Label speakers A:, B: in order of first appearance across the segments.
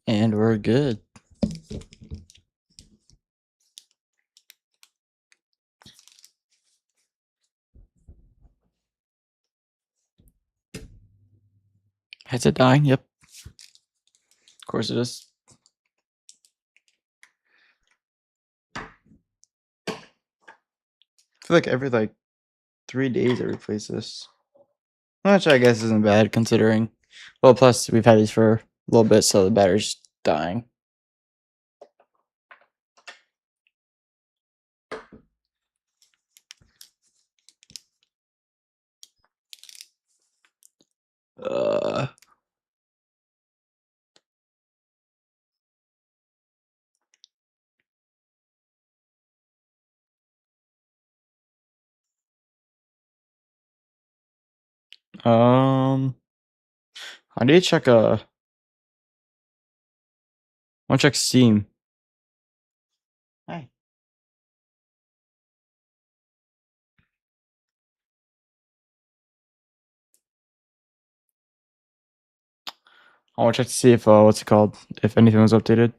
A: And we're good. Headset dying? Yep. Of course it is. I feel like every 3 days I replace this. Which I guess isn't bad considering. Well, plus we've had these for a little bit, so the battery's dying. I need to check I want to check Steam. Hey. I want to check to see if what's it called? If anything was updated.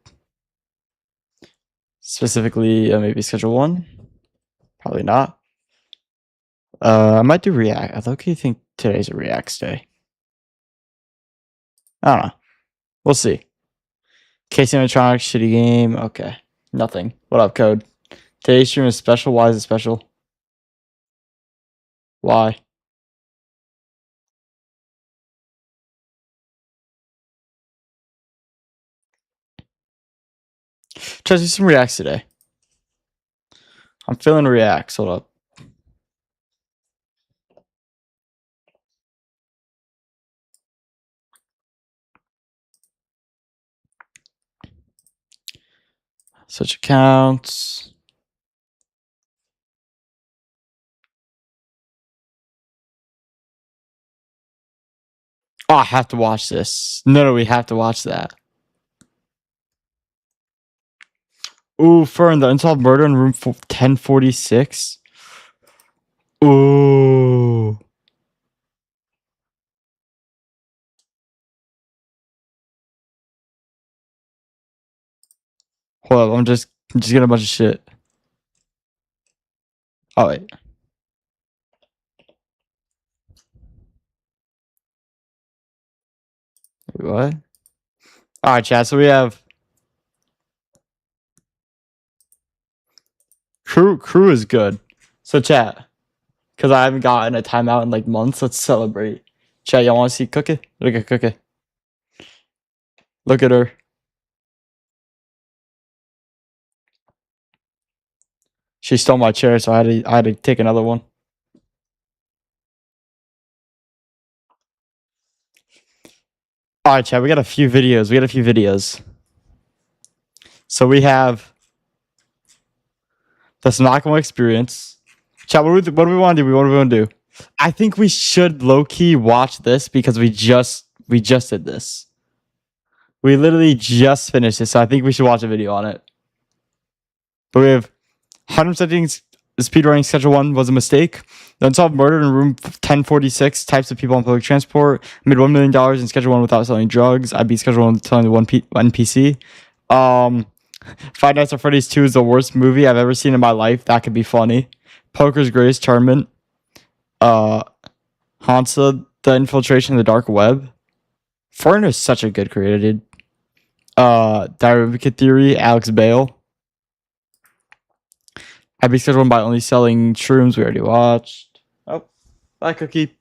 A: Specifically, maybe Schedule 1. Probably not. I might do React. I low-key think today's a Reacts day. I don't know. We'll see. Casey Animatronics, shitty game. Okay. Nothing. What up, Code? Today's stream is special. Why is it special? Why? Try to do some Reacts today. I'm feeling Reacts. Hold up. Search accounts. Oh, I have to watch this. No, we have to watch that. Ooh, Fern, the Unsolved Murder in Room 1046. Ooh. Hold up, I'm just getting a bunch of shit. Oh, wait. Wait, what? Alright, chat, so we have... Crew is good. So, chat, because I haven't gotten a timeout in months, let's celebrate. Chat, y'all want to see Cookie? Look at Cookie. Look at her. She stole my chair, so I had to take another one. Alright, chat, we got a few videos. So we have the Sonakamo experience. Chat, what do we want to do? What do we want to do? I think we should low-key watch this because we just did this. We literally just finished this, so I think we should watch a video on it. But we have 100 settings. Speedrunning Schedule 1 was a mistake. The Unsolved Murder in Room 1046. Types of people on public transport. I made $1 million in Schedule 1 without selling drugs. I beat Schedule 1 with selling one NPC. Five Nights at Freddy's 2 is the worst movie I've ever seen in my life. That could be funny. Poker's Greatest Tournament. Hansa, The Infiltration of the Dark Web. Foreigner is such a good creator, dude. Diarrhea Theory, Alex Bale. I beat Schedule 1 by only selling shrooms. We already watched. Oh, bye, Cookie.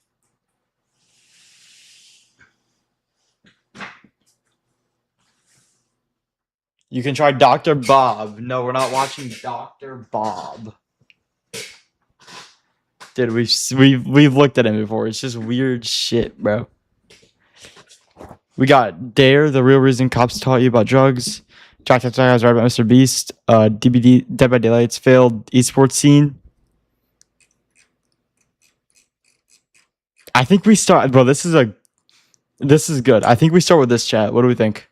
A: You can try Dr. Bob. No, we're not watching Dr. Bob. Dude, we've looked at him before. It's just weird shit, bro. We got Dare, the real reason cops taught you about drugs. Jack I was right about Mr. Beast. DBD, Dead by Daylight's failed esports scene. I think we start, bro. This is good. I think we start with this, chat. What do we think?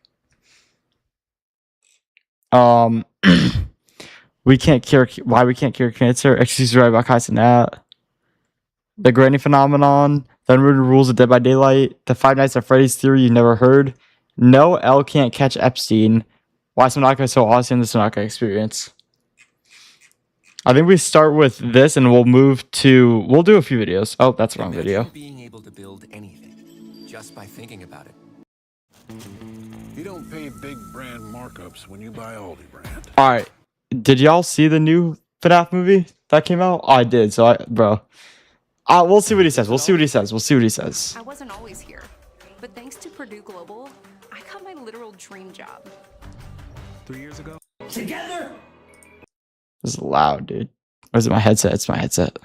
A: We can't cure why we can't cure cancer. Excuse right about Kai Nat. The Granny Phenomenon. The Unwritten Rules of Dead by Daylight. The Five Nights at Freddy's Theory you never heard. No, L can't catch Epstein. Why Sonaka is so awesome in the Sonaka experience. I think we start with this and we'll move to... We'll do a few videos. Oh, that's the wrong video.
B: Being able to build anything just by thinking about it.
C: You don't pay big brand markups when you buy Aldi brand.
A: Alright. Did y'all see the new FNAF movie that came out? Oh, I did. So, bro. We'll see what he says. We'll see what he says. We'll see what he says.
D: I wasn't always here, but thanks to Purdue Global, I got my literal dream job.
B: 3 years ago.
E: Together.
A: This is loud, dude. Or is it my headset? It's my headset.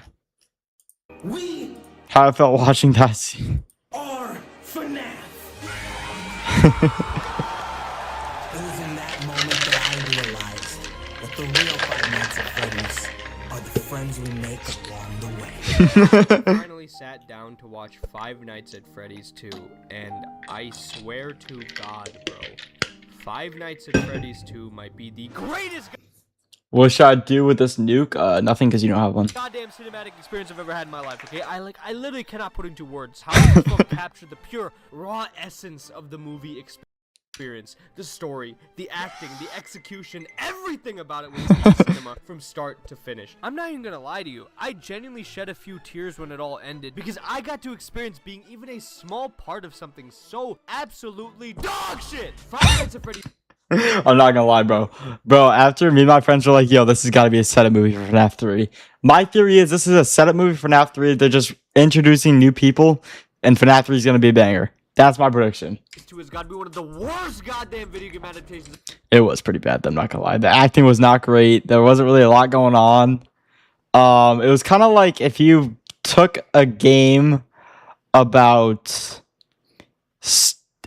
E: We
A: How I felt watching that scene.
E: are FNAF. It was in that moment that I realized that the real Five Nights at Freddy's are the friends we make along the way.
F: Finally sat down to watch Five Nights at Freddy's 2, and I swear to God, bro, Five Nights at Freddy's 2 might be the greatest
A: What should I do with this nuke? Nothing, because you don't have one.
F: goddamn cinematic experience I've ever had in my life, okay? I literally cannot put into words how this film captured the pure, raw essence of the movie experience. The story, the acting, the execution, everything about it was in cinema from start to finish. I'm not even gonna lie to you, I genuinely shed a few tears when it all ended, because I got to experience being even a small part of something so absolutely dog shit! Five Nights at Freddy's.
A: I'm not gonna lie, bro. Bro, after me and my friends were like, yo, this has got to be a setup movie for FNAF 3. My theory is this is a setup movie for FNAF 3. They're just introducing new people, and FNAF 3 is gonna be a banger. That's my prediction.
F: 2 has got to be one of the worst goddamn video game adaptations.
A: It was pretty bad, I'm not gonna lie. The acting was not great. There wasn't really a lot going on. It was kind of like if you took a game about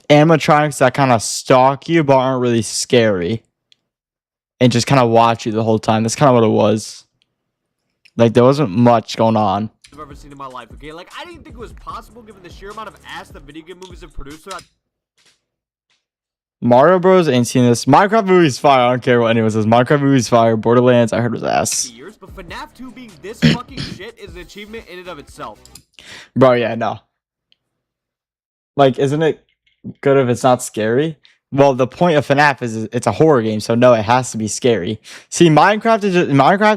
A: animatronics that kind of stalk you but aren't really scary and just kind of watch you the whole time. That's kind of what it was. Like, there wasn't much going on.
F: I've ever seen in my life, okay? Like, I didn't think it was possible given the sheer amount of ass that video game movies have produced throughout
A: Mario Bros. Ain't seen this. Minecraft movie's fire. I don't care what anyone says. Minecraft movie's fire. Borderlands, I heard was ass.
F: years, but FNAF 2 being this fucking shit is an achievement in and of itself.
A: Bro, yeah, no. Like, isn't it good if it's not scary? Well, the point of FNAF is it's a horror game, so no, it has to be scary. See, Minecraft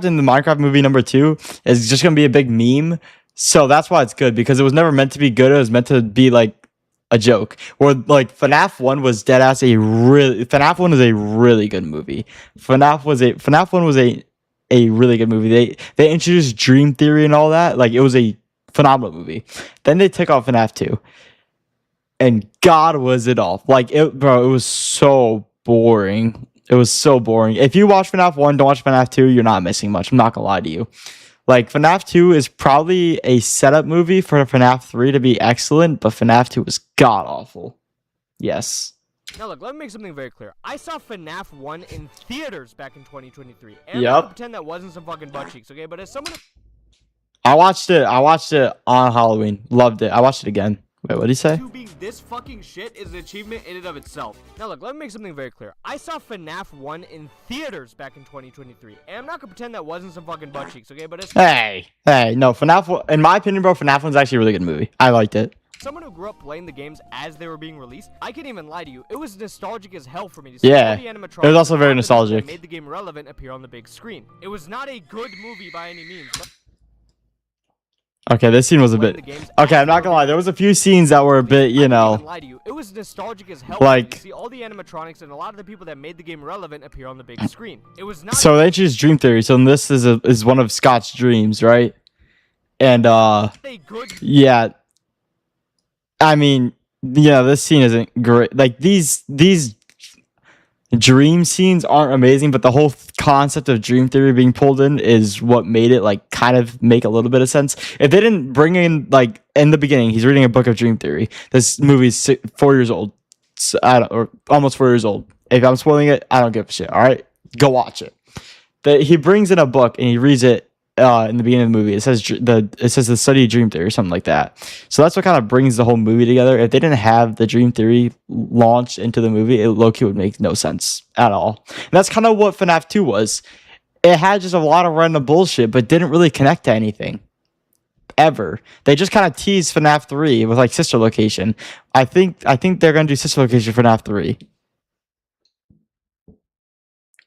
A: and the Minecraft movie number 2 is just gonna be a big meme. So that's why it's good, because it was never meant to be good. It was meant to be like a joke. Or like FNAF 1 was dead ass FNAF 1 is a really good movie. FNAF 1 was a really good movie. They introduced Dream Theory and all that. Like, it was a phenomenal movie. Then they took off FNAF 2. And God, was it off. Like, bro, it was so boring. It was so boring. If you watch FNAF 1, don't watch FNAF 2, you're not missing much. I'm not gonna lie to you. Like, FNAF 2 is probably a setup movie for FNAF 3 to be excellent, but FNAF 2 was god-awful. Yes.
F: Now look, let me make something very clear. I saw FNAF 1 in theaters back in 2023. And
A: Yep.
F: I'm gonna pretend that wasn't some fucking butt cheeks, okay? But as someone
A: I watched it on Halloween. Loved it. I watched it again. Wait, what did he say?
F: who being this fucking shit is an achievement in and of itself. Now look, let me make something very clear. I saw FNAF 1 in theaters back in 2023. And I'm not gonna pretend that wasn't some fucking butt cheeks, okay? But as
A: Hey, no, FNAF 1, in my opinion, bro, FNAF 1's actually a really good movie. I liked it.
F: someone who grew up playing the games as they were being released, I can't even lie to you. It was nostalgic as hell for me to see
A: Yeah,
F: all the animatronics
A: it was also
F: and
A: very
F: all the things that
A: nostalgic.
F: made the game relevant appear on the big screen. It was not a good movie by any means. But
A: Okay, this scene was a bit... Okay, I'm not gonna lie. There was a few scenes that were a bit, you
F: I can't
A: know...
F: even lie to you. It was nostalgic as hell for me
A: Like...
F: to see all the animatronics and a lot of the people that made the game relevant appear on the big screen. It was not
A: So they introduced Dream Theory. So this is one of Scott's dreams, right? And
F: a good
A: yeah. I mean, yeah, this scene isn't great. Like, these dream scenes aren't amazing, but the whole concept of Dream Theory being pulled in is what made it like kind of make a little bit of sense. If they didn't bring in, like, in the beginning, he's reading a book of Dream Theory. This movie's 4 years old, so, or almost 4 years old. If I'm spoiling it, I don't give a shit. All right, go watch it. He brings in a book and he reads it in the beginning of the movie. It says the study of Dream Theory or something like that. So that's what kind of brings the whole movie together. If they didn't have the Dream Theory launched into the movie, it low-key would make no sense at all. And that's kind of what FNAF 2 was. It had just a lot of random bullshit, but didn't really connect to anything. ever. They just kind of teased FNAF 3 with like Sister Location. I think they're gonna do Sister Location for FNAF 3.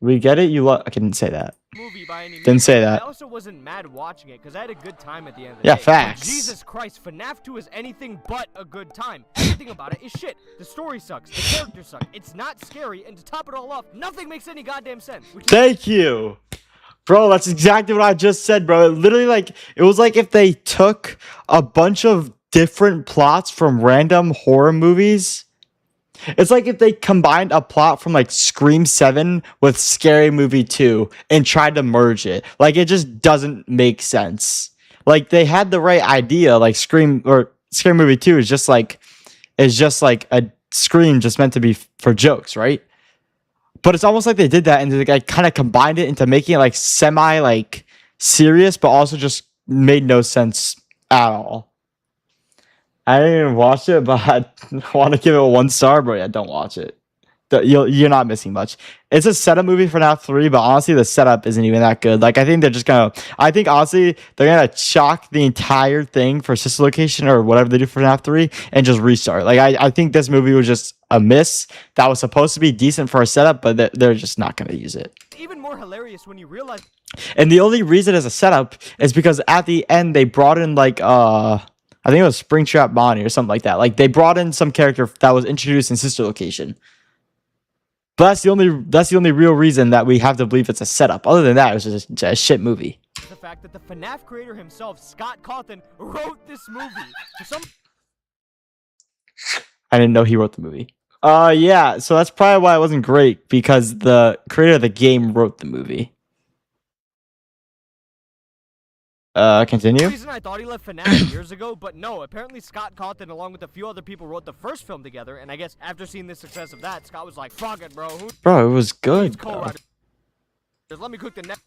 A: We get it. I couldn't say that.
F: Movie by any
A: Didn't
F: means.
A: say that.
F: I also wasn't mad watching it because I had a good time at the end of the
A: Yeah,
F: day.
A: facts.
F: But Jesus Christ, FNAF 2 is anything but a good time. Everything about it is shit. The story sucks. The characters suck. It's not scary, and to top it all off, nothing makes any goddamn sense. Which is
A: Thank you. Bro, that's exactly what I just said, bro. It literally it was like if they took a bunch of different plots from random horror movies. It's like if they combined a plot from like Scream 7 with Scary Movie 2 and tried to merge it. Like it just doesn't make sense. Like they had the right idea, like Scary Movie 2 is just like a Scream just meant to be for jokes, right? But it's almost like they did that and they like, kind of combined it into making it like semi like serious, but also just made no sense at all. I didn't even watch it, but I want to give it a 1 star, but yeah, don't watch it. You're not missing much. It's a setup movie for FNAF 3, but honestly, the setup isn't even that good. Like, I think honestly, they're gonna chalk the entire thing for Sister Location or whatever they do for FNAF 3 and just restart. Like, I think this movie was just a miss that was supposed to be decent for a setup, but they're just not gonna use it.
F: even more hilarious when you realize.
A: And the only reason it's a setup is because at the end they brought in like I think it was Springtrap Bonnie or something like that. Like they brought in some character that was introduced in Sister Location. But that's the only real reason that we have to believe it's a setup. Other than that, it was just a shit movie.
F: The fact that the FNAF creator himself, Scott Cawthon, wrote this movie. For some
A: I didn't know he wrote the movie. Yeah, so that's probably why it wasn't great, because the creator of the game wrote the movie. Continue?
F: reason I thought he left FNAF years ago, but no, apparently Scott Cawthon, along with a few other people, wrote the first film together, and I guess after seeing the success of that, Scott was like, fuck it, bro, who
A: Bro, it was good.
F: needs
A: Bro.
F: co-writers? Let me cook the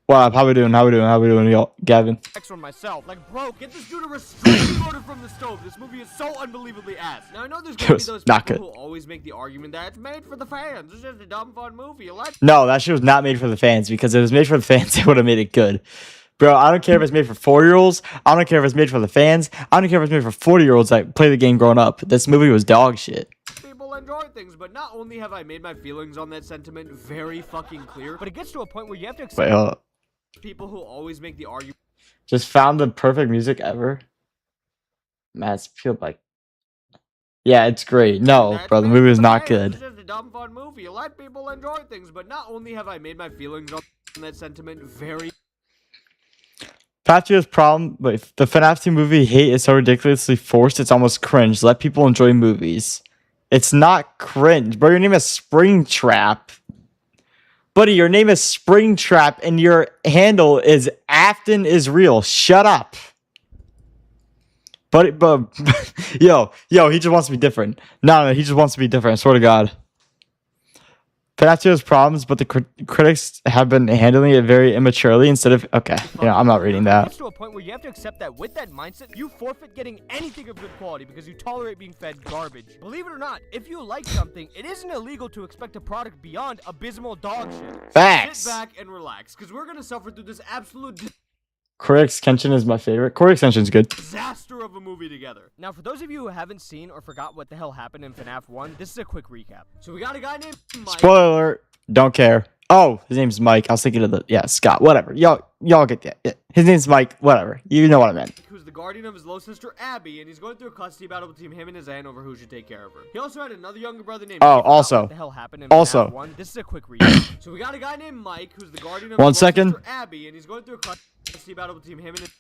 A: Wow, how we doing, y'all? Gavin?
F: next one myself. Like, bro, get this dude a restraining order from the stove. This movie is so unbelievably ass. Now, I know there's
A: It
F: gonna be
A: was
F: those
A: not
F: people
A: good.
F: who always make the argument that it's made for the fans. It's just a dumb, fun movie. You like
A: No, that shit was not made for the fans, because if it was made for the fans, they would have made it good. Bro, I don't care if it's made for 4-year-olds. I don't care if it's made for the fans. I don't care if it's made for 40-year-olds that play the game growing up. This movie was dog shit.
F: people enjoy things, but not only have I made my feelings on that sentiment very fucking clear, but it gets to a point where you have to accept
A: Wait, hold up.
F: people who always make the argument.
A: Just found the perfect music ever. Matt's feel like. Yeah, it's great. No,
F: That's
A: bro, the
F: made
A: movie
F: for
A: was
F: the
A: not
F: fans.
A: good.
F: It's just a dumb, fun movie. You let people enjoy things, but not only have I made my feelings on that sentiment very
A: FNAF 2's problem, but the FNAF 2 movie hate is so ridiculously forced, it's almost cringe. Let people enjoy movies. It's not cringe. Bro, your name is Springtrap. Buddy, your name is Springtrap and your handle is Afton is real. Shut up. But yo, he just wants to be different. No, he just wants to be different. I swear to God. FNAF 2 has problems, but the critics have been handling it very immaturely instead of... Okay, yeah, I'm not reading
F: It
A: that.
F: gets to a point where you have to accept that with that mindset, you forfeit getting anything of good quality because you tolerate being fed garbage. Believe it or not, if you like something, it isn't illegal to expect a product beyond abysmal dog shit.
A: Facts.
F: Sit back and relax, because we're gonna suffer through this absolute
A: Core Extension is my favorite. Core Extension's good.
F: disaster of a movie together. Now, for those of you who haven't seen or forgot what the hell happened in FNAF 1, this is a quick recap. So we got a guy named Mike.
A: Spoiler alert. Don't care. Oh, his name's Mike. I was thinking of Scott. Whatever. Y'all get that. Yeah. His name's Mike. Whatever. You know what I meant.
F: Who's the guardian of his little sister Abby, and he's going through a custody battle between him and his aunt over who should take care of her. He also had another younger brother named.
A: Oh,
F: Keith.
A: also.
F: What the hell happened in
A: Also.
F: FNAF 1? This is a quick recap. So we got a guy named Mike, who's the guardian of
A: One
F: his little
A: second.
F: sister Abby, and he's going through a custody battle between him and his.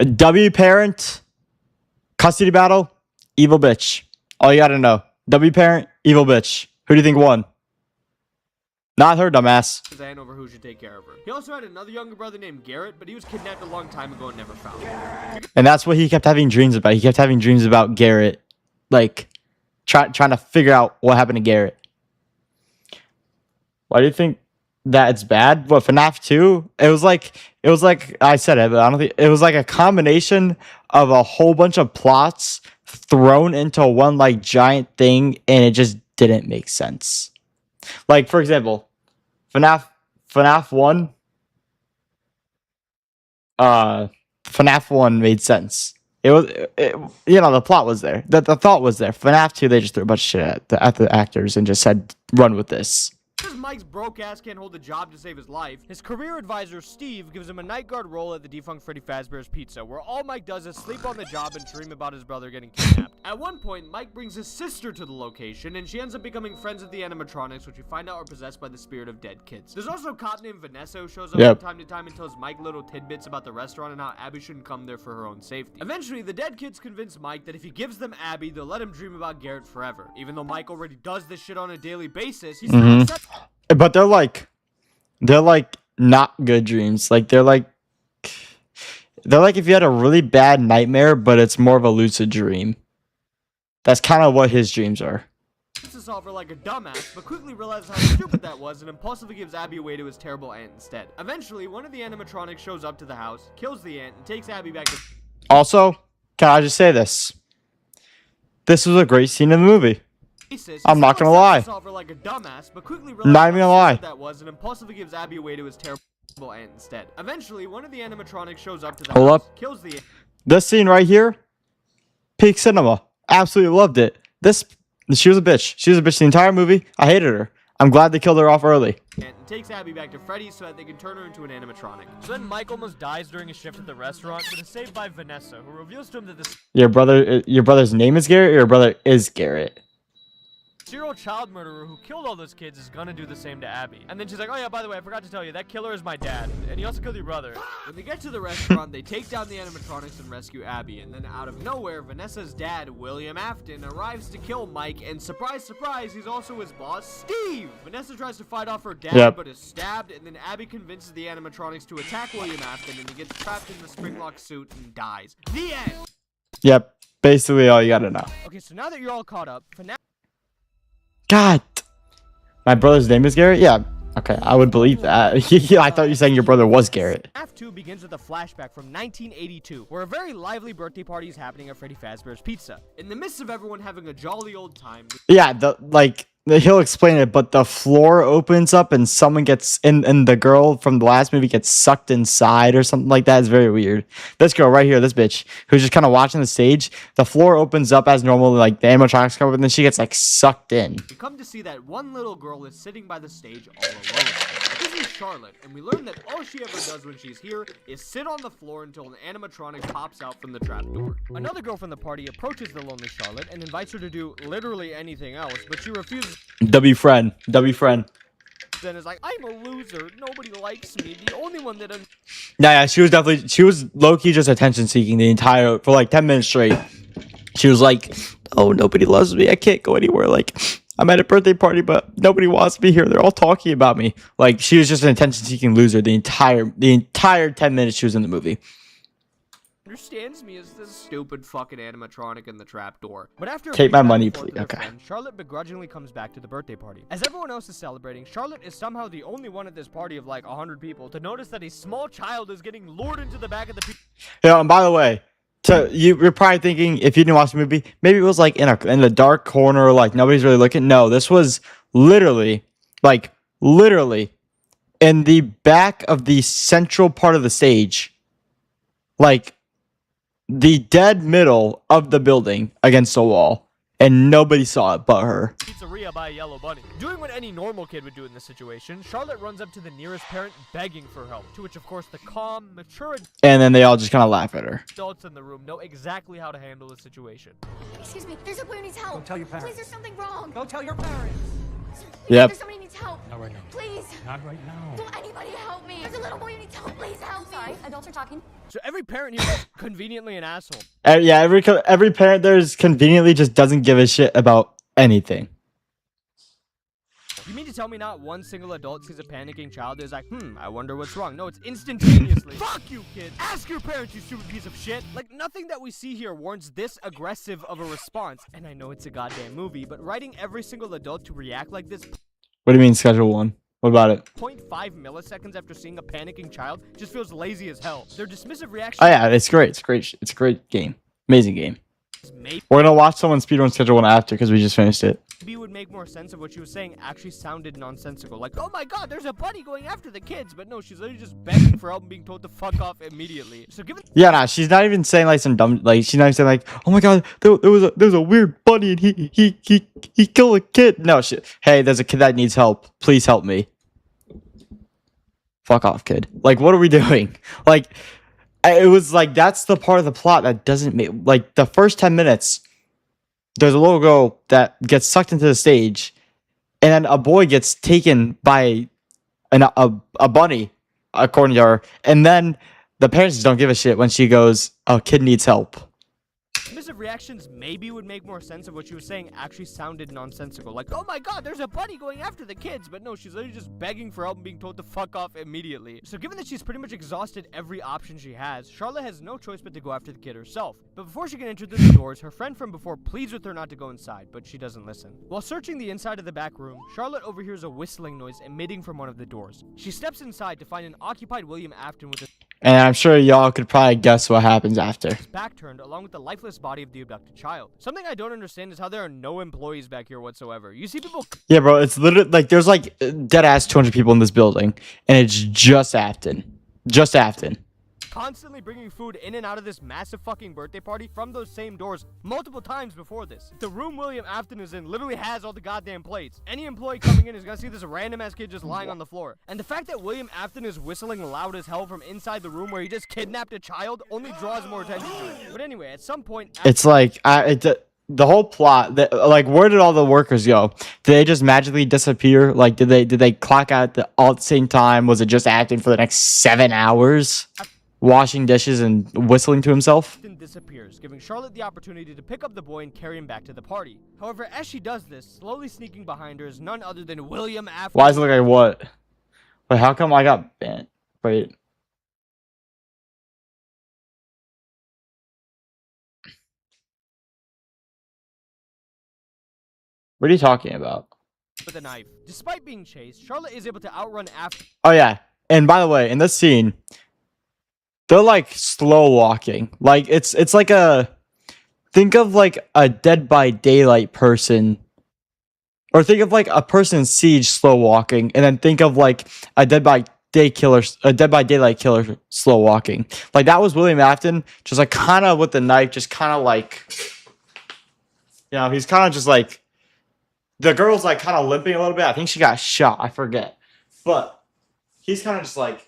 A: A W parent, custody battle, evil bitch. All you gotta know. W parent, evil bitch. Who do you think won? Not her, dumbass.
F: His aunt over who should take care of her. He also had another younger brother named Garrett, but he was kidnapped a long time ago and never found.
A: And that's what he kept having dreams about. He kept having dreams about Garrett. Like, trying to figure out what happened to Garrett. Why do you think that it's bad? What, FNAF 2? It was like I said it, but I don't think it was like a combination of a whole bunch of plots thrown into one like giant thing, and it just didn't make sense. Like, for example, FNAF 1, FNAF 1 made sense. The plot was there. The thought was there. FNAF 2, they just threw a bunch of shit at the actors and just said, run with this.
F: Because Mike's broke ass can't hold a job to save his life, his career advisor Steve gives him a night guard role at the defunct Freddy Fazbear's Pizza, where all Mike does is sleep on the job and dream about his brother getting kidnapped. At one point, Mike brings his sister to the location, and she ends up becoming friends with the animatronics, which we find out are possessed by the spirit of dead kids. There's also a cop named Vanessa who shows up from time to time and tells Mike little tidbits about the restaurant and how Abby shouldn't come there for her own safety. Eventually, the dead kids convince Mike that if he gives them Abby, they'll let him dream about Garrett forever. Even though Mike already does this shit on a daily basis, he's still upset.
A: But they're like not good dreams. Like they're like if you had a really bad nightmare, but it's more of a lucid dream. That's kind of what his dreams are.
F: To solve her like a dumbass, but quickly realizes how stupid that was and impulsively gives Abby away to his terrible aunt instead. Eventually, one of the animatronics shows up to the house, kills the aunt, and takes Abby back to...
A: Also, can I just say this? This was a great scene in the movie. I'm not gonna lie.
F: Like a dumbass, but quickly
A: not even gonna lie.
F: That was and impulsively gives Abby away to his terrible aunt instead. Eventually, one of the animatronics shows up to the house, kills the...
A: This scene right here, peak cinema. Absolutely loved it. She was a bitch. She was a bitch the entire movie. I hated her. I'm glad they killed her off early.
F: And takes Abby back to Freddy's so that they can turn her into an animatronic. So then Mike almost dies during a shift at the restaurant, but is saved by Vanessa, who reveals to him that this...
A: Your brother's name is Garrett, or your brother is Garrett?
F: Serial child murderer who killed all those kids is gonna do the same to Abby. And then she's like, oh yeah, by the way, I forgot to tell you, that killer is my dad. And he also killed your brother. When they get to the restaurant, they take down the animatronics and rescue Abby. And then out of nowhere, Vanessa's dad, William Afton, arrives to kill Mike. And surprise, surprise, he's also his boss, Steve. Vanessa tries to fight off her dad, but is stabbed. And then Abby convinces the animatronics to attack William Afton. And he gets trapped in the springlock suit and dies. The end.
A: Yep. Basically all you gotta know.
F: Okay, so now that you're all caught up,
A: God, my brother's name is Garrett? Yeah, okay, I would believe that. I thought you were saying your brother was Garrett.
F: FNAF 2 begins with a flashback from 1982, where a very lively birthday party is happening at Freddy Fazbear's Pizza. In the midst of everyone having a jolly old time...
A: Yeah, he'll explain it, but the floor opens up and someone gets and the girl from the last movie gets sucked inside or something like that. It's very weird. This girl right here, this bitch, who's just kind of watching the stage, the floor opens up as normal, like the animatronics come up, and then she gets like sucked in.
F: We come to see that one little girl is sitting by the stage all alone. This is Charlotte, and we learn that all she ever does when she's here is sit on the floor until an animatronic pops out from the trapdoor. Another girl from the party approaches the lonely Charlotte and invites her to do literally anything else, but she refuses.
A: W friend.
F: Then is like, I'm a loser. Nobody likes me. The only one that...
A: Yeah, she was low-key just attention seeking for like 10 minutes straight. She was like, oh, nobody loves me. I can't go anywhere. Like, I'm at a birthday party, but nobody wants me here. They're all talking about me. Like, she was just an attention seeking loser the entire 10 minutes she was in the movie.
F: Understands me as this stupid fucking animatronic in the trapdoor. But after
A: take my money, please. Okay.
F: Friend, Charlotte begrudgingly comes back to the birthday party. As everyone else is celebrating, Charlotte is somehow the only one at this party of like 100 people to notice that a small child is getting lured into the back of the...
A: Yeah, and by the way, you're probably thinking, if you didn't watch the movie, maybe it was like in the dark corner, like nobody's really looking. No, this was literally in the back of the central part of the stage, like the dead middle of the building against the wall, and nobody saw it but her.
F: Pizzeria by a yellow bunny. Doing what any normal kid would do in this situation, Charlotte runs up to the nearest parent begging for help, to which of course the calm, mature
A: and then they all just kind of laugh at her.
F: Adults in the room know exactly how to handle the situation.
G: Excuse me, there's a boy who needs help.
H: Go tell your parents.
G: Please, there's something wrong.
H: Go tell your parents.
A: Yep.
G: There's somebody who needs help.
H: Not right now.
G: Please.
H: Not right now.
G: Will anybody help me? There's a little boy who needs help. Please help me. Sorry, adults are talking.
F: So every parent here is conveniently an asshole.
A: Yeah, every parent there is conveniently just doesn't give a shit about anything.
F: You mean to tell me not one single adult sees a panicking child and is like, I wonder what's wrong? No, it's instantaneously. Fuck you, kid. Ask your parents, you stupid piece of shit. Like, nothing that we see here warrants this aggressive of a response. And I know it's a goddamn movie, but writing every single adult to react like this...
A: What do you mean, Schedule 1? What about it?
F: 0.5 milliseconds after seeing a panicking child just feels lazy as hell. Their dismissive reaction...
A: Oh yeah, it's great. It's a great game. Amazing game. We're gonna watch someone speedrun Schedule 1 after because we just finished it.
F: maybe would make more sense of what she was saying actually sounded nonsensical. Like, oh my god, there's a bunny going after the kids. But no, she's literally just begging for help and being told to fuck off immediately. So given
A: Yeah, nah, she's not even saying like some dumb, like she's not even saying like, oh my god, there was a weird bunny and he killed a kid. No, hey, there's a kid that needs help. Please help me. Fuck off, kid. Like, what are we doing? Like, it was like that's the part of the plot that doesn't make like the first 10 minutes. There's a little girl that gets sucked into the stage, and then a boy gets taken by a bunny, according to her, and then the parents just don't give a shit when she goes, "Oh, kid needs help."
F: dismissive reactions maybe would make more sense of what she was saying actually sounded nonsensical. Like, oh my god, there's a bunny going after the kids. But no, she's literally just begging for help and being told to fuck off immediately. So given that she's pretty much exhausted every option she has, Charlotte has no choice but to go after the kid herself. But before she can enter through the doors, her friend from before pleads with her not to go inside, but she doesn't listen. While searching the inside of the back room, Charlotte overhears a whistling noise emitting from one of the doors. She steps inside to find an occupied William Afton with his
A: And I'm sure y'all could probably guess what happens after.
F: back turned along with the lifeless body of the abducted child. Something I don't understand is how there are no employees back here whatsoever. You see people
A: Yeah, bro, it's literally like there's like dead ass 200 people in this building, and it's just Afton. Just Afton.
F: constantly bringing food in and out of this massive fucking birthday party from those same doors multiple times before this. The room William Afton is in literally has all the goddamn plates. Any employee coming in is gonna see this random ass kid just lying on the floor. And the fact that William Afton is whistling loud as hell from inside the room where he just kidnapped a child only draws more attention to it. But anyway, at some point,
A: It's like the whole plot. Like, where did all the workers go? Did they just magically disappear? Like, did they clock out all at the same time? Was it just acting for the next 7 hours? Washing dishes and whistling to himself?
F: Afton disappears, giving Charlotte the opportunity to pick up the boy and carry him back to the party. However, as she does this, slowly sneaking behind her is none other than William Afton.
A: Why does it look like what? Wait, how come I got banned? Wait. What are you talking about?
F: With a knife. Despite being chased, Charlotte is able to outrun Afton.
A: Oh yeah. And by the way, in this scene, they're like slow walking. Like it's like think of like a Dead by Daylight person, or think of like a person in Siege slow walking, and then think of like a Dead by Daylight killer slow walking. Like that was William Afton, just like kind of with the knife, just kind of like, you know, he's kind of just like, the girl's like kind of limping a little bit. I think she got shot. I forget, but he's kind of just like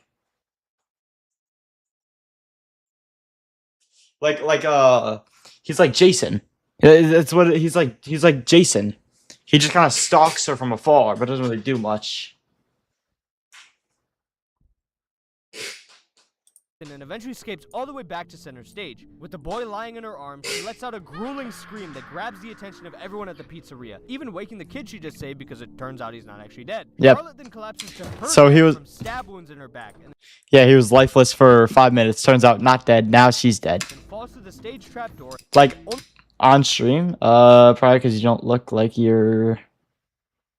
A: he's like Jason. That's what he's like. He's like Jason. He just kind of stalks her from afar, but doesn't really do much.
F: And eventually escapes all the way back to center stage. With the boy lying in her arms, she lets out a grueling scream that grabs the attention of everyone at the pizzeria, even waking the kid she just saved because it turns out he's not actually dead.
A: Yep.
F: Charlotte then collapses to her
A: So he
F: death
A: was-
F: from stab wounds in her back and
A: Yeah, he was lifeless for 5 minutes. Turns out not dead. Now she's dead.
F: then falls through the stage trapdoor.
A: Like on stream, probably because you don't look like you're.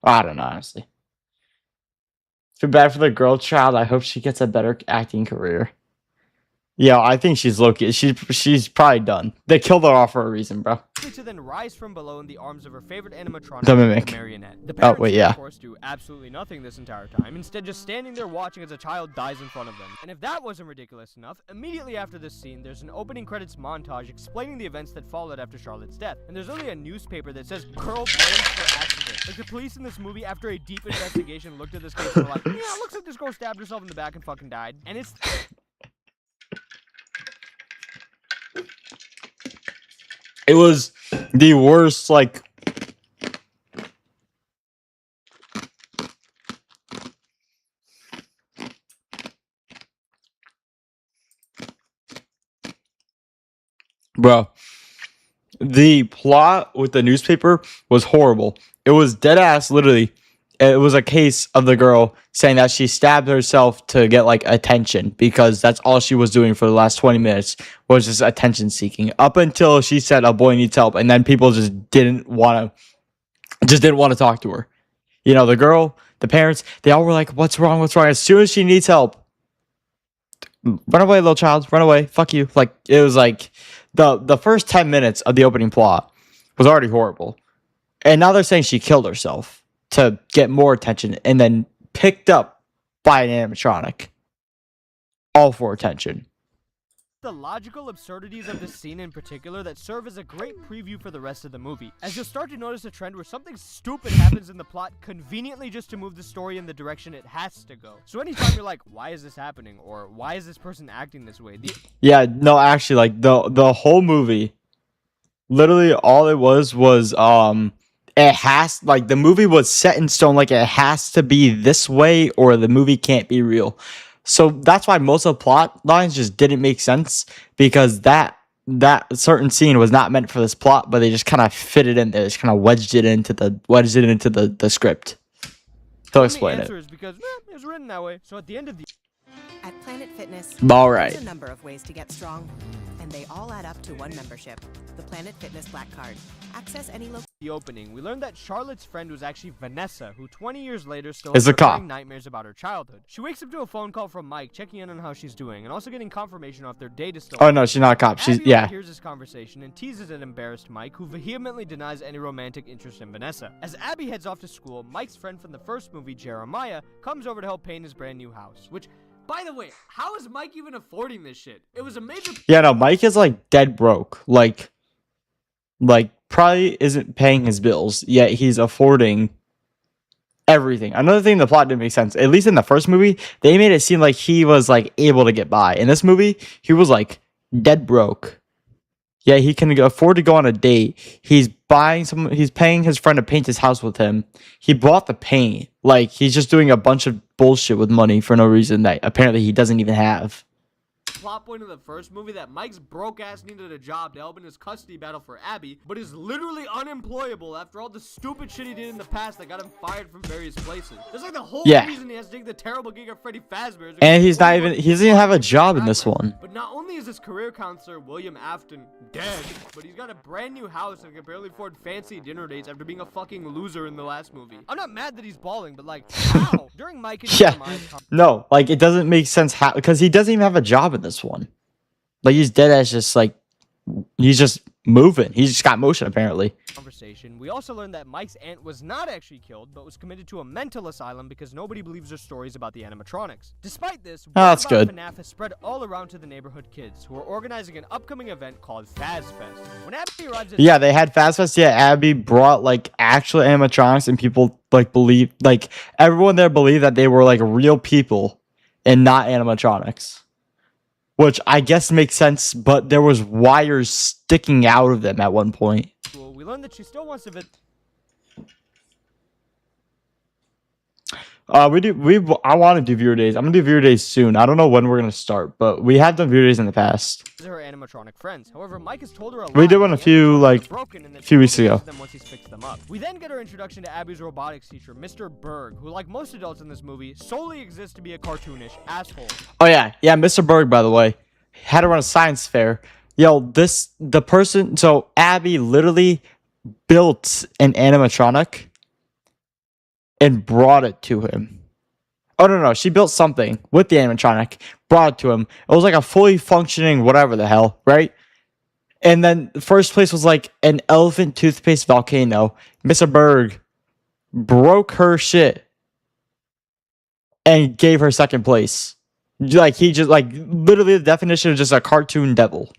A: I don't know, honestly. Too bad for the girl child. I hope she gets a better acting career. Yeah, I think she's Loki. She's probably done. They killed her off for a reason, bro.
F: To then rise from below in the arms of her favorite animatronic,
A: The Mimic.
F: marionette. The
A: Oh,
F: parents,
A: wait, yeah.
F: of course, do absolutely nothing this entire time, instead just standing there watching as a child dies in front of them. And if that wasn't ridiculous enough, immediately after this scene, there's an opening credits montage explaining the events that followed after Charlotte's death. And there's only a newspaper that says, "Girl blamed for accident." Like the police in this movie, after a deep investigation, looked at this case and were like, yeah, looks like this girl stabbed herself in the back and fucking died. And it's...
A: It was the worst, like. Bro, the plot with the newspaper was horrible. It was dead ass, literally. It was a case of the girl saying that she stabbed herself to get like attention because that's all she was doing for the last 20 minutes was just attention seeking up until she said a boy needs help, and then people just didn't want to talk to her. You know, the girl, the parents, they all were like, what's wrong? What's wrong? As soon as she needs help, run away, little child, run away. Fuck you. Like, it was like the first 10 minutes of the opening plot was already horrible. And now they're saying she killed herself to get more attention and then picked up by an animatronic. All for attention.
F: The logical absurdities of this scene in particular that serve as a great preview for the rest of the movie, as you'll start to notice a trend where something stupid happens in the plot conveniently just to move the story in the direction it has to go. So anytime you're like, why is this happening? Or why is this person acting this way?
A: Yeah, no, actually, like the whole movie, literally all it was it has, like, the movie was set in stone, like it has to be this way or the movie can't be real. So that's why most of the plot lines just didn't make sense, because that certain scene was not meant for this plot, but they just kind of fit it in there. Just kind of wedged it into the script. To explain
F: the
A: it.
F: answer is because it was written that way. So at the end of the
H: At Planet Fitness,
A: All right.
H: there's a number of ways to get strong, and they all add up to one membership, the Planet Fitness Black Card. Access any
F: opening, we learned that Charlotte's friend was actually Vanessa, who 20 years later still
A: Is
F: has
A: a cop.
F: recurring nightmares about her childhood. She wakes up to a phone call from Mike, checking in on how she's doing, and also getting confirmation of their date is still.
A: Oh no, she's not a cop. She's
F: Abby
A: yeah.
F: overhears this conversation and teases an embarrassed Mike, who vehemently denies any romantic interest in Vanessa. As Abby heads off to school, Mike's friend from the first movie, Jeremiah, comes over to help paint his brand new house, which, by the way, how is Mike even affording this shit? It was a major.
A: Yeah, no, Mike is like dead broke. Like probably isn't paying his bills, yet he's affording everything. Another thing, the plot didn't make sense. At least in the first movie, they made it seem like he was like able to get by. In this movie, he was like dead broke. Yeah, he can afford to go on a date. He's paying his friend to paint his house with him. He bought the paint. Like, he's just doing a bunch of bullshit with money for no reason that apparently he doesn't even have.
F: Plot point of the first movie that Mike's broke ass needed a job to help in his custody battle for Abby, but is literally unemployable after all the stupid shit he did in the past that got him fired from various places. That's like the whole reason he has to take the terrible gig of Freddy Fazbear's.
A: And he doesn't even have a job in this one.
F: But not only is his career counselor, William Afton, dead, but he's got a brand new house and can barely afford fancy dinner dates after being a fucking loser in the last movie. I'm not mad that he's balling, but like, how? During Mike and Jeremiah's
A: No, like, it doesn't make sense how, because he doesn't even have a job in this one. Like, he's dead ass, just like, he's just moving. He's just got motion, apparently.
F: conversation, we also learned that Mike's aunt was not actually killed, but was committed to a mental asylum because nobody believes her stories about the animatronics. Despite this,
A: that's good.
F: FNAF has spread all around to the neighborhood kids, who are organizing an upcoming event called FazFest. When Abby arrives at
A: Yeah, they had FazFest. Yeah, Abby brought like actual animatronics, and people like everyone there believed that they were like real people and not animatronics. Which I guess makes sense, but there was wires sticking out of them at one point.
F: we learned that she still wants to visit.
A: I want to do viewer days. I'm gonna do viewer days soon. I don't know when we're gonna start, but we have done viewer days in the past.
F: Her animatronic friends. However, Mike has told her
A: We did one a few weeks ago.
F: Them once he's fixed them up. We then get our introduction to Abby's robotics teacher, Mr. Berg, who, like most adults in this movie, solely exists to be a cartoonish asshole.
A: Oh yeah, Mr. Berg, by the way, had to run a science fair. So Abby literally built an animatronic and brought it to him. Oh, no, she built something with the animatronic, brought it to him. It was like a fully functioning whatever the hell, right? And then the first place was like an elephant toothpaste volcano. Mr. Berg broke her shit and gave her second place. Like, he just, like, literally the definition of just a cartoon devil.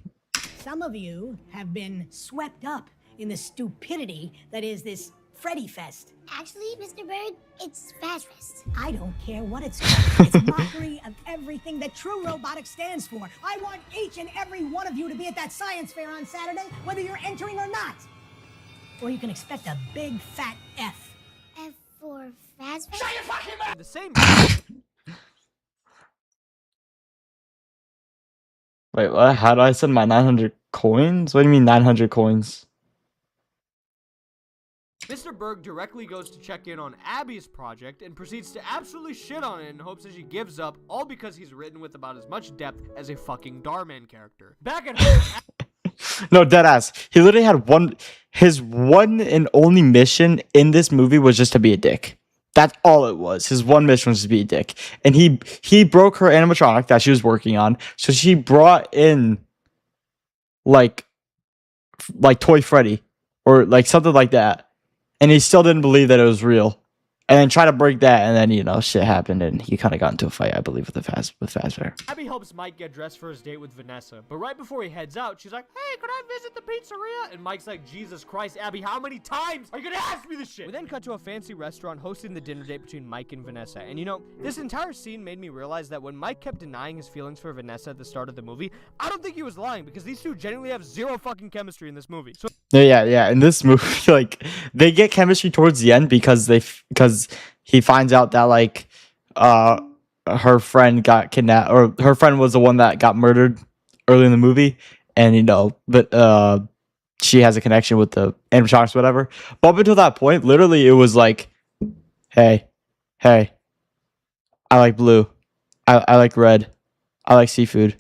I: Some of you have been swept up in the stupidity that is this Freddy Fest.
G: Actually, Mr. Bird, it's FazFest.
I: I don't care what it's called. It's mockery of everything that true robotics stands for. I want each and every one of you to be at that science fair on Saturday, whether you're entering or not. Or you can expect a big fat F.
G: F for FazFest?
I: Shut your fucking mouth!
F: The same.
A: Wait, what? How do I send my 900 coins? What do you mean 900 coins?
F: Mr. Berg directly goes to check in on Abby's project and proceeds to absolutely shit on it in hopes that she gives up, all because he's written with about as much depth as a fucking Darman character. Back at home,
A: No, deadass. He literally had his one and only mission in this movie was just to be a dick. That's all it was. His one mission was to be a dick. And he broke her animatronic that she was working on. So she brought in like Toy Freddy or like something like that. and he still didn't believe that it was real. And then try to break that, and then, you know, shit happened, and he kind of got into a fight, I believe, with Fazbear.
F: Abby helps Mike get dressed for his date with Vanessa, but right before he heads out, she's like, hey, could I visit the pizzeria? And Mike's like, Jesus Christ, Abby, how many times are you gonna ask me this shit? We then cut to a fancy restaurant hosting the dinner date between Mike and Vanessa, and you know, this entire scene made me realize that when Mike kept denying his feelings for Vanessa at the start of the movie, I don't think he was lying, because these two genuinely have zero fucking chemistry in this movie. So
A: Yeah. In this movie, like, they get chemistry towards the end because he finds out that, like, her friend got kidnapped, or her friend was the one that got murdered early in the movie, and, you know, but she has a connection with the animatronics, whatever. But up until that point, literally, it was like, hey, I like blue, I like red, I like seafood,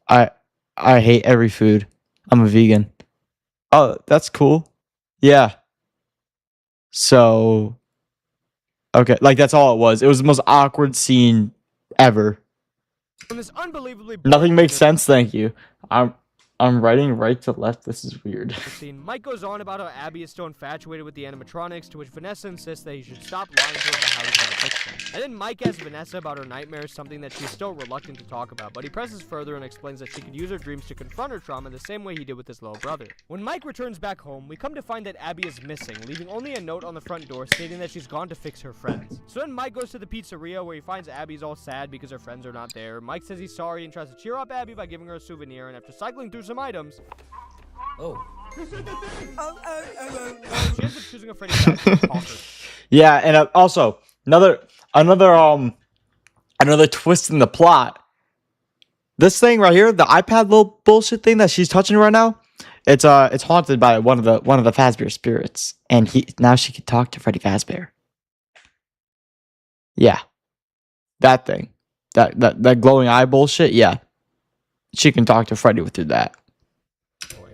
A: I hate every food, I'm a vegan. Oh, that's cool. Yeah. So, okay, like, that's all it was. It was the most awkward scene ever.
F: when this unbelievably
A: Nothing makes sense, thank you. I'm writing right to left. This is weird.
F: scene, Mike goes on about how Abby is still infatuated with the animatronics, to which Vanessa insists that he should stop lying to her about how he's gonna fix them. And then Mike asks Vanessa about her nightmares, something that she's still reluctant to talk about, but he presses further and explains that she could use her dreams to confront her trauma the same way he did with his little brother. When Mike returns back home, we come to find that Abby is missing, leaving only a note on the front door stating that she's gone to fix her friends. So then Mike goes to the pizzeria where he finds Abby's all sad because her friends are not there. Mike says he's sorry and tries to cheer up Abby by giving her a souvenir, and after cycling through some items, she ends up choosing a Freddy Fazbear Talker.
A: Yeah, and also another twist in the plot. This thing right here, the iPad little bullshit thing that she's touching right now, it's haunted by one of the Fazbear spirits, and now she can talk to Freddy Fazbear. Yeah, that thing, that glowing eye bullshit. Yeah, she can talk to Freddy through that.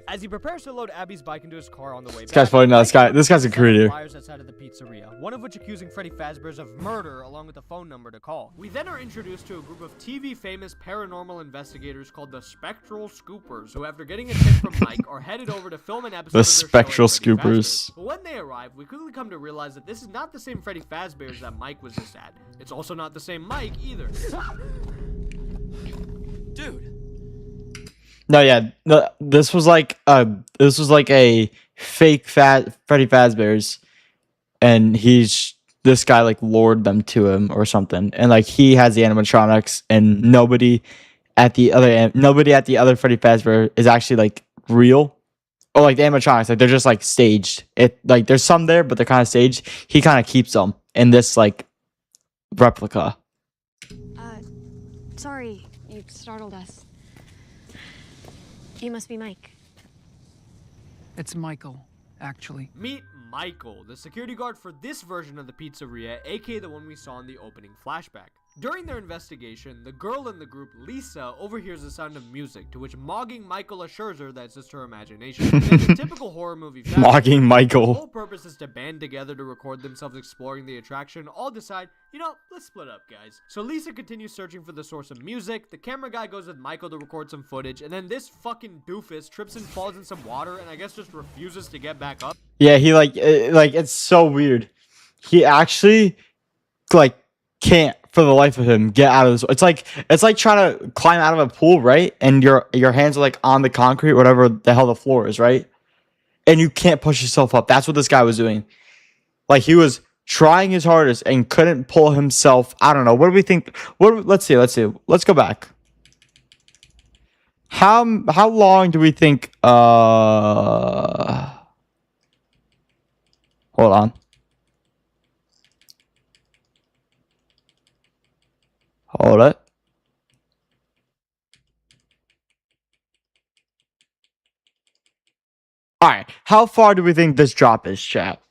F: As he prepares to load Abby's bike into his car on the way back,
A: This guy's funny. No, this guy's a creative.
F: flyers outside of the pizzeria, one of which accusing Freddy Fazbear's of murder, along with a phone number to call. We then are introduced to a group of TV-famous paranormal investigators called the Spectral Scoopers, who, after getting a tip from Mike, are headed over to film an episode
A: The
F: of their show
A: Spectral
F: as Freddy
A: Scoopers.
F: Fazbear. But when they arrive, we quickly come to realize that this is not the same Freddy Fazbear's that Mike was just at. It's also not the same Mike either.
B: Dude.
A: No, yeah, no, this was like a fake Freddy Fazbear's, and this guy like lured them to him or something, and like he has the animatronics, and nobody at the other Freddy Fazbear is actually like real, or like the animatronics, like they're just like staged. It like there's some there, but they're kind of staged. He kind of keeps them in this like replica.
G: Sorry, you startled us. You must be Mike.
J: It's Michael, actually.
F: Meet Michael, the security guard for this version of the pizzeria, aka the one we saw in the opening flashback. During their investigation, the girl in the group, Lisa, overhears the sound of music, to which mogging Michael assures her that's just her imagination. In a typical horror movie fashion,
A: Mogging Michael.
F: the whole purpose is to band together to record themselves exploring the attraction, all decide, you know, let's split up, guys. So Lisa continues searching for the source of music, the camera guy goes with Michael to record some footage, and then this fucking doofus trips and falls in some water, and I guess just refuses to get back up.
A: Yeah, he like it's so weird. He actually like can't for the life of him get out of this. It's like trying to climb out of a pool, right? And your hands are like on the concrete, whatever the hell the floor is, right? And you can't push yourself up. That's what this guy was doing. Like he was trying his hardest and couldn't pull himself. I don't know. What do we think? Let's see. Let's go back. How long do we think? Hold on. Hold it. Alright, how far do we think this drop is, chat?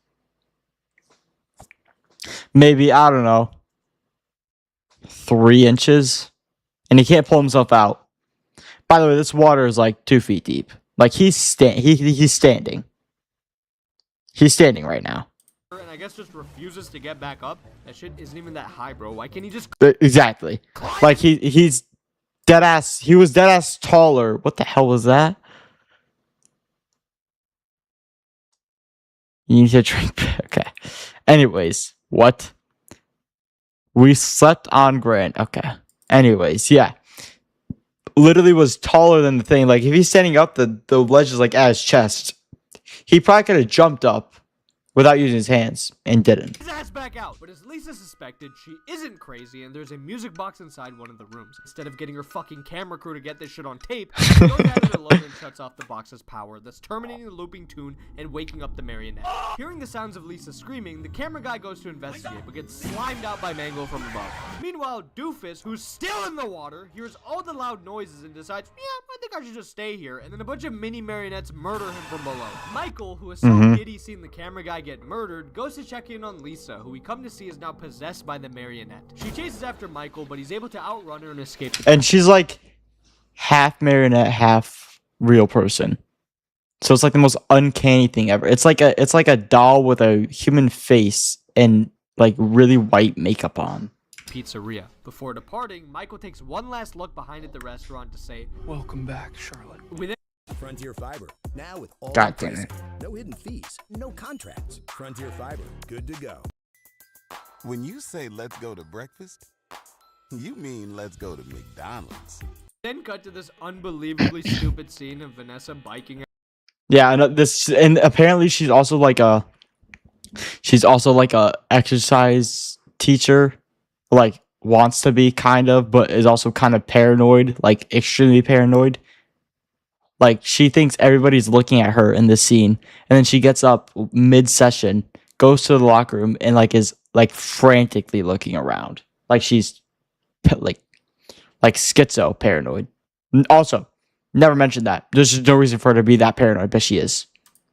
A: Maybe, I don't know, 3 inches? And he can't pull himself out. By the way, this water is like 2 feet deep. Like he's standing. He's standing right now.
F: And I guess just refuses to get back up. That shit isn't even that high, bro. Why can't he just
A: Exactly. Like he's dead ass. He was dead ass taller. What the hell was that? You need to drink. Okay. Anyways, what? We slept on Grant. Okay. Anyways, yeah. Literally was taller than the thing. Like, if he's standing up, the ledge is like at his chest. He probably could have jumped up without using his hands and didn't.
F: His ass back out, but as Lisa suspected, she isn't crazy, and there's a music box inside one of the rooms. Instead of getting her fucking camera crew to get this shit on tape, she goes at it alone and shuts off the box's power, thus terminating the looping tune and waking up the marionette. Hearing the sounds of Lisa screaming, the camera guy goes to investigate, but gets slimed out by Mango from above. Meanwhile, Doofus, who's still in the water, hears all the loud noises and decides, yeah, I think I should just stay here, and then a bunch of mini marionettes murder him from below. Michael, who is so giddy seeing the camera guy get murdered, goes to check in on Lisa, who we come to see is now possessed by the marionette. She chases after Michael, but he's able to outrun her and escape.
A: And she's like half marionette, half real person. So it's like the most uncanny thing ever. It's like a doll with a human face and like really white makeup on.
F: Pizzeria. Before departing, Michael takes one last look behind at the restaurant to say,
J: Welcome back, Charlotte.
F: we then
K: Frontier Fiber, now with all
A: God
K: new
A: damn it.
K: pricing. No hidden fees, no contracts. Frontier Fiber, good to go.
C: When you say let's go to breakfast, you mean let's go to McDonald's.
F: cut to this unbelievably stupid scene of Vanessa biking.
A: Yeah, and apparently she's also like a exercise teacher, like wants to be kind of, but is also kind of paranoid, like extremely paranoid. Like she thinks everybody's looking at her in this scene, and then she gets up mid-session, goes to the locker room, and like is like frantically looking around, like she's like schizo paranoid. Also, never mentioned that. There's just no reason for her to be that paranoid, but she is.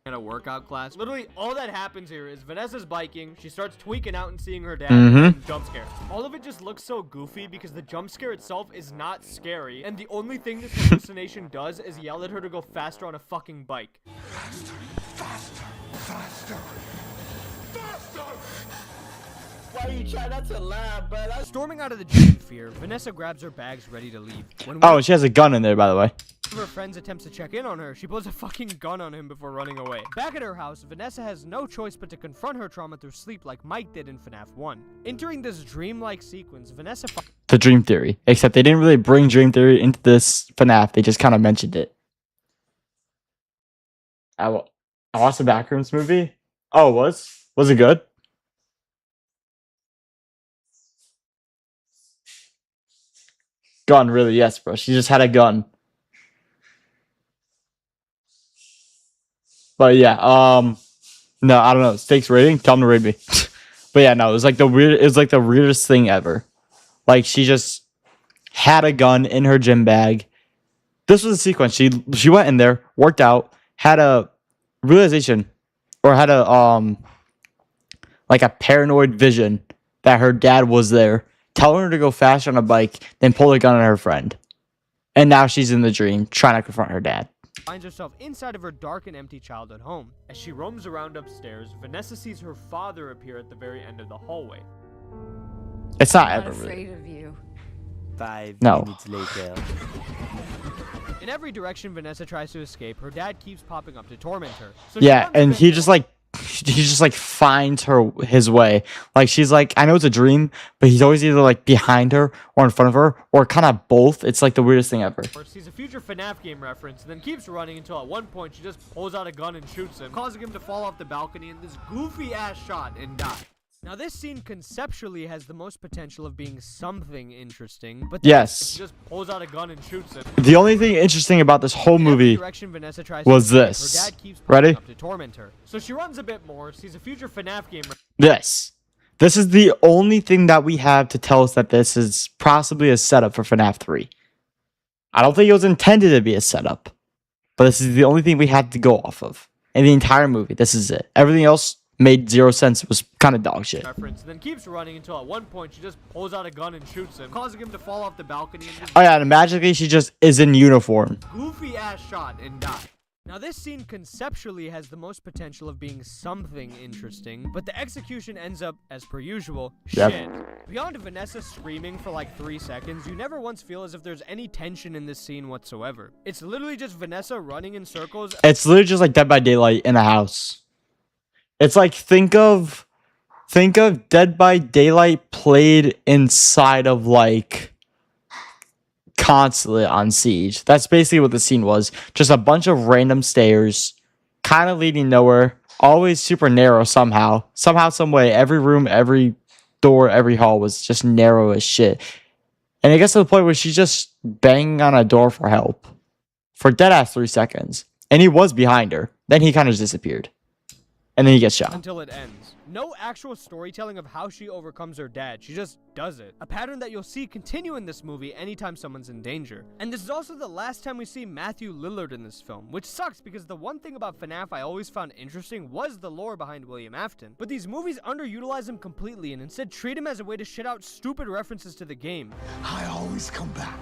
F: At a workout class. Literally, all that happens here is Vanessa's biking, she starts tweaking out and seeing her dad, and jump scare. All of it just looks so goofy because the jump scare itself is not scary, and the only thing this hallucination does is yell at her to go faster on a fucking bike.
C: Faster, faster, faster!
E: Why are you trying not to laugh, bro?
F: Storming out of the gym in fear, Vanessa grabs her bags ready to leave. When
A: Oh, she has a gun in there, by the way.
F: one of her friends attempts to check in on her, she pulls a fucking gun on him before running away. Back at her house, Vanessa has no choice but to confront her trauma through sleep like Mike did in FNAF 1. Entering this dreamlike sequence, Vanessa
A: The Dream Theory. Except they didn't really bring Dream Theory into this FNAF. They just kind of mentioned it. I watched the Backrooms movie. Oh, it was? Was it good? Gun, really? Yes, bro. She just had a gun. But yeah, no, I don't know. Stakes rating? Tell them to rate me. But yeah, no, it was like the weirdest thing ever. Like she just had a gun in her gym bag. This was a sequence. She went in there, worked out, had a realization, or had a like a paranoid vision that her dad was there, telling her to go fast on a bike, then pull a gun on her friend. And now she's in the dream, trying to confront her dad.
F: finds herself inside of her dark and empty childhood home. As she roams around upstairs, Vanessa sees her father appear at the very end of the hallway.
A: It's not
G: I'm
A: ever
G: afraid
A: really.
G: of you.
E: 5
A: No.
E: minutes later.
F: In every direction Vanessa tries to escape, her dad keeps popping up to torment her. So
A: Yeah, and he just like finds his way. Like she's like, I know it's a dream, but he's always either like behind her or in front of her or kind of both. It's like the weirdest thing ever.
F: sees a future FNAF game reference and then keeps running until at one point she just pulls out a gun and shoots him, causing him to fall off the balcony in this goofy ass shot and die. Now this scene conceptually has the most potential of being something interesting, but
A: Yes.
F: she just pulls out a gun and shoots him.
A: The only thing interesting about this whole movie
F: Vanessa tries
A: was
F: to escape,
A: this.
F: Her dad keeps
A: Ready?
F: up to torment her. So she runs a bit more, sees a future FNAF game.
A: This is the only thing that we have to tell us that this is possibly a setup for FNAF 3. I don't think it was intended to be a setup, but this is the only thing we had to go off of. In the entire movie, this is it. Everything else made zero sense. It was kind of dog shit.
F: Reference, and then keeps running until at one point she just pulls out a gun and shoots him, causing him to fall off the balcony and
A: Oh yeah, and magically she just is in uniform.
F: goofy ass shot and die. Now this scene conceptually has the most potential of being something interesting, but the execution ends up, as per usual,
A: Yep.
F: shit. Beyond Vanessa screaming for like 3 seconds, you never once feel as if there's any tension in this scene whatsoever. It's literally just Vanessa running in circles.
A: It's literally just like Dead by Daylight in a house. It's like think of Dead by Daylight played inside of like Consulate on Siege. That's basically what the scene was. Just a bunch of random stairs, kind of leading nowhere, always super narrow somehow. Somehow, some way, every room, every door, every hall was just narrow as shit. And it gets to the point where she's just banging on a door for help for deadass 3 seconds. And he was behind her. Then he kind of disappeared. And then he gets shot.
F: Until it ends. No actual storytelling of how she overcomes her dad. She just does it. A pattern that you'll see continue in this movie anytime someone's in danger. And this is also the last time we see Matthew Lillard in this film, which sucks because the one thing about FNAF I always found interesting was the lore behind William Afton. But these movies underutilize him completely and instead treat him as a way to shit out stupid references to the game.
K: I always come back.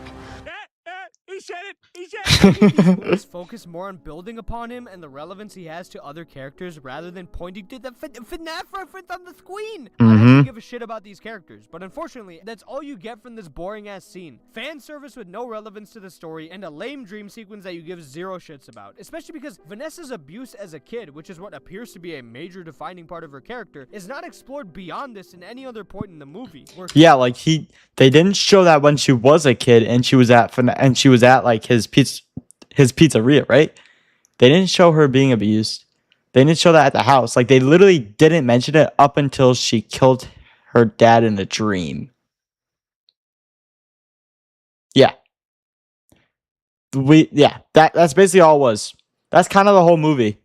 F: He said it! He said it! These movies focus more on building upon him and the relevance he has to other characters rather than pointing to the FNAF reference on the screen. I actually give a shit about these characters, but unfortunately, that's all you get from this boring-ass scene. Fan service with no relevance to the story and a lame dream sequence that you give zero shits about. Especially because Vanessa's abuse as a kid, which is what appears to be a major defining part of her character, is not explored beyond this in any other point in the movie.
A: Yeah, like they didn't show that when she was a kid and she was at like his pizzeria, right? They didn't show her being abused. They didn't show that at the house. Like they literally didn't mention it up until she killed her dad in a dream. Yeah. That's basically all it was. That's kind of the whole movie.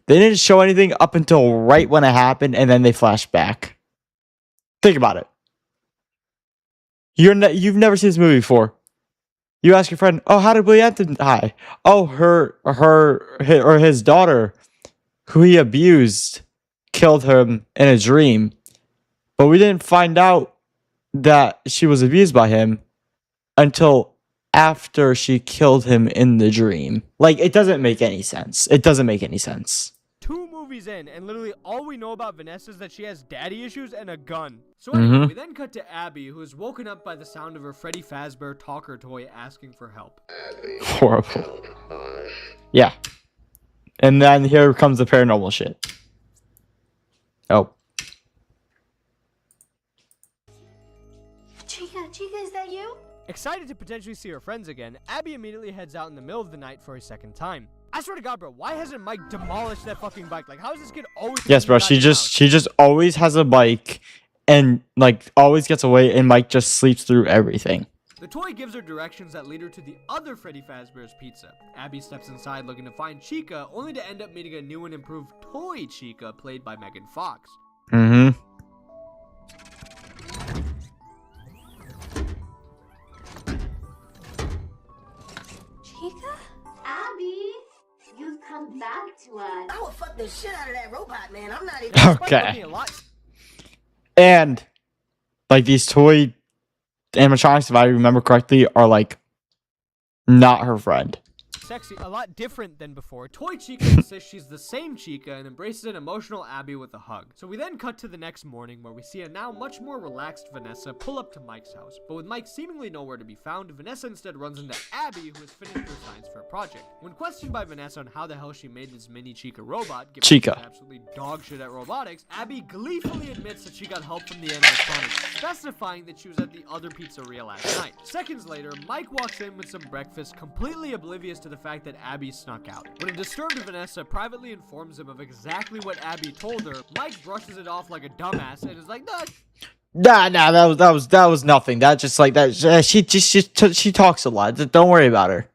A: They didn't show anything up until right when it happened, and then they flashed back. Think about it. You've never seen this movie before. You ask your friend, "Oh, how did Willie Afton die?" "Oh, his daughter, who he abused, killed him in a dream." But we didn't find out that she was abused by him until after she killed him in the dream. Like, it doesn't make any sense. It doesn't make any sense.
F: 2 movies in, and literally all we know about Vanessa is that she has daddy issues and a gun. So anyway, we then cut to Abby, who is woken up by the sound of her Freddy Fazbear talker toy asking for help.
A: Horrible. Yeah. And then here comes the paranormal shit. Oh.
G: Chica, is that you?
F: Excited to potentially see her friends again, Abby immediately heads out in the middle of the night for a second time. I swear to God, bro, why hasn't Mike demolished that fucking bike? Like, how is this kid always...
A: Yes, bro, she just always has a bike and, like, always gets away, and Mike just sleeps through everything.
F: The toy gives her directions that lead her to the other Freddy Fazbear's Pizza. Abby steps inside looking to find Chica, only to end up meeting a new and improved toy Chica, played by Megan Fox.
G: Chica? Abby, you've come back to us.
E: I would fuck the shit out of that robot, man. I'm not even...
A: Okay. And, like, these toy animatronics, if I remember correctly, are, like, not her friend.
F: Sexy, a lot different than before. Toy Chica insists she's the same Chica and embraces an emotional Abby with a hug. So we then cut to the next morning where we see a now much more relaxed Vanessa pull up to Mike's house. But with Mike seemingly nowhere to be found, Vanessa instead runs into Abby, who has finished her science fair project. When questioned by Vanessa on how the hell she made this mini Chica robot, given she's absolutely dog shit at robotics, Abby gleefully admits that she got help from the animatronics, specifying that she was at the other pizzeria last night. Seconds later, Mike walks in with some breakfast, completely oblivious to the fact that Abby snuck out. When a disturbed Vanessa privately informs him of exactly what Abby told her, Mike brushes it off like a dumbass and is like,
A: Nah, that was nothing. That just like that. She talks a lot. Don't worry about her.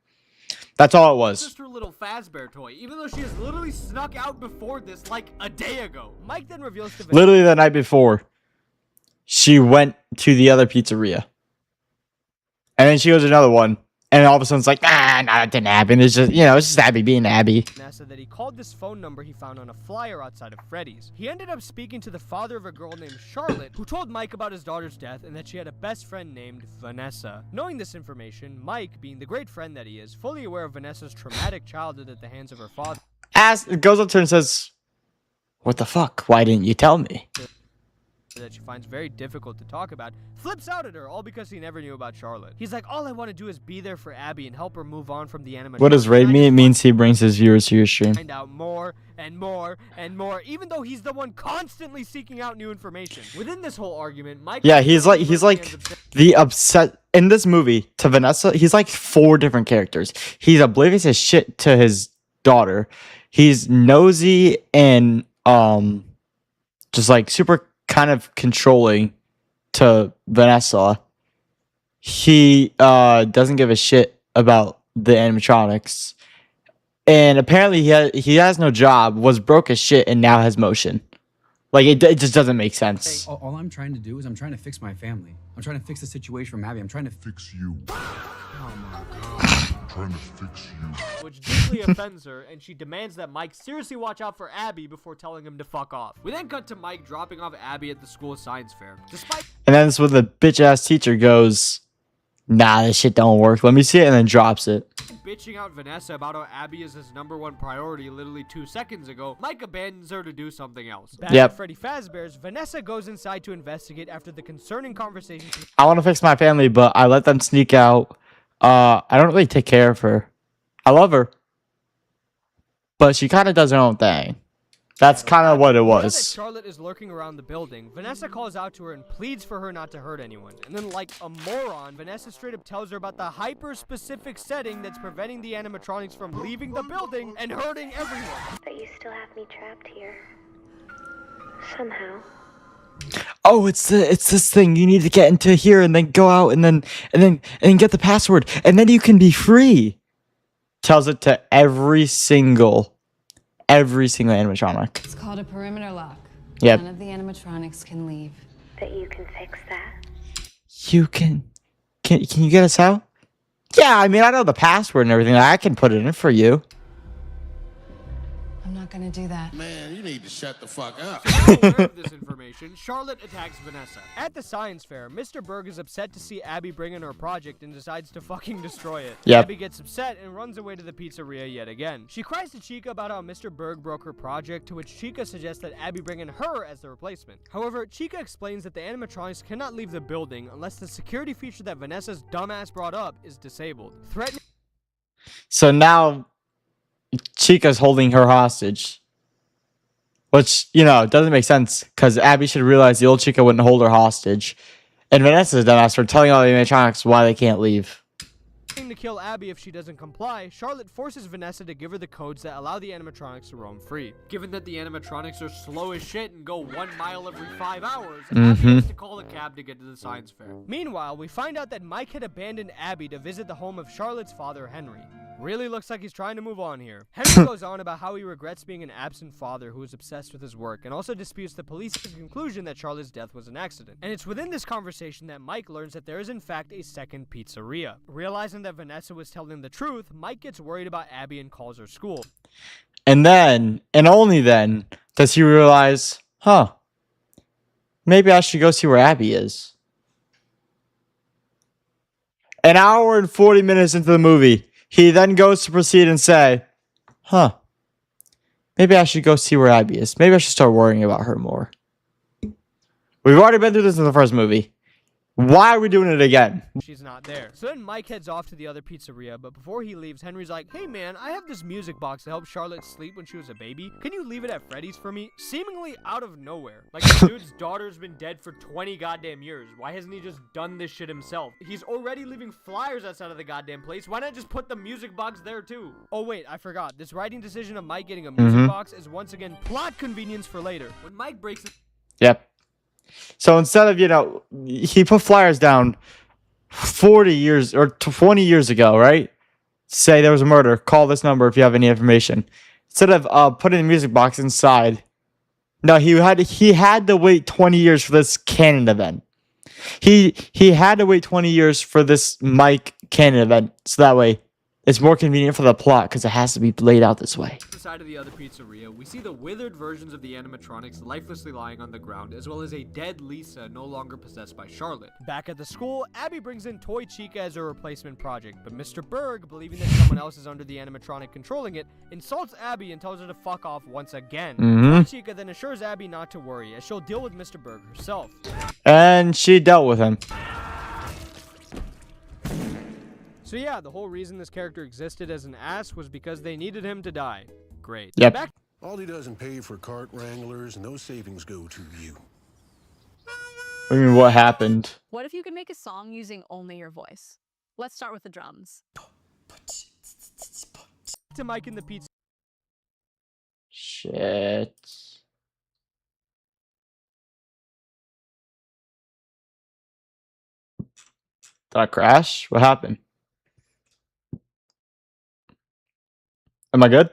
A: That's all it was.
F: Just her little Fazbear toy, even though she has literally snuck out before this like a day ago. Mike then reveals to Vanessa,
A: literally the night before, she went to the other pizzeria, and then she goes to another one. And all of a sudden it's like, that didn't happen. It's just, it's just Abby being Abby.
F: Vanessa that he called this phone number he found on a flyer outside of Freddy's. He ended up speaking to the father of a girl named Charlotte, who told Mike about his daughter's death and that she had a best friend named Vanessa. Knowing this information, Mike, being the great friend that he is, fully aware of Vanessa's traumatic childhood at the hands of her father,
A: goes up to her and says, "What the fuck? Why didn't you tell me?"
F: that she finds very difficult to talk about, flips out at her all because he never knew about Charlotte. He's like, all I want to do is be there for Abby and help her move on from the animatronics.
A: What does raid mean? It means he brings his viewers to your stream.
F: Find out more and more and more, even though he's the one constantly seeking out new information. Within this whole argument, Mike...
A: Yeah, he's like the upset in this movie to Vanessa. He's like 4 different characters. He's oblivious as shit to his daughter. He's nosy and just like super kind of controlling to Vanessa. He doesn't give a shit about the animatronics. And apparently he has no job, was broke as shit, and now has motion. Like, it just doesn't make sense.
L: All I'm trying to do is I'm trying to fix my family. I'm trying to fix the situation from Abby. I'm trying to fix you.
F: Oh my god.
L: I'm trying to fix you.
F: Which deeply offends her, and she demands that Mike seriously watch out for Abby before telling him to fuck off. We then cut to Mike dropping off Abby at the school science fair.
A: And then this is where the bitch-ass teacher goes, nah, this shit don't work. Let me see it, and then drops it.
F: Bitching out Vanessa about how Abby is his #1 priority literally 2 seconds ago, Mike abandons her to do something else. Back at Freddy Fazbear's, Vanessa goes inside to investigate after the concerning conversation.
A: I want to fix my family, but I let them sneak out. I don't really take care of her. I love her, but she kind of does her own thing. That's kind of what it
F: Now that
A: was.
F: Charlotte is lurking around the building, Vanessa calls out to her and pleads for her not to hurt anyone. And then, like a moron, Vanessa straight up tells her about the hyper-specific setting that's preventing the animatronics from leaving the building and hurting everyone.
G: But you still have me trapped here. Somehow.
A: Oh, it's this thing. You need to get into here and then go out and then get the password, and then you can be free. Tells it to every single animatronic.
M: It's called a perimeter lock.
A: Yep.
M: None of the animatronics can leave.
G: That you can fix that.
A: You can you get us out? Yeah, I mean, I know the password and everything. I can put it in for you.
M: I'm not gonna do that.
N: Man, you need to shut the fuck up.
F: Now aware of this information, Charlotte attacks Vanessa. At the science fair, Mr. Berg is upset to see Abby bring in her project and decides to fucking destroy it.
A: Yep.
F: Abby gets upset and runs away to the pizzeria yet again. She cries to Chica about how Mr. Berg broke her project, to which Chica suggests that Abby bring in her as the replacement. However, Chica explains that the animatronics cannot leave the building unless the security feature that Vanessa's dumbass brought up is disabled. Threatening...
A: So now Chica's holding her hostage. Which, you know, doesn't make sense, because Abby should realize the old Chica wouldn't hold her hostage. And Vanessa's dumbass for telling all the animatronics why they can't leave.
F: To kill Abby if she doesn't comply, Charlotte forces Vanessa to give her the codes that allow the animatronics to roam free. Given that the animatronics are slow as shit and go 1 mile every 5 hours, Abby has to call a cab to get to the science fair. Meanwhile, we find out that Mike had abandoned Abby to visit the home of Charlotte's father, Henry. Really looks like he's trying to move on here. Henry goes on about how he regrets being an absent father who is obsessed with his work, and also disputes the police's conclusion that Charlotte's death was an accident. And it's within this conversation that Mike learns that there is in fact a second pizzeria. Realizing that Vanessa was telling the truth, Mike gets worried about Abby and calls her school.
A: And then, and only then, does he realize, huh, maybe I should go see where Abby is. An hour and 40 minutes into the movie, he then goes to proceed and say, huh, maybe I should go see where Abby is. Maybe I should start worrying about her more. We've already been through this in the first movie. Why are we doing it again?
F: She's not there. So then Mike heads off to the other pizzeria, but before he leaves, Henry's like, hey man, I have this music box to help Charlotte sleep when she was a baby. Can you leave it at Freddy's for me? Seemingly out of nowhere. Like, the dude's daughter's been dead for 20 goddamn years. Why hasn't he just done this shit himself? He's already leaving flyers outside of the goddamn place. Why not just put the music box there too? Oh wait, I forgot. This writing decision of Mike getting a music box is once again plot convenience for later. When Mike breaks it...
A: Yep. So instead of, you know, he put flyers down 40 years or 20 years ago, right? Say there was a murder. Call this number if you have any information. Instead of putting the music box inside, no, he had to wait 20 years for this canon event. He had to wait 20 years for this Mike canon event, so that way it's more convenient for the plot because it has to be laid out this way.
F: inside of the other pizzeria, we see the withered versions of the animatronics lifelessly lying on the ground, as well as a dead Lisa no longer possessed by Charlotte. Back at the school, Abby brings in Toy Chica as her replacement project, but Mr. Berg, believing that someone else is under the animatronic controlling it, insults Abby and tells her to fuck off once again. Toy Chica then assures Abby not to worry, as she'll deal with Mr. Berg herself.
A: And she dealt with him.
F: So yeah, the whole reason this character existed as an ass was because they needed him to die. Great.
A: Yep.
N: Aldi doesn't pay for cart wranglers, and those savings go to you.
A: I mean, what happened?
D: What if you could make a song using only your voice? Let's start with the drums.
F: To Mike in the pizza.
A: Shit. Did I crash? What happened? Am I good?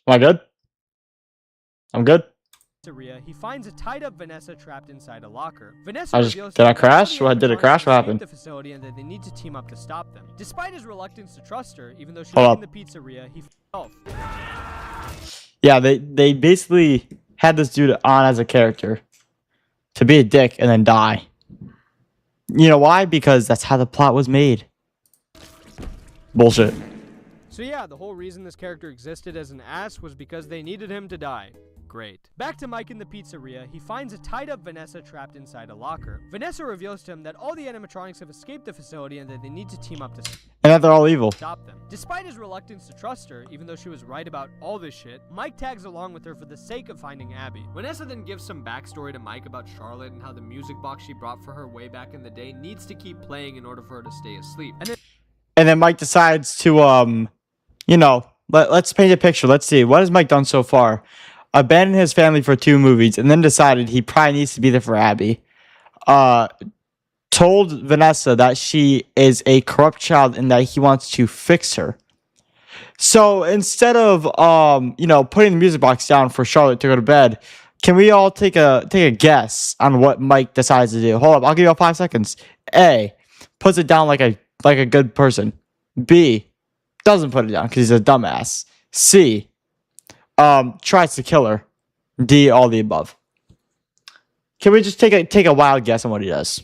A: Am I good? I'm good.
F: He finds a tied-up Vanessa trapped inside a locker. Vanessa
A: Did I crash? What did it crash? What happened?
F: The facility and that they need to team up to stop them. Despite his reluctance to trust her, even though she's
A: Hold
F: in the pizzeria, he
A: Yeah, they basically had this dude on as a character to be a dick and then die. You know why? Because that's how the plot was made. Bullshit.
F: So yeah, the whole reason this character existed as an ass was because they needed him to die. Great. Back to Mike in the pizzeria, he finds a tied-up Vanessa trapped inside a locker. Vanessa reveals to him that all the animatronics have escaped the facility and that they need to team up to
A: And that they're all evil.
F: stop them. Despite his reluctance to trust her, even though she was right about all this shit, Mike tags along with her for the sake of finding Abby. Vanessa then gives some backstory to Mike about Charlotte and how the music box she brought for her way back in the day needs to keep playing in order for her to stay asleep.
A: And then Mike decides to, you know, let's paint a picture. Let's see. What has Mike done so far? Abandoned his family for 2 movies and then decided he probably needs to be there for Abby. Told Vanessa that she is a corrupt child and that he wants to fix her. So instead of, you know, putting the music box down for Charlotte to go to bed, can we all take a guess on what Mike decides to do? Hold up, I'll give you all 5 seconds. A, puts it down like a good person. B, doesn't put it down because he's a dumbass. C, tries to kill her. D, all the above. Can we just take a wild guess on what he does?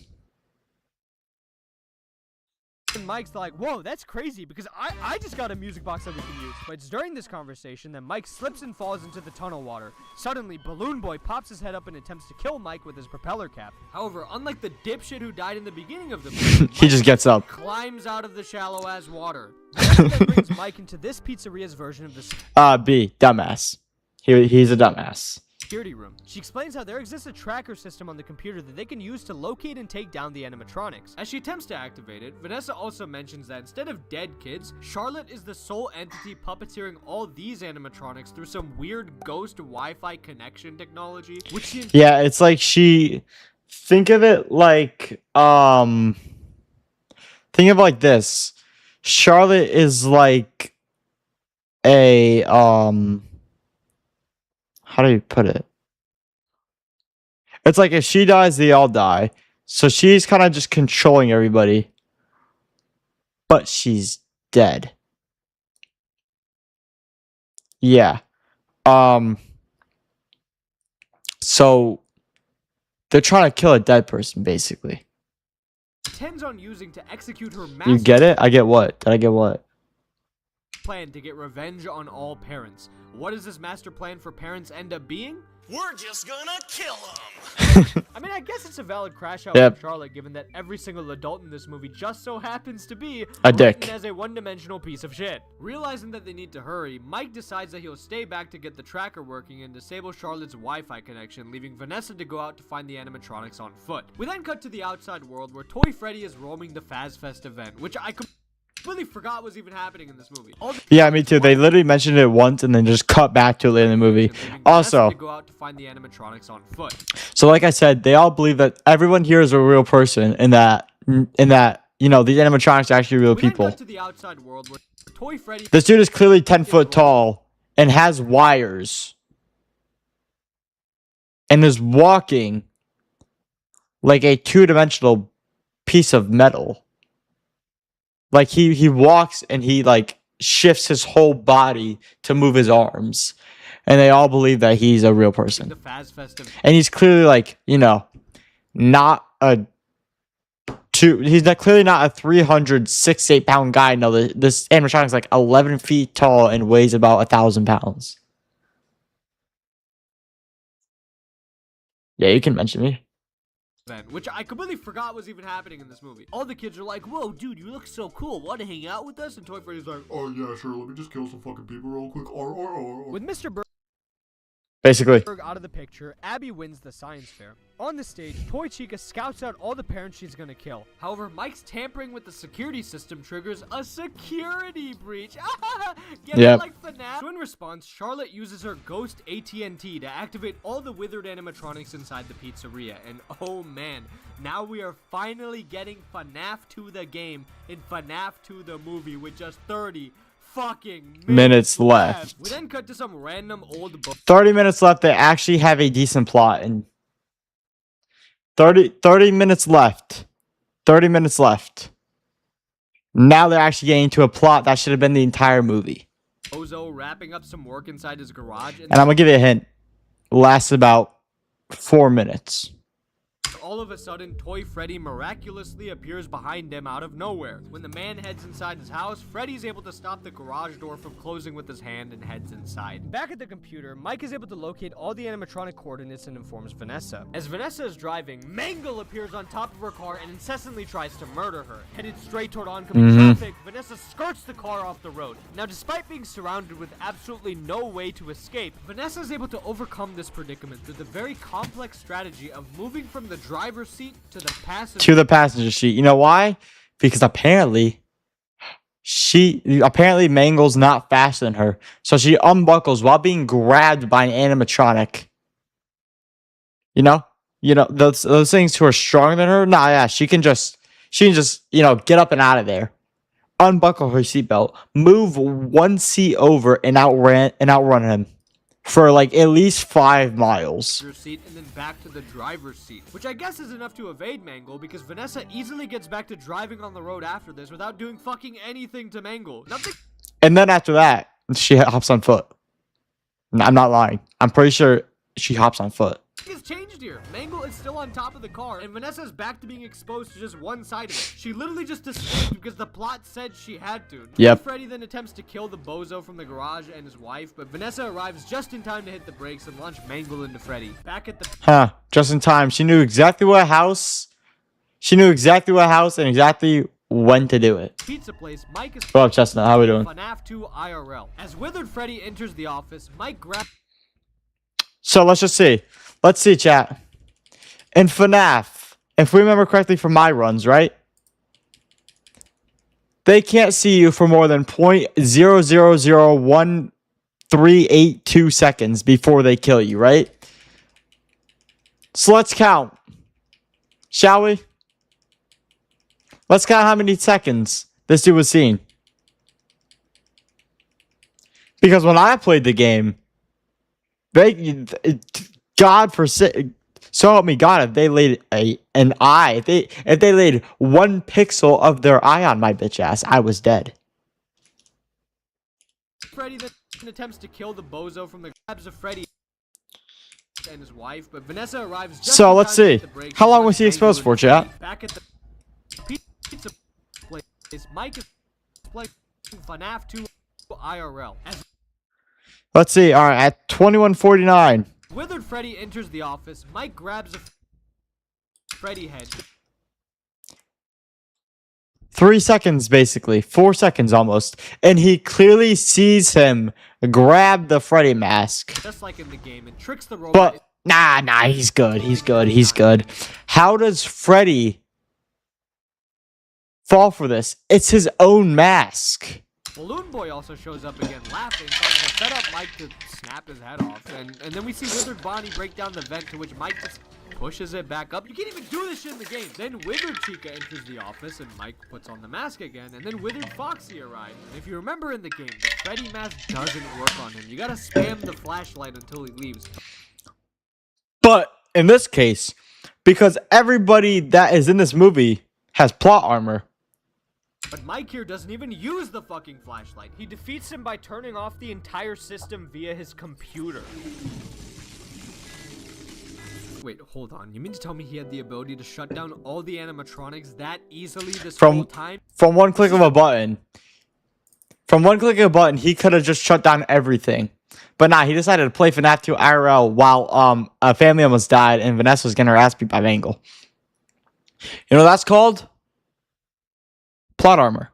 F: And Mike's like, whoa, that's crazy because I just got a music box that we can use. But it's during this conversation that Mike slips and falls into the tunnel water. Suddenly, Balloon Boy pops his head up and attempts to kill Mike with his propeller cap. However, unlike the dipshit who died in the beginning of the movie,
A: He just gets up.
F: climbs out of the shallow-ass water. That brings Mike into this pizzeria's version of the
A: B, dumbass. He's a dumbass.
F: security room. She explains how there exists a tracker system on the computer that they can use to locate and take down the animatronics. As she attempts to activate it, Vanessa also mentions that instead of dead kids, Charlotte is the sole entity puppeteering all these animatronics through some weird ghost Wi-Fi connection technology, which she
A: Yeah, it's like think of it like think of it like this. Charlotte is like a how do you put it? It's like if she dies, they all die. So she's kind of just controlling everybody. But she's dead. Yeah. So they're trying to kill a dead person, basically.
F: intends on using to execute her
A: You
F: massive
A: get it? I get what? Did I get what?
F: plan to get revenge on all parents. What does this master plan for parents end up being?
E: We're just gonna kill him.
F: I mean, I guess it's a valid crash out
A: Yep.
F: for Charlotte, given that every single adult in this movie just so happens to be
A: A dick.
F: written as a one-dimensional piece of shit. Realizing that they need to hurry, Mike decides that he'll stay back to get the tracker working and disable Charlotte's Wi-Fi connection, leaving Vanessa to go out to find the animatronics on foot. We then cut to the outside world where Toy Freddy is roaming the FazFest event, which I completely forgot was even happening in this movie.
A: Yeah, me too. They literally mentioned it once and then just cut back to it later in the movie. Also,
F: to go out to find the animatronics on foot.
A: so like I said, they all believe that everyone here is a real person and that you know, these animatronics are actually real
F: We then
A: people.
F: cut to the outside world where Toy Freddy
A: This dude is clearly 10 foot tall and has wires and is walking like a 2-dimensional piece of metal. Like he walks and he like shifts his whole body to move his arms, and they all believe that he's a real person.
F: The Faz Festive.
A: And he's clearly like, you know, not a he's not clearly not a 368 pound guy. No, this animatronic's like 11 feet tall and weighs about 1,000 pounds. Yeah, you can mention me.
F: Which I completely forgot was even happening in this movie. All the kids are like, whoa, dude, you look so cool. Want to hang out with us? And Toy Freddy's like, oh yeah, sure, let me just kill some fucking people real quick. With Mr.
A: Basically.
F: Out of the picture, Abby wins the science fair. On the stage, Toy Chica scouts out all the parents she's gonna kill. However, Mike's tampering with the security system triggers a security breach. Get it like FNAF? So in response, Charlotte uses her ghost AT&T to activate all the withered animatronics inside the pizzeria. And oh man, now we are finally getting FNAF 2 the game in FNAF 2 the movie with just 30 fucking
A: minutes left.
F: We then cut to some random old
A: 30 minutes left. They actually have a decent plot, and 30 minutes left. 30 minutes left. Now they're actually getting to a plot that should have been the entire movie.
F: Bozo wrapping up some work inside his garage,
A: And I'm gonna give you a hint. It lasts about 4 minutes.
F: all of a sudden, Toy Freddy miraculously appears behind him out of nowhere. When the man heads inside his house, Freddy's able to stop the garage door from closing with his hand and heads inside. Back at the computer, Mike is able to locate all the animatronic coordinates and informs Vanessa. As Vanessa is driving, Mangle appears on top of her car and incessantly tries to murder her. Headed straight toward oncoming traffic, Vanessa skirts the car off the road. Now, despite being surrounded with absolutely no way to escape, Vanessa is able to overcome this predicament through the very complex strategy of moving from the driver's seat to the passenger
A: seat. You know why? Because apparently Mangle's not faster than her. So she unbuckles while being grabbed by an animatronic. You know those things who are stronger than her. Nah, yeah, she can just get up and out of there, unbuckle her seatbelt, move one seat over, and outrun him for like at least 5 miles.
F: Seat and then back to the driver's seat, which I guess is enough to evade Mangle because Vanessa easily gets back to driving on the road after this without doing fucking anything to Mangle. Nothing.
A: And then after that, she hops on foot. I'm not lying. I'm pretty sure she hops on foot.
F: Has changed here. Mangle is still on top of the car, and Vanessa's back to being exposed to just one side of it. She literally just escaped because the plot said she had to.
A: Yep.
F: Freddy then attempts to kill the bozo from the garage and his wife, but Vanessa arrives just in time to hit the brakes and launch Mangle into Freddy. Back at the
A: just in time. She knew exactly what house. And exactly when to do it.
F: Pizza place. Mike is.
A: What up, Chestnut? How we doing?
F: FNAF 2 IRL. As Withered Freddy enters the office, Mike grabs.
A: So let's just see. Let's see, chat. In FNAF, if we remember correctly from my runs, right? They can't see you for more than 0.0001382 seconds before they kill you, right? So let's count. Shall we? Let's count how many seconds this dude was seen. Because when I played the game, so help me God, if they laid if they laid 1 pixel of their eye on my bitch ass, I was dead.
F: Freddy then attempts to kill the bozo from the grabs of Freddy and his wife, but Vanessa arrives just
A: so let's see. How long was he exposed for, chat?
F: Back at the pizza place, Mike is playing FNAF 2 IRL.
A: Let's see. All right, at 21:49.
F: Withered Freddy enters the office. Mike grabs a Freddy head.
A: 3 seconds, basically. 4 seconds almost. And he clearly sees him grab the Freddy mask.
F: Just like in the game, and tricks the robot.
A: But, nah, he's good. He's good. How does Freddy fall for this? It's his own mask.
F: Balloon Boy also shows up again, laughing, trying to set up Mike to snap his head off. And then we see Withered Bonnie break down the vent, to which Mike just pushes it back up. You can't even do this shit in the game. Then Withered Chica enters the office, and Mike puts on the mask again. And then Withered Foxy arrives. And if you remember in the game, the Freddy mask doesn't work on him. You gotta spam the flashlight until he leaves.
A: But in this case, because everybody that is in this movie has plot armor,
F: But Mike here doesn't even use the fucking flashlight. He defeats him by turning off the entire system via his computer. Wait, hold on. You mean to tell me he had the ability to shut down all the animatronics that easily this whole time?
A: From one click of a button. From one click of a button, he could have just shut down everything. But nah, he decided to play FNAF 2 IRL while a family almost died and Vanessa was getting her ass beat by Mangle. You know what that's called? Plot armor.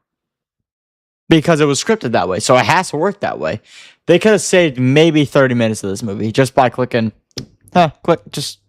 A: Because it was scripted that way, so it has to work that way. They could have saved maybe 30 minutes of this movie just by clicking, deactivate.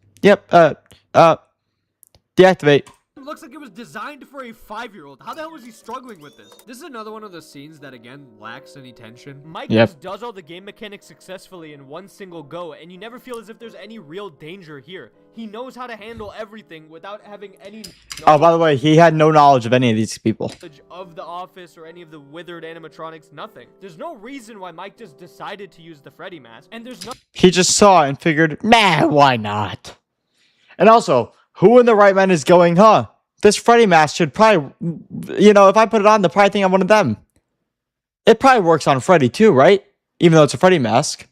F: It looks like it was designed for a 5-year-old. How the hell was he struggling with this? This is another one of those scenes that, again, lacks any tension. Mike just does all the game mechanics successfully in one single go, and you never feel as if there's any real danger here. He knows how to handle everything without having any
A: Oh, by the way, he had no knowledge of any of these people.
F: of the office or any of the withered animatronics, nothing. There's no reason why Mike just decided to use the Freddy mask, and there's no—
A: He just saw it and figured, nah, why not? And also, who in the right mind is going, this Freddy mask should probably, if I put it on, they'll probably think I'm one of them. It probably works on Freddy too, right? Even though it's a Freddy mask.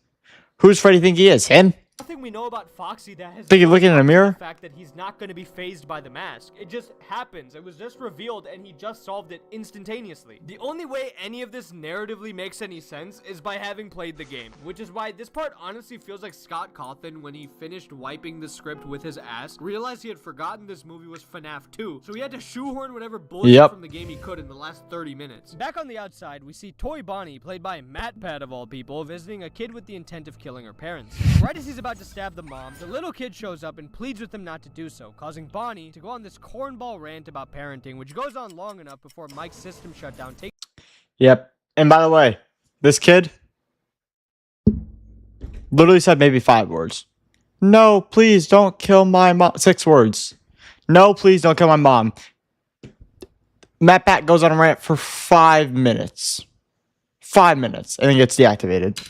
A: Who's Freddy think he is? Him?
F: nothing we know about Foxy that has
A: Think you're looking in a mirror?
F: the fact that he's not going to be phased by the mask. It just happens. It was just revealed and he just solved it instantaneously. The only way any of this narratively makes any sense is by having played the game, which is why this part honestly feels like Scott Cawthon, when he finished wiping the script with his ass, realized he had forgotten this movie was FNAF 2, so he had to shoehorn whatever bullshit from the game he could in the last 30 minutes. Back on the outside, we see Toy Bonnie, played by Matt Pat of all people, visiting a kid with the intent of killing her parents. Right as he's about to stab the mom, the little kid shows up and pleads with him not to do so, causing Bonnie to go on this cornball rant about parenting, which goes on long enough before Mike's system shutdown takes—
A: Yep. And by the way, this kid literally said maybe 5 words. No, please don't kill my mom. 6 words. No, please don't kill my mom. Matt Pat goes on a rant for 5 minutes. 5 minutes. And then gets deactivated.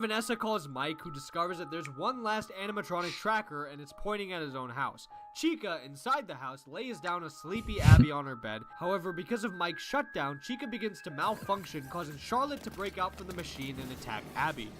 F: Vanessa calls Mike, who discovers that there's one last animatronic tracker and it's pointing at his own house. Chica, inside the house, lays down a sleepy Abby on her bed. However, because of Mike's shutdown, Chica begins to malfunction, causing Charlotte to break out from the machine and attack Abby.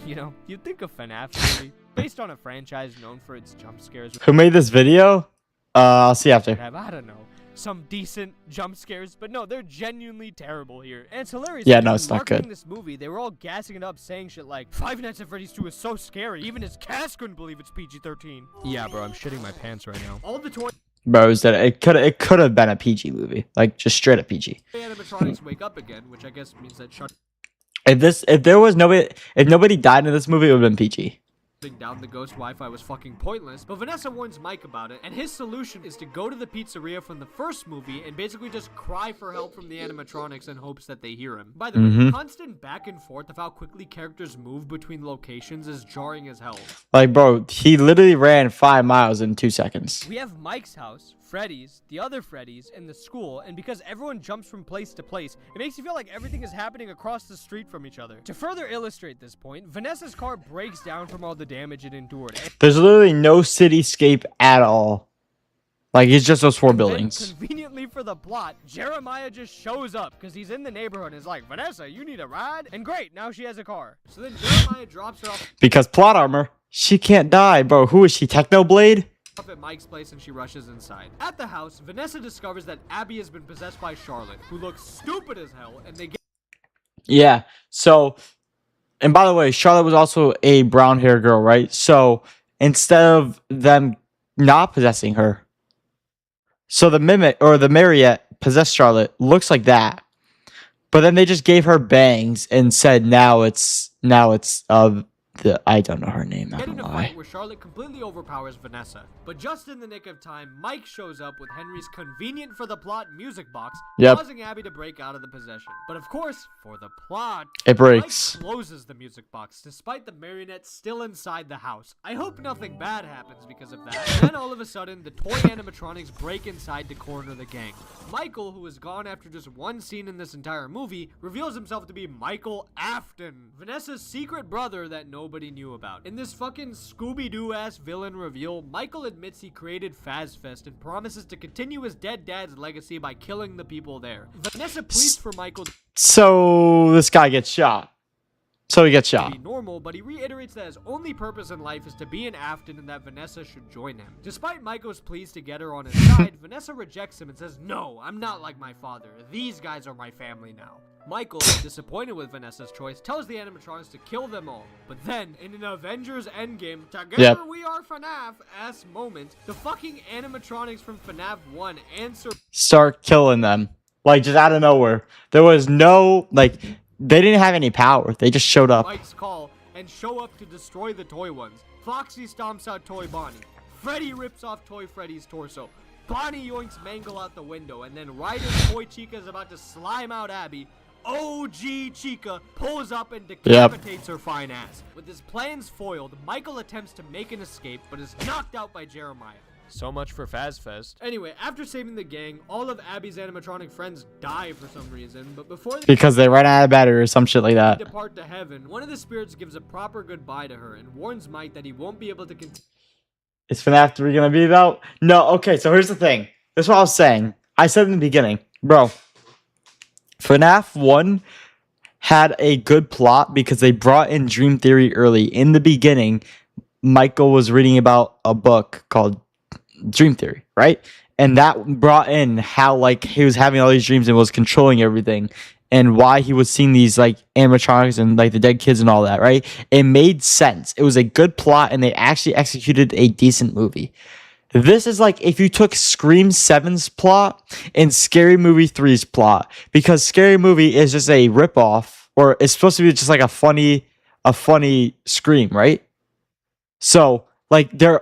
F: You know, you'd think a FNAF movie, based on a franchise known for its jump scares.
A: Who made this video? I'll see after.
F: I don't know, some decent jump scares, but no, they're genuinely terrible here. And it's hilarious.
A: Yeah, no, it's not good.
F: This movie, they were all gassing it up, saying shit like, Five Nights at Freddy's 2 is so scary, even his cast couldn't believe it's PG-13. Yeah, bro, I'm shitting my pants right now. All the toys—
A: Bro, it could have been a PG movie, like just straight up PG.
F: animatronics wake up again, which I guess means that
A: If nobody died in this movie, it would have been PG.
F: shutting down the ghost Wi-Fi was fucking pointless, but Vanessa warns Mike about it, and his solution is to go to the pizzeria from the first movie and basically just cry for help from the animatronics in hopes that they hear him. By the way, the constant back and forth of how quickly characters move between locations is jarring as hell.
A: Like, bro, he literally ran 5 miles in 2 seconds.
F: We have Mike's house, Freddy's, the other Freddy's, and the school, and because everyone jumps from place to place, it makes you feel like everything is happening across the street from each other. To further illustrate this point, Vanessa's car breaks down from all the damage it endured.
A: There's literally no cityscape at all. Like, it's just those 4 buildings.
F: Conveniently for the plot, Jeremiah just shows up because he's in the neighborhood and is like, Vanessa, you need a ride? And great, now she has a car. So then Jeremiah drops her off—
A: Because plot armor, she can't die, bro. Who is she, Technoblade?
F: up at Mike's place and she rushes inside. At the house, Vanessa discovers that Abby has been possessed by Charlotte, who looks stupid as hell, and they get—
A: Yeah, so, and by the way, Charlotte was also a brown hair girl, right? So, instead of them not possessing her, so the Mimic, or the Mariette, possessed Charlotte, looks like that. But then they just gave her bangs and said, now it's, I don't know her name, not
F: get in
A: gonna
F: a
A: lie.
F: fight where Charlotte completely overpowers Vanessa. But just in the nick of time, Mike shows up with Henry's convenient for the plot music box, causing Abby to break out of the possession. But of course, for the plot,
A: It breaks.
F: Mike closes the music box, despite the marionette still inside the house. I hope nothing bad happens because of that. Then all of a sudden, the toy animatronics break inside to corner the gang. Michael, who is gone after just one scene in this entire movie, reveals himself to be Michael Afton, Vanessa's secret brother that nobody nobody knew about. In this fucking Scooby-Doo ass villain reveal, Michael admits he created FazFest and promises to continue his dead dad's legacy by killing the people there. Vanessa pleads for Michael to
A: So this guy gets shot. So he gets
F: be
A: shot.
F: normal, but he reiterates that his only purpose in life is to be in Afton and that Vanessa should join him. Despite Michael's pleas to get her on his side, Vanessa rejects him and says, "No, I'm not like my father. These guys are my family now." Michael, disappointed with Vanessa's choice, tells the animatronics to kill them all. But then, in an Avengers Endgame, together we are FNAF-ass moment, the fucking animatronics from FNAF 1 answer
A: Start killing them. Like, just out of nowhere. There was no, like, they didn't have any power. They just showed up.
F: Mike's call and show up to destroy the toy ones. Foxy stomps out Toy Bonnie. Freddy rips off Toy Freddy's torso. Bonnie yoinks Mangle out the window, and then right as Toy Chica is about to slime out Abby, OG Chica pulls up and decapitates her fine ass. With his plans foiled, Michael attempts to make an escape, but is knocked out by Jeremiah. So much for FazFest. Anyway, after saving the gang, all of Abby's animatronic friends die for some reason, but before they
A: Because they ran out of battery or some shit like that.
F: depart to heaven, one of the spirits gives a proper goodbye to her and warns Mike that he won't be able to continue.
A: Is FNAF 3 gonna be about? No, okay, so here's the thing. This is what I was saying. I said in the beginning, bro, FNAF 1 had a good plot because they brought in Dream Theory early. In the beginning, Michael was reading about a book called Dream Theory, right? And that brought in how, like, he was having all these dreams and was controlling everything, and why he was seeing these, like, animatronics and, like, the dead kids and all that, right? It made sense. It was a good plot, and they actually executed a decent movie. This is like if you took Scream 7's plot and Scary Movie 3's plot, because Scary Movie is just a ripoff, or it's supposed to be just like a funny Scream, right? So, like, they're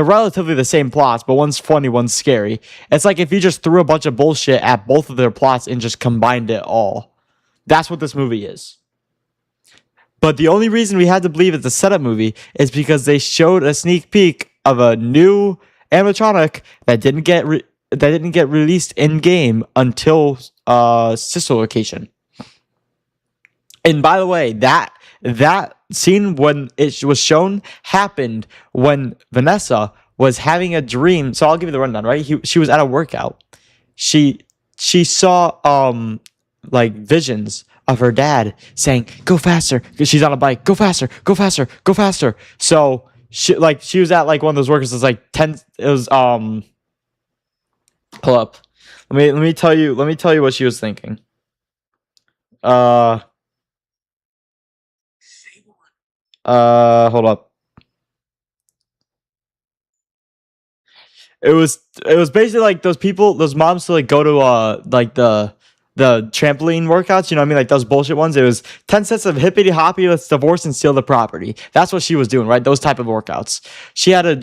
A: relatively the same plots, but one's funny, one's scary. It's like if you just threw a bunch of bullshit at both of their plots and just combined it all. That's what this movie is. But the only reason we had to believe it's a setup movie is because they showed a sneak peek of a new animatronic that didn't get released in game until Sister Location. And by the way, that scene when it was shown happened when Vanessa was having a dream. So I'll give you the rundown, right? She was at a workout. She saw like visions of her dad saying, "Go faster," because she's on a bike. "Go faster, go faster, go faster." So she was at like one of those workouts. It was like 10. It was pull up. Let me tell you what she was thinking. Hold up. It was basically like those moms to like go to like the trampoline workouts, you know what I mean? Like those bullshit ones. It was 10 sets of hippity hoppy, let's divorce and steal the property. That's what she was doing, right? Those type of workouts. She had a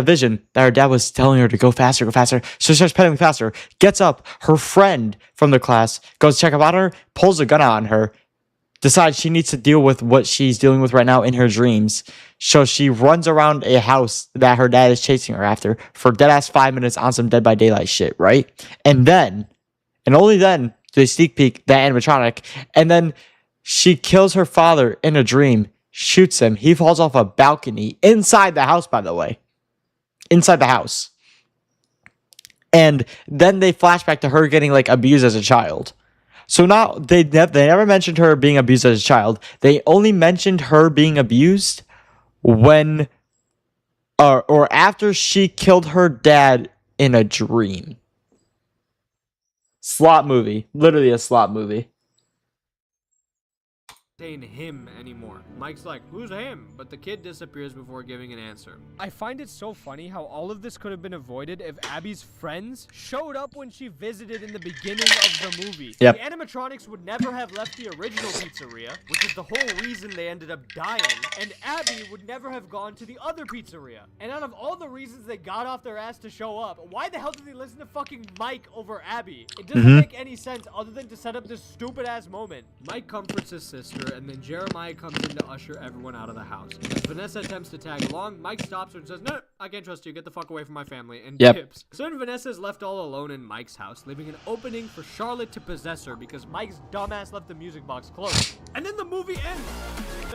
A: vision that her dad was telling her to go faster, go faster. So she starts pedaling faster, gets up. Her friend from the class goes check up on her, pulls a gun out on her, decides she needs to deal with what she's dealing with right now in her dreams. So she runs around a house that her dad is chasing her after for deadass 5 minutes on some Dead by Daylight shit, right? And then, and only then, they sneak peek that animatronic, and then she kills her father in a dream, shoots him. He falls off a balcony inside the house, by the way. Inside the house. And then they flash back to her getting like abused as a child. So now they never mentioned her being abused as a child. They only mentioned her being abused when or after she killed her dad in a dream. Slot movie. Literally a slot movie.
F: Saying him anymore. Mike's like, "Who's him?" But the kid disappears before giving an answer. I find it so funny how all of this could have been avoided if Abby's friends showed up when she visited in the beginning of the movie.
A: Yep.
F: The animatronics would never have left the original pizzeria, which is the whole reason they ended up dying, and Abby would never have gone to the other pizzeria. And out of all the reasons they got off their ass to show up, why the hell did they listen to fucking Mike over Abby? It doesn't make any sense other than to set up this stupid ass moment. Mike comforts his sister, and then Jeremiah comes in to usher everyone out of the house. As Vanessa attempts to tag along, Mike stops her and says, "No, I can't trust you. Get the fuck away from my family," and dips. Soon Vanessa is left all alone in Mike's house, leaving an opening for Charlotte to possess her because Mike's dumbass left the music box closed. And then the movie ends.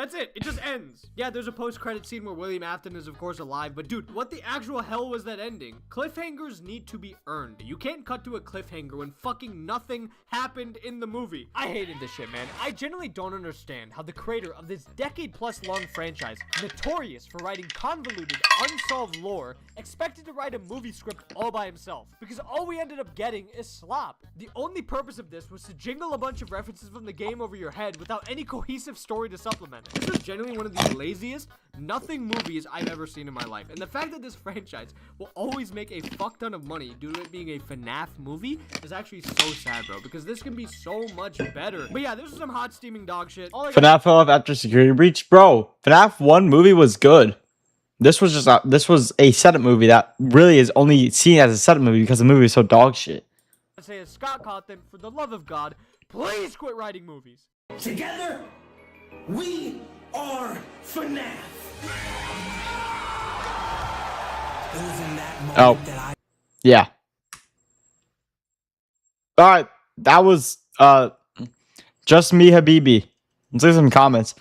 F: That's it. It just ends. Yeah, there's a post-credit scene where William Afton is, of course, alive. But, dude, what the actual hell was that ending? Cliffhangers need to be earned. You can't cut to a cliffhanger when fucking nothing happened in the movie. I hated this shit, man. I genuinely don't understand how the creator of this decade-plus long franchise, notorious for writing convoluted, unsolved lore, expected to write a movie script all by himself. Because all we ended up getting is slop. The only purpose of this was to jingle a bunch of references from the game over your head without any cohesive story to supplement. This was genuinely one of the laziest, nothing movies I've ever seen in my life. And the fact that this franchise will always make a fuck ton of money due to it being a FNAF movie is actually so sad, bro. Because this can be so much better. But yeah, this is some hot steaming dog shit.
A: FNAF fell off after security breach. Bro, FNAF 1 movie was good. This was a setup movie that really is only seen as a setup movie because the movie is so dog shit.
F: I say as Scott Cawthon, for the love of God, please quit writing movies.
E: Together, we are FNAF. It was in that moment that I...
A: Yeah. Alright, that was just me, Habibi. Let's see some comments.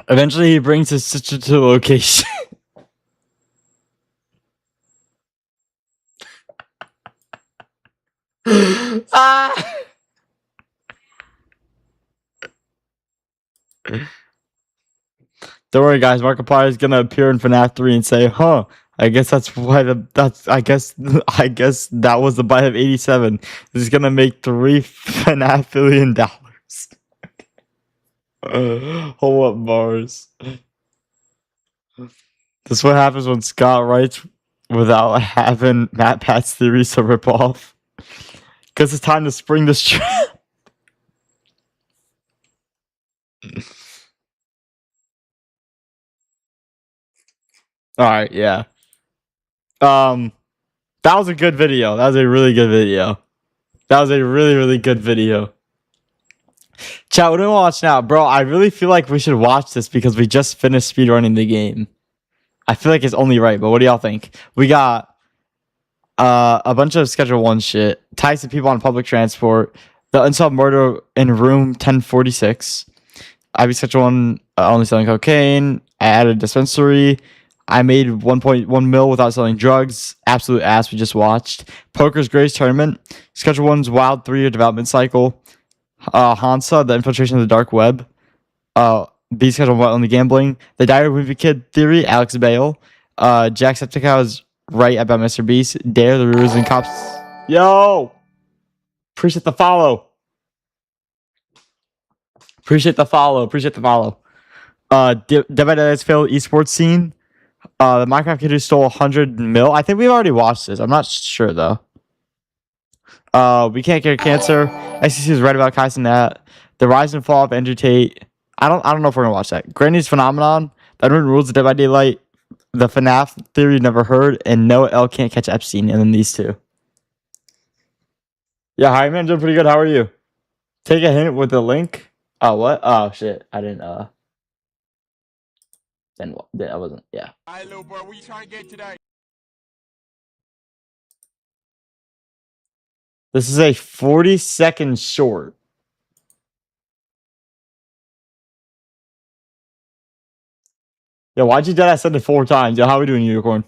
A: Eventually he brings his sister to the location. Ah! Don't worry, guys. Markiplier is gonna appear in FNAF 3 and say, "Huh? I guess that's why I guess that was the bite of 87. This is gonna make $3 billion." Hold up, bars. This is what happens when Scott writes without having Matt Pat's theories to rip off. Because it's time to spring this trap. Alright, yeah. That was a good video. That was a really good video. That was a really, really good video. Chat, what do we watch now? Bro, I really feel like we should watch this because we just finished speedrunning the game. I feel like it's only right, but what do y'all think? We got a bunch of Schedule 1 shit, ties to people on public transport, the unsolved murder in room 1046, IB Schedule 1 only selling cocaine, I added a dispensary, I made 1.1 mil without selling drugs, absolute ass we just watched, Poker's Greatest Tournament, Schedule 1's wild 3-year development cycle, Hansa, the infiltration of the dark web, B Schedule 1 only gambling, the Diary of a Movie Kid theory, Alex Bale, Jacksepticeye's right about Mr. Beast, Dare the Rulers and Cops. Yo! Appreciate the follow. Appreciate the follow. Dead by Daylight's failed esports scene. The Minecraft kid who stole 100 mil. I think we've already watched this. I'm not sure though. We can't cure cancer. SEC is right about Kaizen that. The rise and fall of Andrew Tate. I don't know if we're gonna watch that. Granny's Phenomenon. The Unwritten Rules of Dead by Daylight. The FNAF theory never heard, and Noah L can't catch Epstein, and then these two. Yeah, hi man, doing pretty good. How are you? Take a hint with the link. Oh, what? Oh shit, I didn't. Then what? I wasn't. Yeah.
O: Hi, little bro. What you trying to get today?
A: This is a 40-second short. Yo, why'd you dead I said it 4 times? Yo, how we doing, Unicorn?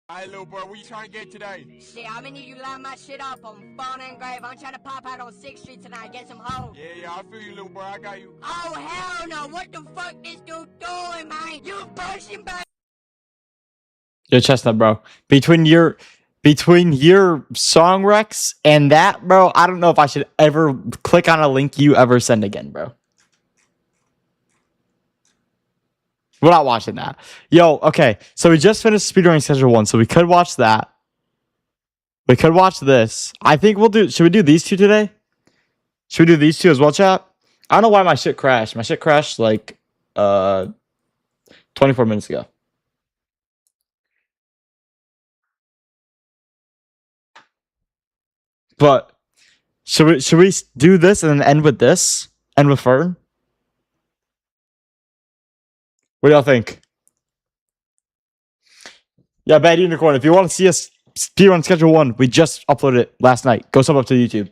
O: Hi, little bro. What you trying to get today?
P: Shit, I'm gonna need you to line my shit up on Phone and Grave. I'm trying to pop out on 6th Street tonight, get some hoes.
O: Yeah, I feel you, little bro. I got you.
P: Oh, hell no. What the fuck this dude doing, man? You pushing back.
A: Yo, Chestnut, bro. Between your song recs and that, bro, I don't know if I should ever click on a link you ever send again, bro. We're not watching that. Yo, okay. So we just finished speedrunning Schedule 1, so we could watch that. We could watch this. I think we'll do... Should we do these two today? Should we do these two as well, chat? I don't know why my shit crashed. My shit crashed like 24 minutes ago. But should we do this and then end with this? End with Fern? What do y'all think? Yeah, Bad Unicorn, if you want to see us speedrun Schedule 1, we just uploaded it last night. Go sub up to YouTube.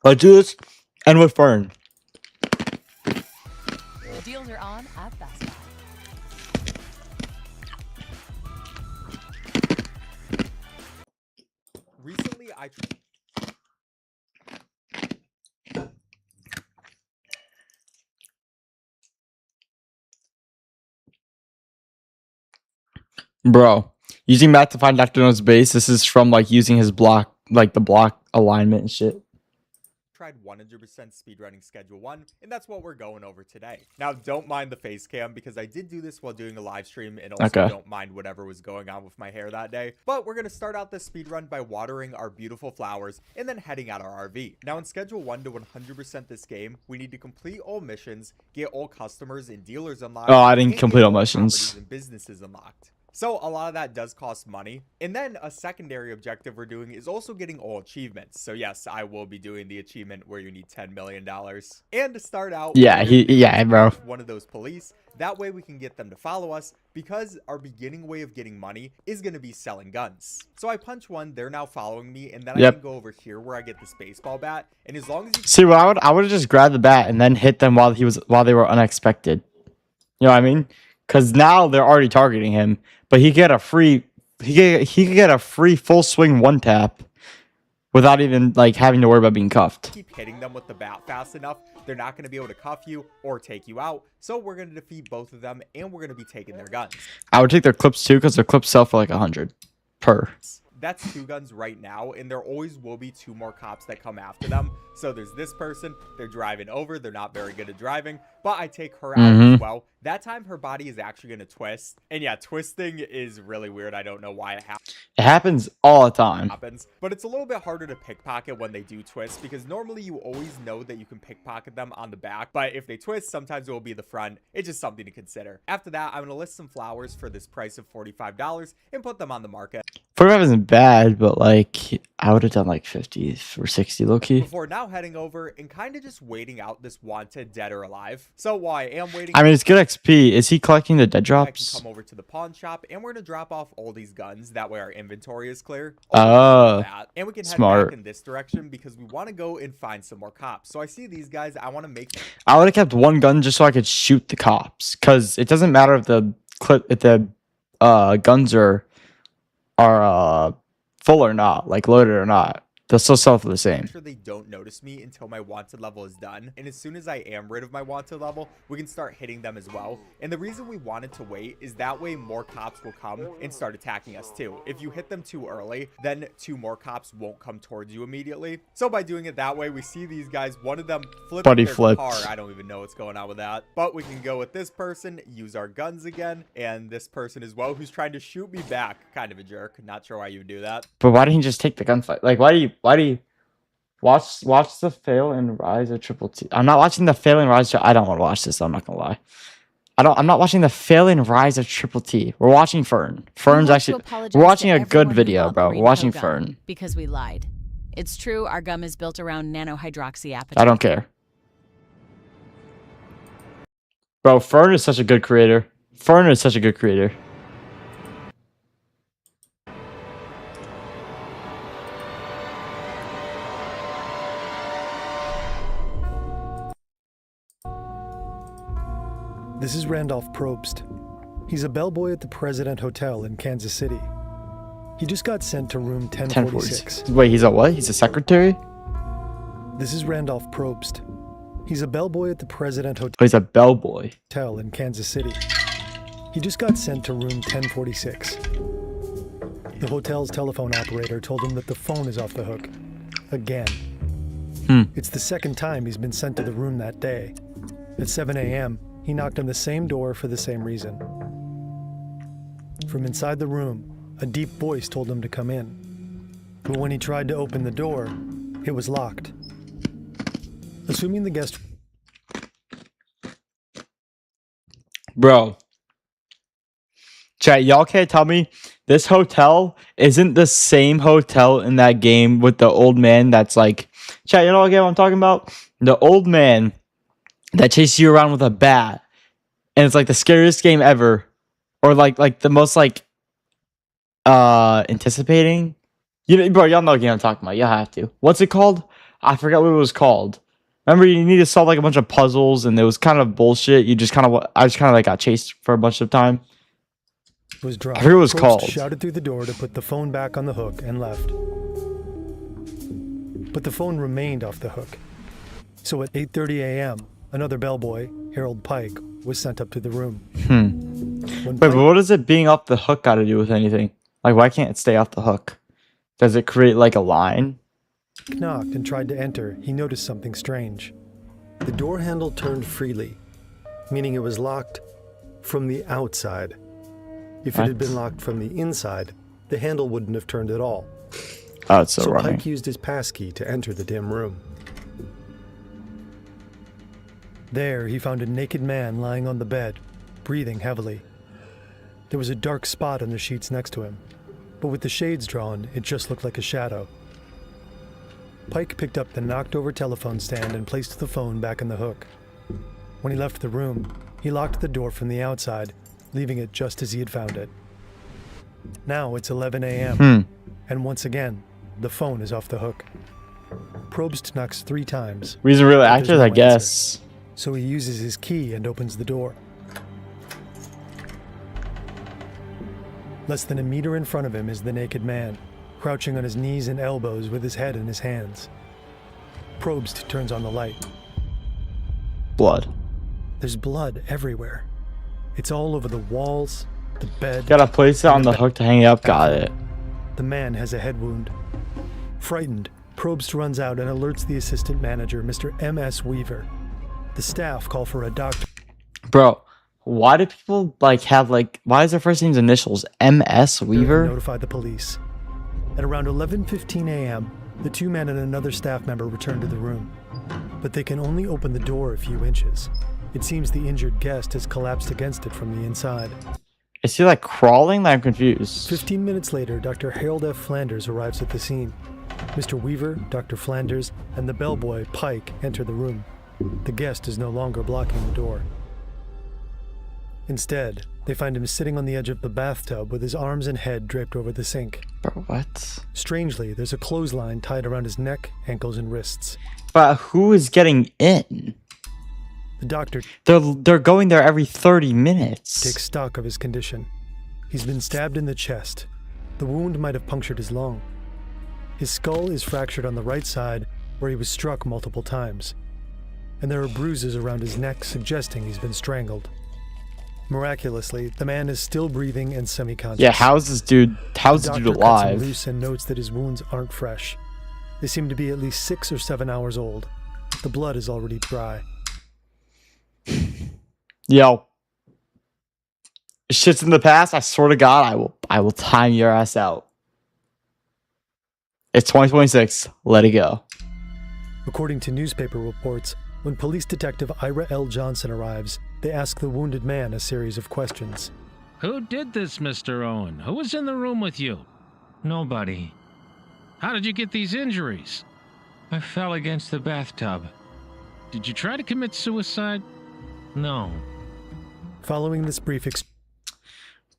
A: Let's do this. And with Fern.
Q: Deals are on at Best Buy.
R: Recently, I
A: Bro, using math to find Dr. No's base. This is from like using his block, like the block alignment and shit.
R: tried 100% speedrunning Schedule 1, and that's what we're going over today. Now, don't mind the face cam because I did do this while doing a live stream, and also don't mind whatever was going on with my hair that day. But we're going to start out this speedrun by watering our beautiful flowers and then heading out our RV. Now, in Schedule 1 to 100% this game, we need to complete all missions, get all customers and dealers unlocked.
A: Oh, I didn't complete all missions.
R: And businesses unlocked. So a lot of that does cost money. And then a secondary objective we're doing is also getting all achievements. So yes, I will be doing the achievement where you need $10 million. And to start out,
A: yeah, bro.
R: One of those police. That way we can get them to follow us because our beginning way of getting money is going to be selling guns. So I punch one, they're now following me, and then I can go over here where I get this baseball bat. And as long as you
A: see, well, I would have just grabbed the bat and then hit them while they were unexpected. You know what I mean? Because now they're already targeting him, but he could get a free full swing one tap without even like having to worry about being cuffed.
R: Keep hitting them with the bat fast enough, they're not going to be able to cuff you or take you out. So we're going to defeat both of them, and we're going to be taking their guns.
A: I would take their clips too, because their clips sell for like 100 per.
R: That's 2 guns right now, and there always will be 2 more cops that come after them. So there's this person, they're driving over, they're not very good at driving, but I take her out as well. That time her body is actually going to twist. And yeah, twisting is really weird. I don't know why it happens.
A: It happens all the time.
R: But it's a little bit harder to pickpocket when they do twist, because normally you always know that you can pickpocket them on the back, but if they twist, sometimes it will be the front. It's just something to consider. After that, I'm going to list some flowers for this price of $45 and put them on the market.
A: 45 isn't bad, but like I would have done like 50 or 60 low key.
R: Before now heading over and kind of just waiting out this wanted dead or alive. So while I am waiting,
A: I mean, it's good XP. Is he collecting the dead drops?
R: I can come over to the pawn shop and we're going to drop off all these guns. That way our inventory is clear.
A: Oh,
R: and we can head
A: smart.
R: back in this direction because we want to go and find some more cops. So I see these guys. I want to make.
A: I would have kept one gun just so I could shoot the cops, because it doesn't matter if the guns are full or not, like loaded or not. They'll still sell for the same.
R: Make sure they don't notice me until my wanted level is done. And as soon as I am rid of my wanted level, we can start hitting them as well. And the reason we wanted to wait is that way more cops will come and start attacking us too. If you hit them too early, then 2 more cops won't come towards you immediately. So by doing it that way, we see these guys, one of them flipped their car. I don't even know what's going on with that. But we can go with this person, use our guns again, and this person as well, who's trying to shoot me back. Kind of a jerk. Not sure why you would do that.
A: But why didn't he just take the gunfight? Like, why do you watch the fail and rise of Triple T? I'm not watching the fail and rise. I don't want to watch this. I'm not gonna lie. I'm not watching the fail and rise of Triple T. We're watching Fern. Fern's actually. We're watching a good video, bro. We're watching Fern.
Q: Because we lied. It's true. Our gum is built around nanohydroxyapatite.
A: I don't care. Bro, Fern is such a good creator. Fern is such a good creator.
S: This is Randolph Probst. He's a bellboy at the President Hotel in Kansas City. He just got sent to room 1046.
A: Wait, he's a what? He's a secretary?
S: This is Randolph Probst. He's a bellboy at the President Hotel.
A: Oh, he's a bellboy.
S: In Kansas City. He just got sent to room 1046. The hotel's telephone operator told him that the phone is off the hook. Again. It's the second time he's been sent to the room that day. At 7 a.m., he knocked on the same door for the same reason. From inside the room, a deep voice told him to come in. But when he tried to open the door, it was locked. Assuming the guest...
A: Bro. Chat, y'all can't tell me this hotel isn't the same hotel in that game with the old man that's like... Chat, you know what game I'm talking about? The old man that chases you around with a bat, and it's like the scariest game ever, or like the most like anticipating. You know, bro, y'all know what game I'm talking about. Y'all have to. What's it called? I forgot what it was called. Remember, you need to solve like a bunch of puzzles, and it was kind of bullshit. I just kind of like got chased for a bunch of time.
S: Was dropped.
A: I forget what it was
S: Probst
A: called.
S: shouted through the door to put the phone back on the hook and left. But the phone remained off the hook. So at 8:30 a.m., another bellboy, Harold Pike, was sent up to the room.
A: Wait, but what does it being off the hook got to do with anything? Like, why can't it stay off the hook? Does it create like a line?
S: Knocked and tried to enter, he noticed something strange. The door handle turned freely, meaning it was locked from the outside. If it had been locked from the inside, the handle wouldn't have turned at all.
A: Oh, it's so running.
S: Pike used his passkey to enter the dim room. There, he found a naked man lying on the bed, breathing heavily. There was a dark spot on the sheets next to him, but with the shades drawn, it just looked like a shadow. Pike picked up the knocked-over telephone stand and placed the phone back in the hook. When he left the room, he locked the door from the outside, leaving it just as he had found it. Now it's 11 a.m., and once again, the phone is off the hook. Probst knocks 3 times.
A: He's a real
S: but there's
A: actor,
S: no
A: I
S: answer.
A: guess.
S: So he uses his key and opens the door. Less than a meter in front of him is the naked man, crouching on his knees and elbows with his head in his hands. Probst turns on the light.
A: Blood.
S: There's blood everywhere. It's all over the walls, the bed.
A: Gotta place it on the hook to hang it up. Got it.
S: The man has a head wound. Frightened, Probst runs out and alerts the assistant manager, Mr. M.S. Weaver. The staff call for a doctor.
A: Bro, why do people like have like? Why is their first name's initials M.S. Weaver?
S: Notify the police. At around 11:15 a.m., the 2 men and another staff member return to the room, but they can only open the door a few inches. It seems the injured guest has collapsed against it from the inside.
A: Is he like crawling? I'm confused.
S: 15 minutes later, Dr. Harold F. Flanders arrives at the scene. Mr. Weaver, Dr. Flanders, and the bellboy, Pike, enter the room. The guest is no longer blocking the door. Instead, they find him sitting on the edge of the bathtub with his arms and head draped over the sink.
A: Bro, what?
S: Strangely, there's a clothesline tied around his neck, ankles, and wrists.
A: But who is getting in?
S: The doctor
A: They're going there every 30 minutes.
S: takes stock of his condition. He's been stabbed in the chest. The wound might have punctured his lung. His skull is fractured on the right side, where he was struck multiple times. And there are bruises around his neck suggesting he's been strangled. Miraculously, the man is still breathing and semi-conscious.
A: Yeah, how's this dude
S: Cuts him
A: alive?
S: loose and notes that his wounds aren't fresh. They seem to be at least 6 or 7 hours old. The blood is already dry.
A: Yo. Shit's in the past. I swear to God, I will time your ass out. It's 2026. Let it go.
S: According to newspaper reports, when police detective Ira L. Johnson arrives, they ask the wounded man a series of questions.
T: Who did this, Mr. Owen? Who was in the room with you? Nobody. How did you get these injuries? I fell against the bathtub. Did you try to commit suicide? No.
S: Following this brief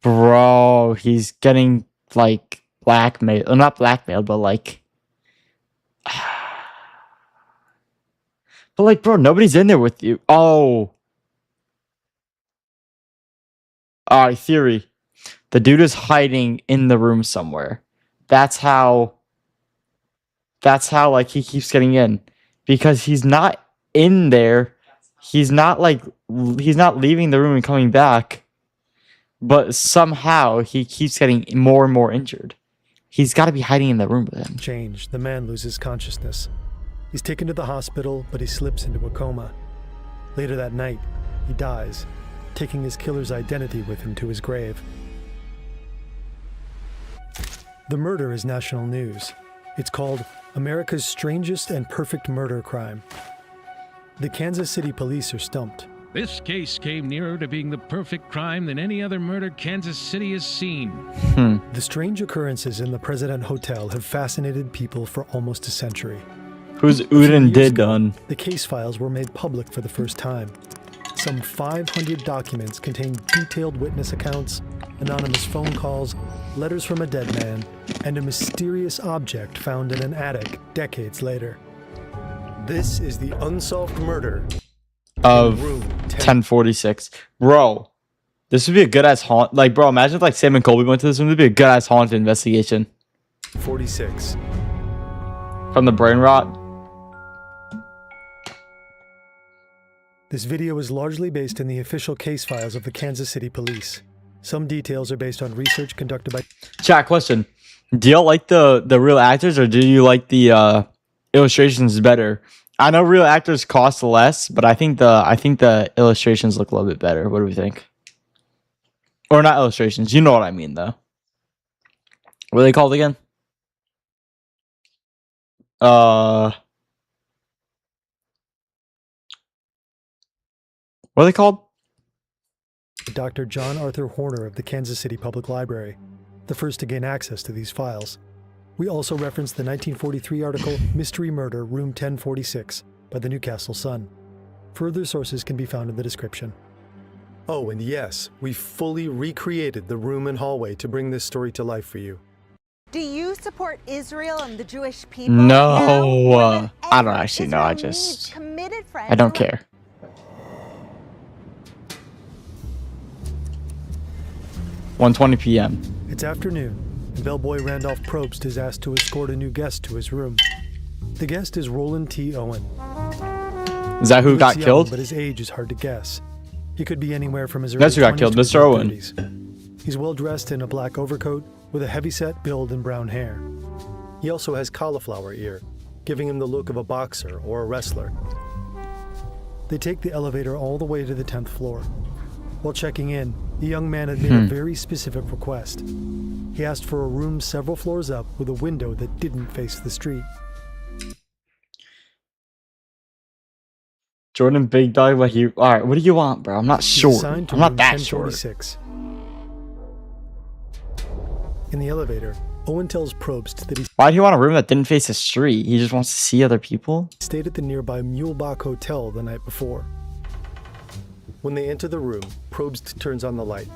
A: Bro, he's getting like blackmailed. Not blackmailed, but like. But like, bro, nobody's in there with you. Oh. Alright, theory. The dude is hiding in the room somewhere. That's how like he keeps getting in. Because he's not in there. He's not leaving the room and coming back. But somehow he keeps getting more and more injured. He's got to be hiding in the room with him.
S: change, the man loses consciousness. He's taken to the hospital, but he slips into a coma. Later that night, he dies, taking his killer's identity with him to his grave. The murder is national news. It's called America's Strangest and Perfect Murder Crime. The Kansas City police are stumped.
T: This case came nearer to being the perfect crime than any other murder Kansas City has seen.
S: The strange occurrences in the President Hotel have fascinated people for almost a century.
A: Who's Udin did done?
S: The case files were made public for the first time. Some 500 documents contain detailed witness accounts, anonymous phone calls, letters from a dead man, and a mysterious object found in an attic decades later. This is the unsolved murder
A: Of
S: room
A: 1046. Bro, this would be a good ass haunt. Like, bro, imagine if like Sam and Colby went to this room. It'd be a good ass haunted investigation.
S: 46.
A: From the brain rot.
S: This video is largely based in the official case files of the Kansas City Police. Some details are based on research conducted by...
A: Chat question. Do y'all like the real actors or do you like the illustrations better? I know real actors cost less, but I think the illustrations look a little bit better. What do we think? Or not illustrations. You know what I mean, though. What are they called again? What are they called?
S: Dr. John Arthur Horner of the Kansas City Public Library, the first to gain access to these files. We also reference the 1943 article Mystery Murder, Room 1046 by the Newcastle Sun. Further sources can be found in the description. Oh, and yes, we fully recreated the room and hallway to bring this story to life for you.
U: Do you support Israel and the Jewish people?
A: No, I don't actually know. I don't care. $1:20 p.m.
S: It's afternoon, and bellboy Randolph Probst is asked to escort a new guest to his room. The guest is Roland T. Owen.
A: Is that who
S: He
A: got
S: looks
A: killed?
S: young, but his age is hard to guess. He could be anywhere from his early
A: That's who got
S: 20s
A: killed,
S: to his
A: Mr. Owen.
S: mid-30s. He's well dressed in a black overcoat with a heavyset build and brown hair. He also has cauliflower ear, giving him the look of a boxer or a wrestler. They take the elevator all the way to the 10th floor. While checking in, the young man had made a very specific request. He asked for a room several floors up with a window that didn't face the street.
A: Jordan Big Dog, what you? All right, what do you want, bro? I'm not
S: He's
A: short.
S: assigned to
A: I'm not
S: room
A: that short.
S: 1046. In the elevator, Owen tells Probst that he
A: Why do you want a room that didn't face the street? He just wants to see other people.
S: stayed at the nearby Mulebach Hotel the night before. When they enter the room, Probst turns on the light.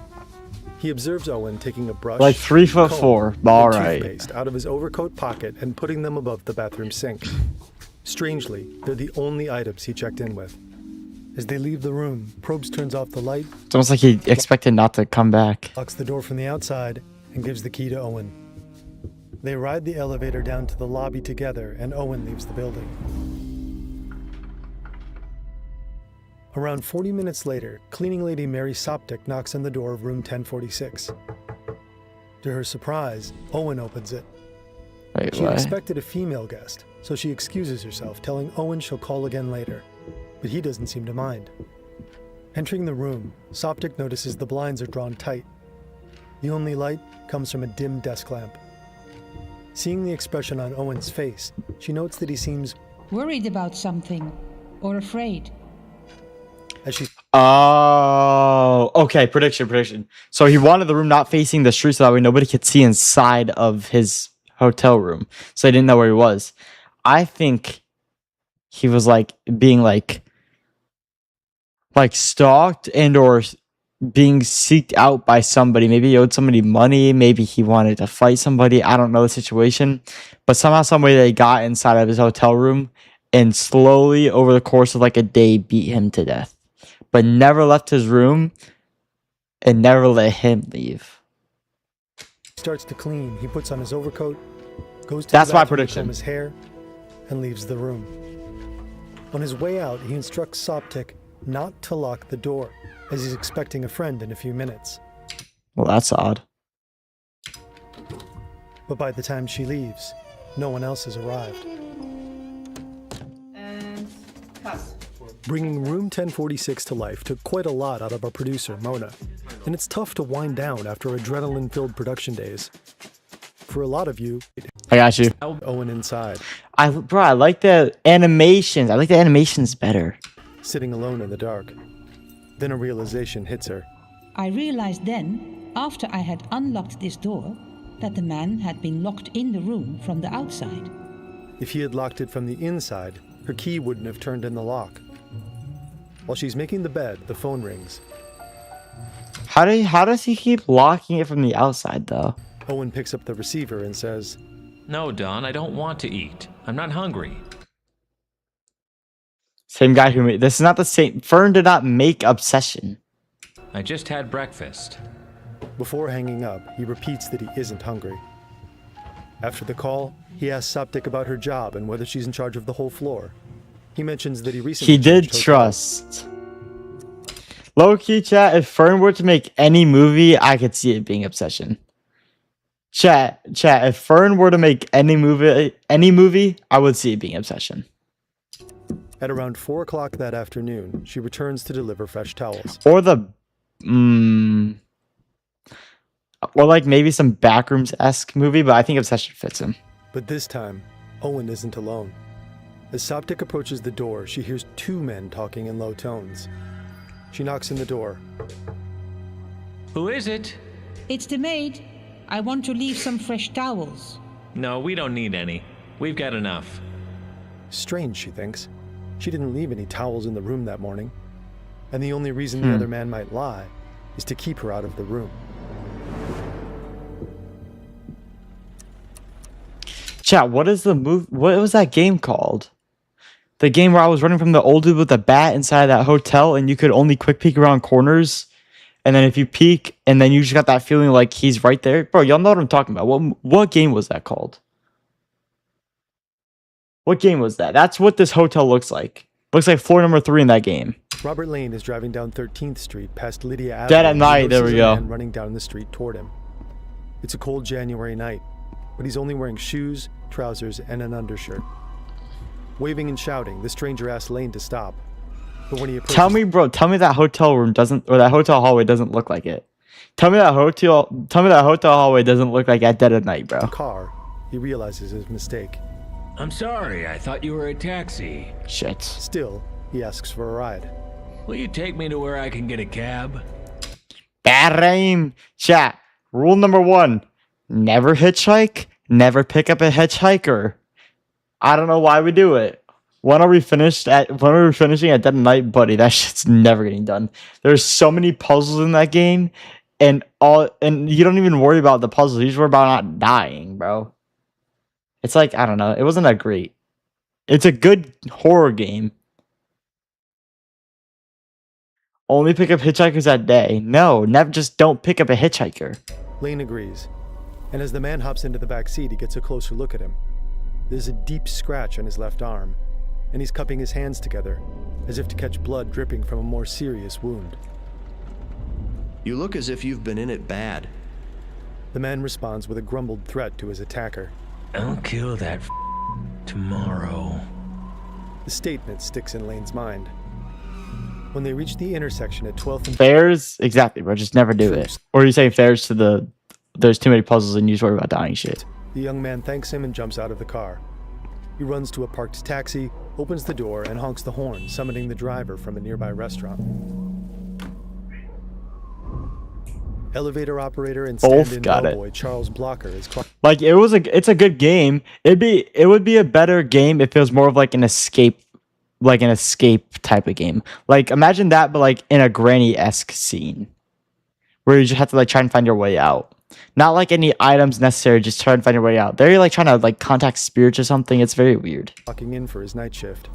S: He observes Owen taking a brush,
A: Like 3'4".
S: comb,
A: All
S: and
A: right.
S: toothpaste out of his overcoat pocket and putting them above the bathroom sink. Strangely, they're the only items he checked in with. As they leave the room, Probst turns off the light,
A: It's almost like he expected not to come back.
S: locks the door from the outside, and gives the key to Owen. They ride the elevator down to the lobby together, and Owen leaves the building. Around 40 minutes later, cleaning lady Mary Soptic knocks on the door of room 1046. To her surprise, Owen opens it.
A: Wait,
S: She
A: what?
S: expected a female guest, so she excuses herself, telling Owen she'll call again later. But he doesn't seem to mind. Entering the room, Soptic notices the blinds are drawn tight. The only light comes from a dim desk lamp. Seeing the expression on Owen's face, she notes that he seems
V: Worried about something or afraid.
S: as she
A: Oh, okay. Prediction. So he wanted the room not facing the street so that way nobody could see inside of his hotel room. So they didn't know where he was. I think he was like being like stalked and or being seeked out by somebody. Maybe he owed somebody money. Maybe he wanted to fight somebody. I don't know the situation. But somehow, some way they got inside of his hotel room and slowly over the course of like a day beat him to death. But never left his room and never let him leave.
S: starts to clean, he puts on his overcoat, goes to
A: That's
S: the
A: my
S: bathroom to
A: prediction.
S: comb his hair, and leaves the room. On his way out, he instructs Soptic not to lock the door, as he's expecting a friend in a few minutes.
A: Well, that's odd.
S: But by the time she leaves, no one else has arrived.
V: And cut.
S: Bringing Room 1046 to life took quite a lot out of our producer, Mona, and it's tough to wind down after adrenaline-filled production days. For a lot of you,
A: I got you.
S: Owen inside,
A: I like the animations. I like the animations better.
S: sitting alone in the dark. Then a realization hits her.
V: I realized then, after I had unlocked this door, that the man had been locked in the room from the outside.
S: If he had locked it from the inside, her key wouldn't have turned in the lock. While she's making the bed, the phone rings.
A: How does he keep locking it from the outside though?
S: Owen picks up the receiver and says,
T: No, Don, I don't want to eat. I'm not hungry.
A: Same guy who made this is not the same. Fern did not make Obsession.
T: I just had breakfast.
S: Before hanging up, he repeats that he isn't hungry. After the call, he asks Soptic about her job and whether she's in charge of the whole floor. He mentions that he recently
A: He did
S: changed hotels.
A: trust. Low key chat, if Fern were to make any movie, I could see it being Obsession. Chat, if Fern were to make any movie, I would see it being Obsession.
S: At around 4 o'clock that afternoon, she returns to deliver fresh towels.
A: Or or like maybe some Backrooms-esque movie, but I think Obsession fits him.
S: But this time, Owen isn't alone. As Soptic approaches the door, she hears 2 men talking in low tones. She knocks in the door.
T: Who is it?
V: It's the maid. I want to leave some fresh towels.
T: No, we don't need any. We've got enough.
S: Strange, she thinks. She didn't leave any towels in the room that morning. And the only reason the other man might lie is to keep her out of the room.
A: Chat, what is the move? What was that game called? The game where I was running from the old dude with the bat inside that hotel, and you could only quick peek around corners, and then if you peek, and then you just got that feeling like he's right there, bro. Y'all know what I'm talking about. What game was that called? What game was that? That's what this hotel looks like. Looks like floor number 3 in that game.
S: Robert Lane is driving down 13th Street past Lydia Avenue.
A: Dead at night. There we go.
S: Running down the street toward him. It's a cold January night, but he's only wearing shoes, trousers, and an undershirt. Waving and shouting, the stranger asks Lane to stop. But when he approaches,
A: Tell me that hotel room doesn't, or that hotel hallway doesn't look like it. Tell me that hotel hallway doesn't look like at dead at night, bro.
S: the car, he realizes his mistake.
T: I'm sorry, I thought you were a taxi.
A: Shit.
S: Still, he asks for a ride.
T: Will you take me to where I can get a cab?
A: Bad aim. Chat. Rule number 1. Never hitchhike. Never pick up a hitchhiker. I don't know why we do it. When are we finishing at Dead at Night, buddy? That shit's never getting done. There's so many puzzles in that game, and you don't even worry about the puzzles. You just worry about not dying, bro. It's like, I don't know. It wasn't that great. It's a good horror game. Only pick up hitchhikers that day. No, never. Just don't pick up a hitchhiker.
S: Lane agrees. And as the man hops into the back seat, he gets a closer look at him. There's a deep scratch on his left arm, and he's cupping his hands together, as if to catch blood dripping from a more serious wound.
H: You look as if you've been in it bad.
S: The man responds with a grumbled threat to his attacker.
T: I'll kill that tomorrow.
S: The statement sticks in Lane's mind. When they reach the intersection at 12th and
A: Fairs? Exactly, bro. Just never do it. Or you say fairs to the... There's too many puzzles and you just worry about dying shit.
S: the young man thanks him and jumps out of the car. He runs to a parked taxi, opens the door, and honks the horn, summoning the driver from a nearby restaurant. Elevator operator and stand-in bellboy Charles Blocker is
A: like it's a good game. It would be a better game if it was more of like an escape type of game. Like imagine that, but like in a granny-esque scene where you just have to like try and find your way out. Not like any items necessary, just try and find your way out. They're like trying to like contact spirits or something. It's very weird.
S: Walking in for his night shift.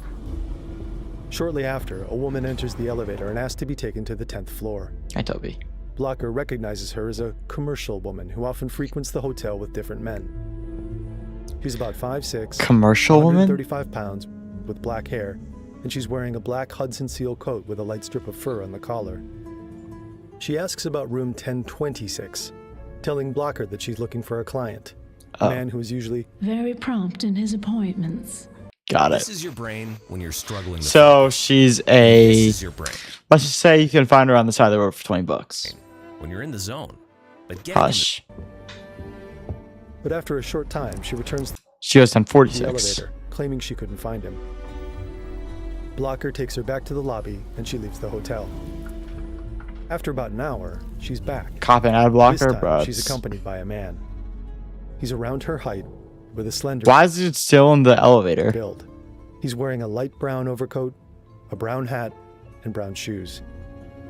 S: Shortly after, a woman enters the elevator and asks to be taken to the 10th floor.
A: Hi, Toby.
S: Blocker recognizes her as a commercial woman who often frequents the hotel with different men. She's about 5'6",
A: commercial woman,
S: 135 pounds, with black hair, and she's wearing a black Hudson seal coat with a light strip of fur on the collar. She asks about room 1026, telling Blocker that she's looking for a client, a man who is usually
M: very prompt in his appointments.
A: Got it.
B: This is your brain when you're struggling.
A: So she's a.
B: This is your brain.
A: Let's just say you can find her on the side of the road for $20.
B: When you're in the zone. But get
A: Hush.
S: But after a short time, she returns
A: She goes
S: to the
A: 1046.
S: elevator, claiming she couldn't find him. Blocker takes her back to the lobby, and she leaves the hotel. After about an hour, she's back.
A: Copping out of Blocker,
S: This time,
A: bro.
S: she's accompanied by a man. He's around her height, with a slender.
A: Why is it still in the elevator?
S: Build. He's wearing a light brown overcoat, a brown hat, and brown shoes.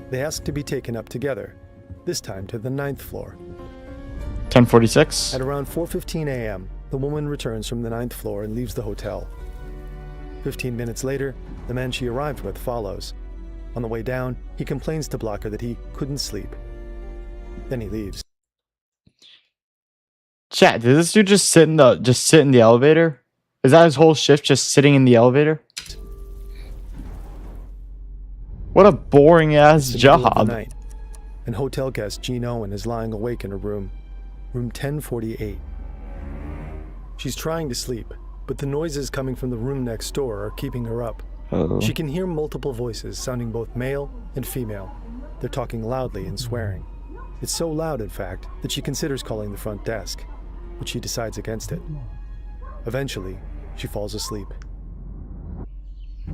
S: They ask to be taken up together, this time to the 9th floor.
A: 1046.
S: At around 4:15 a.m., the woman returns from the 9th floor and leaves the hotel. 15 minutes later, the man she arrived with follows. On the way down, he complains to Blocker that he couldn't sleep. Then he leaves.
A: Chat, did this dude just sit in the elevator? Is that his whole shift, just sitting in the elevator? What a boring ass
S: It's the middle of the
A: job.
S: night, and hotel guest Jean Owen is lying awake in her room 1048. She's trying to sleep, but the noises coming from the room next door are keeping her up.
A: Oh.
S: She can hear multiple voices sounding both male and female. They're talking loudly and swearing. It's so loud, in fact, that she considers calling the front desk, but she decides against it. Eventually, she falls asleep.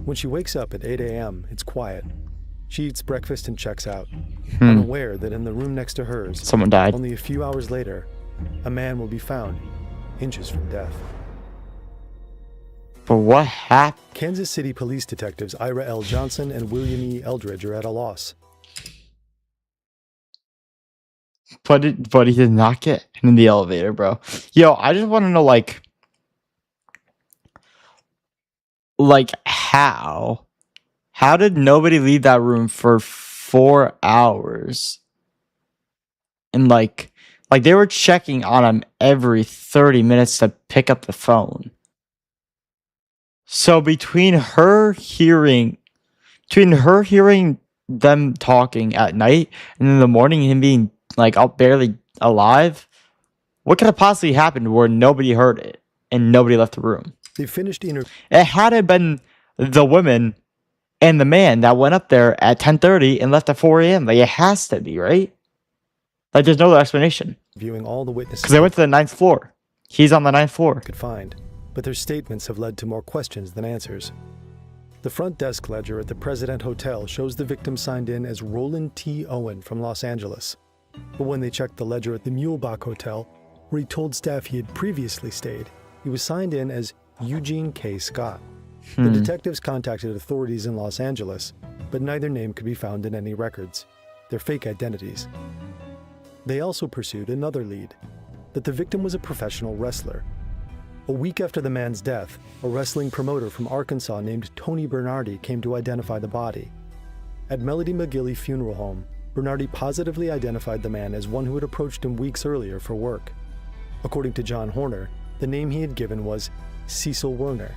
S: When she wakes up at 8 a.m., it's quiet. She eats breakfast and checks out, unaware that in the room next to hers,
A: Someone died.
S: only a few hours later, a man will be found, inches from death.
A: But what happened?
S: Kansas City police detectives Ira L. Johnson and William E. Eldridge are at a loss.
A: But he did not get in the elevator, bro. Yo, I just want to know, like how did nobody leave that room for 4 hours? And like they were checking on him every 30 minutes to pick up the phone. So between her hearing them talking at night and in the morning him being like up barely alive, what could have possibly happened where nobody heard it and nobody left the room?
S: They finished
A: It had to have been the women and the man that went up there at 10:30 and left at 4 a.m. Like, it has to be, right? Like, there's no other explanation.
S: Viewing all the witnesses
A: Because they went to the 9th floor. He's on the 9th floor.
S: could find, but their statements have led to more questions than answers. The front desk ledger at the President Hotel shows the victim signed in as Roland T. Owen from Los Angeles. But when they checked the ledger at the Mulebach Hotel, where he told staff he had previously stayed, he was signed in as Eugene K. Scott. The detectives contacted authorities in Los Angeles, but neither name could be found in any records. They're fake identities. They also pursued another lead, that the victim was a professional wrestler. A week after the man's death, a wrestling promoter from Arkansas named Tony Bernardi came to identify the body. At Melody McGilly Funeral Home, Bernardi positively identified the man as one who had approached him weeks earlier for work. According to John Horner, the name he had given was Cecil Werner,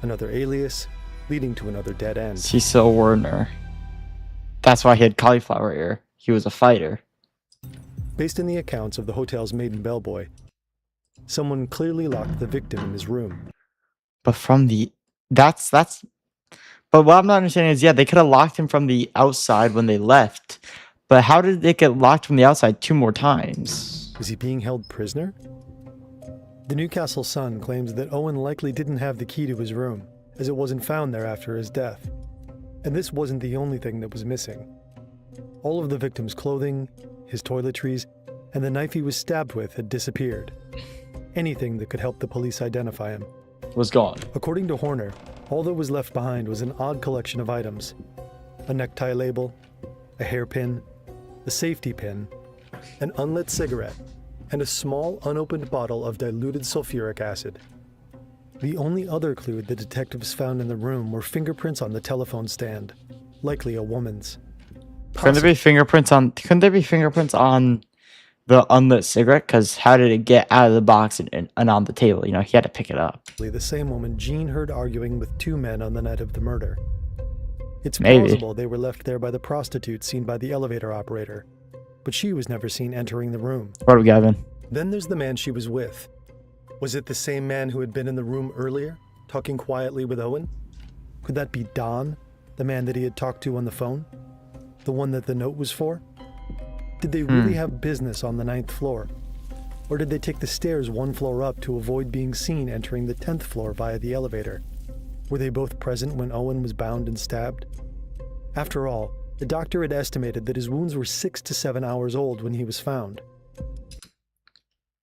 S: another alias leading to another dead end.
A: Cecil Werner. That's why he had cauliflower ear. He was a fighter.
S: Based on the accounts of the hotel's maiden bellboy, someone clearly locked the victim in his room.
A: But from the... That's... But what I'm not understanding is, yeah, they could have locked him from the outside when they left. But how did they get locked from the outside 2 more times?
S: Was he being held prisoner? The Newcastle Sun claims that Owen likely didn't have the key to his room, as it wasn't found there after his death. And this wasn't the only thing that was missing. All of the victim's clothing, his toiletries, and the knife he was stabbed with had disappeared. Anything that could help the police identify him
A: Was gone.
S: According to Horner, all that was left behind was an odd collection of items. A necktie label, a hairpin, a safety pin, an unlit cigarette, and a small unopened bottle of diluted sulfuric acid. The only other clue the detectives found in the room were fingerprints on the telephone stand, likely a woman's.
A: Couldn't there be fingerprints on the unlit cigarette? Because how did it get out of the box and on the table? You know, he had to pick it up.
S: The same woman Jean heard arguing with 2 men on the night of the murder. It's
A: Maybe.
S: plausible they were left there by the prostitute seen by the elevator operator, but she was never seen entering the room.
A: What do we got, Gavin?
S: Then there's the man she was with. Was it the same man who had been in the room earlier, talking quietly with Owen? Could that be Don, the man that he had talked to on the phone? The one that the note was for? Did they really have business on the 9th floor? Or did they take the stairs 1 floor up to avoid being seen entering the 10th floor via the elevator? Were they both present when Owen was bound and stabbed? After all, the doctor had estimated that his wounds were 6 to 7 hours old when he was found.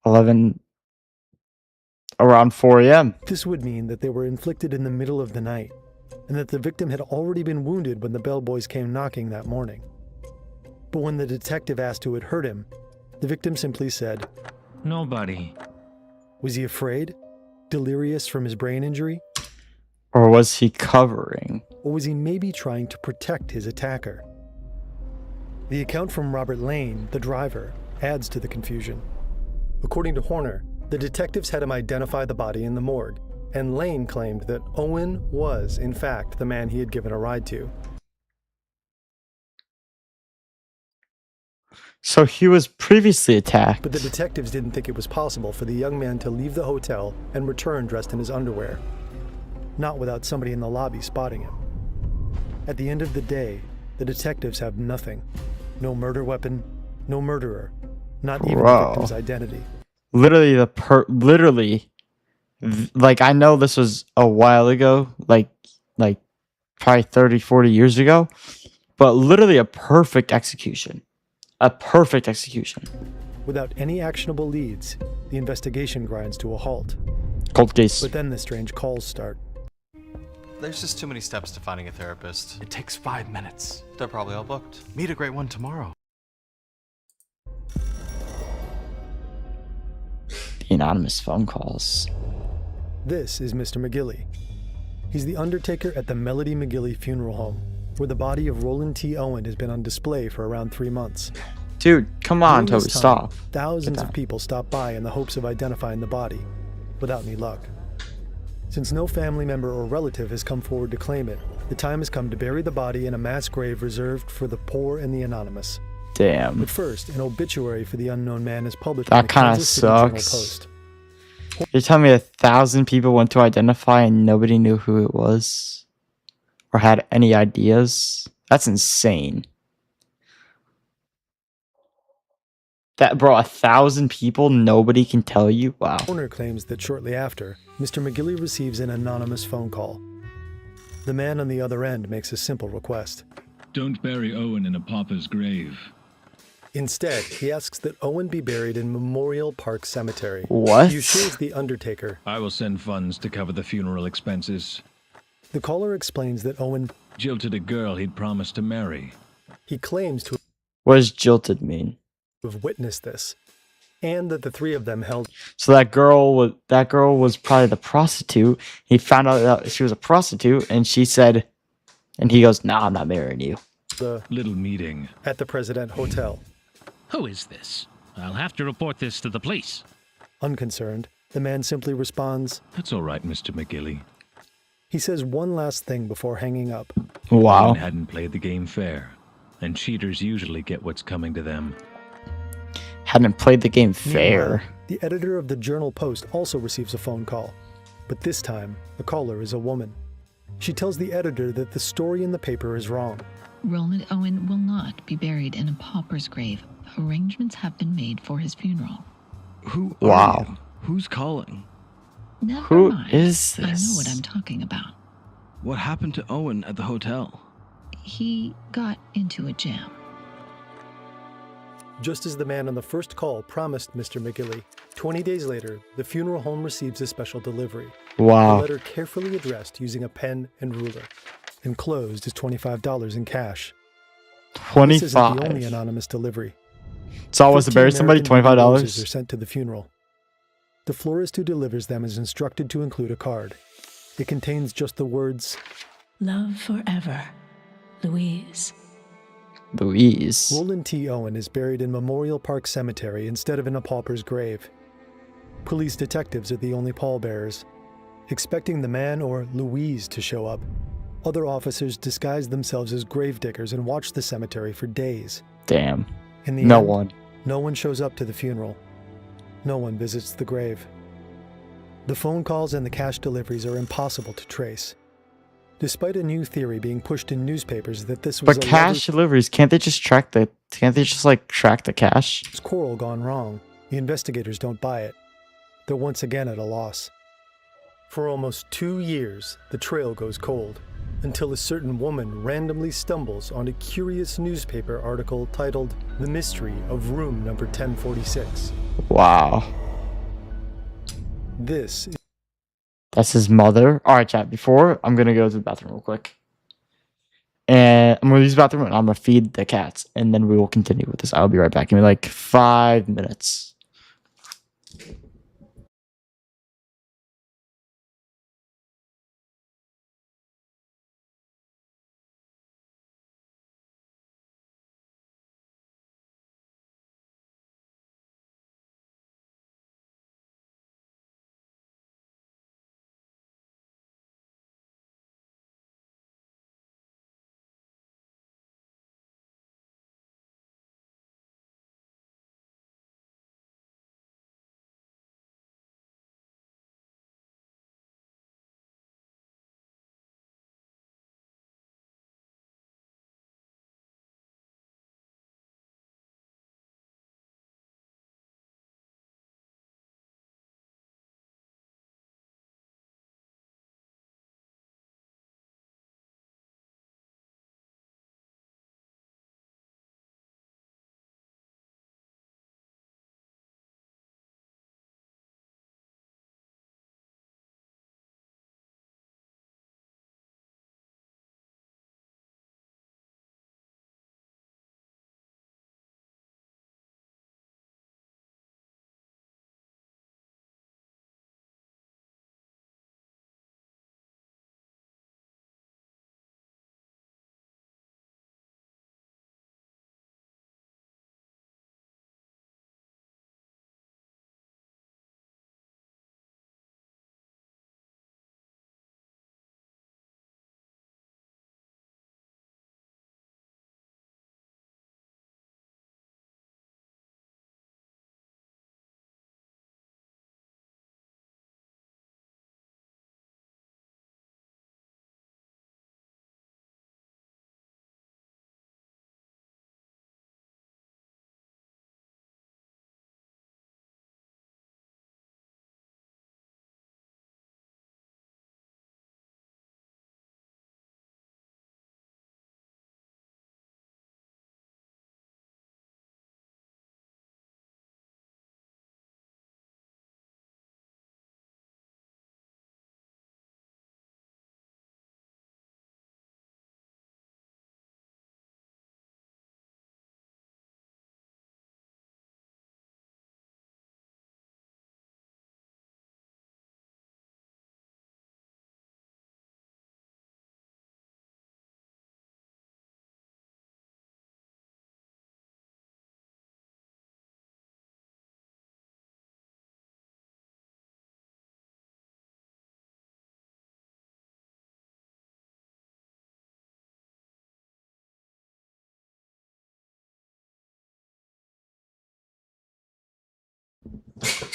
A: 11... Around 4 a.m.
S: This would mean that they were inflicted in the middle of the night, and that the victim had already been wounded when the bellboys came knocking that morning. But when the detective asked who had hurt him, the victim simply said,
T: "Nobody."
S: Was he afraid? Delirious from his brain injury?
A: Or was he covering?
S: Or was he maybe trying to protect his attacker? The account from Robert Lane, the driver, adds to the confusion. According to Horner, the detectives had him identify the body in the morgue, and Lane claimed that Owen was, in fact, the man he had given a ride to.
A: So he was previously attacked.
S: But the detectives didn't think it was possible for the young man to leave the hotel and return dressed in his underwear. Not without somebody in the lobby spotting him. At the end of the day, the detectives have nothing. No murder weapon, no murderer, not even the victim's identity.
A: Literally like I know this was a while ago, like probably 30, 40 years ago, but literally a perfect execution. A perfect execution.
S: Without any actionable leads, the investigation grinds to a halt.
A: Cold case.
S: But then the strange calls start.
I: There's just too many steps to finding a therapist. It takes 5 minutes. They're probably all booked. Meet a great one tomorrow.
A: The anonymous phone calls.
S: This is Mr. McGilly. He's the undertaker at the Melody McGilly Funeral Home, where the body of Roland T. Owen has been on display for around 3 months.
A: Dude, come on,
S: During
A: Toby,
S: this time,
A: stop.
S: Thousands of people stop by in the hopes of identifying the body, without any luck. Since no family member or relative has come forward to claim it, the time has come to bury the body in a mass grave reserved for the poor and the anonymous.
A: Damn.
S: But first, an obituary for the unknown man is published
A: That
S: in the
A: kinda
S: Kansas City Journal
A: sucks.
S: Post.
A: You're telling me 1,000 people went to identify and nobody knew who it was? Or had any ideas? That's insane. That, bro, 1,000 people, nobody can tell you? Wow.
S: Horner claims that shortly after, Mr. McGilly receives an anonymous phone call. The man on the other end makes a simple request.
J: Don't bury Owen in a pauper's grave.
S: Instead, he asks that Owen be buried in Memorial Park Cemetery.
A: What?
S: He assures the undertaker.
J: I will send funds to cover the funeral expenses.
S: The caller explains that Owen
J: jilted a girl he'd promised to marry.
S: He claims to
A: What does jilted mean?
S: have witnessed this, and that the three of them held.
A: So that girl was probably the prostitute. He found out that she was a prostitute, and she said, and he goes, "Nah, I'm not marrying you."
S: The
J: little meeting
S: at the President Hotel.
T: Who is this? I'll have to report this to the police.
S: Unconcerned, the man simply responds,
J: "That's all right, Mr. McGilly."
S: He says one last thing before hanging up.
A: Wow.
J: Owen hadn't played the game fair, and cheaters usually get what's coming to them.
A: Hadn't played the game fair.
S: Meanwhile, the editor of the Journal Post also receives a phone call, but this time, the caller is a woman. She tells the editor that the story in the paper is wrong.
M: Roland Owen will not be buried in a pauper's grave. Arrangements have been made for his funeral.
H: Who
A: Wow.
H: are you? Who's calling?
M: Never
A: Who
M: mind.
A: is
M: I know
A: this?
M: what I'm talking about.
H: What happened to Owen at the hotel?
M: He got into a jam.
S: Just as the man on the first call promised Mr. McGilly, 20 days later, the funeral home receives a special delivery.
A: Wow.
S: A letter carefully addressed using a pen and ruler. Enclosed is $25 in cash. This isn't the only
A: 25.
S: anonymous delivery.
A: So I was to
S: 15
A: bury somebody,
S: American roses are
A: $25?
S: sent to the funeral. The florist who delivers them is instructed to include a card. It contains just the words,
M: Love forever, Louise.
A: Louise.
S: Roland T. Owen is buried in Memorial Park Cemetery instead of in a pauper's grave. Police detectives are the only pallbearers. Expecting the man or Louise to show up, other officers disguise themselves as gravediggers and watch the cemetery for days.
A: Damn.
S: In the
A: No
S: end,
A: one.
S: No one shows up to the funeral. No one visits the grave. The phone calls and the cash deliveries are impossible to trace. Despite a new theory being pushed in newspapers that this was
A: But
S: a
A: cash deliveries, can't they just track the cash?
S: quarrel gone wrong, the investigators don't buy it. They're once again at a loss. For almost 2 years, the trail goes cold, until a certain woman randomly stumbles on a curious newspaper article titled The Mystery of Room Number 1046.
A: Wow.
S: This
A: That's his mother. Alright, chat. Before, I'm gonna go to the bathroom real quick. And I'm gonna use the bathroom and I'm gonna feed the cats. And then we will continue with this. I'll be right back. Give me like 5 minutes.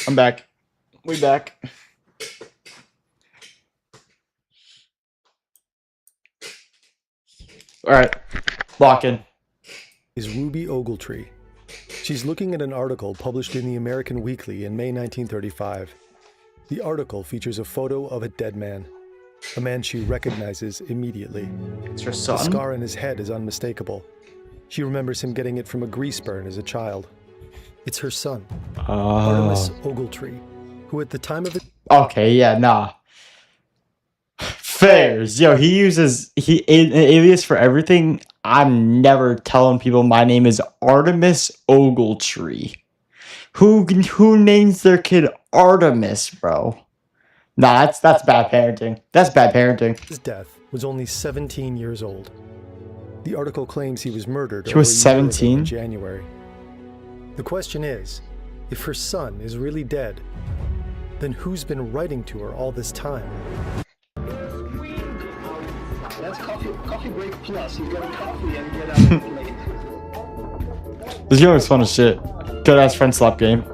A: I'm back. We back. All right, lock in.
S: Is Ruby Ogletree. She's looking at an article published in the American Weekly in May 1935. The article features a photo of a dead man, a man she recognizes immediately.
A: It's her
S: The
A: son.
S: scar on his head is unmistakable. She remembers him getting it from a grease burn as a child. It's her son, Artemis Ogletree, who at the time of it.
A: Okay, yeah, nah. Fairs. Yo, he uses an alias for everything. I'm never telling people my name is Artemis Ogletree. Who names their kid Artemis, bro? Nah, that's bad parenting. That's bad parenting.
S: His death was only 17 years old. The article claims he was murdered.
A: He was
S: over a year ago
A: 17?
S: in January. The question is, if her son is really dead, then who's been writing to her all this time?
C: That's coffee break plus. You get a coffee and get out of the plate.
A: This game is fun as shit. Good ass friend slap game.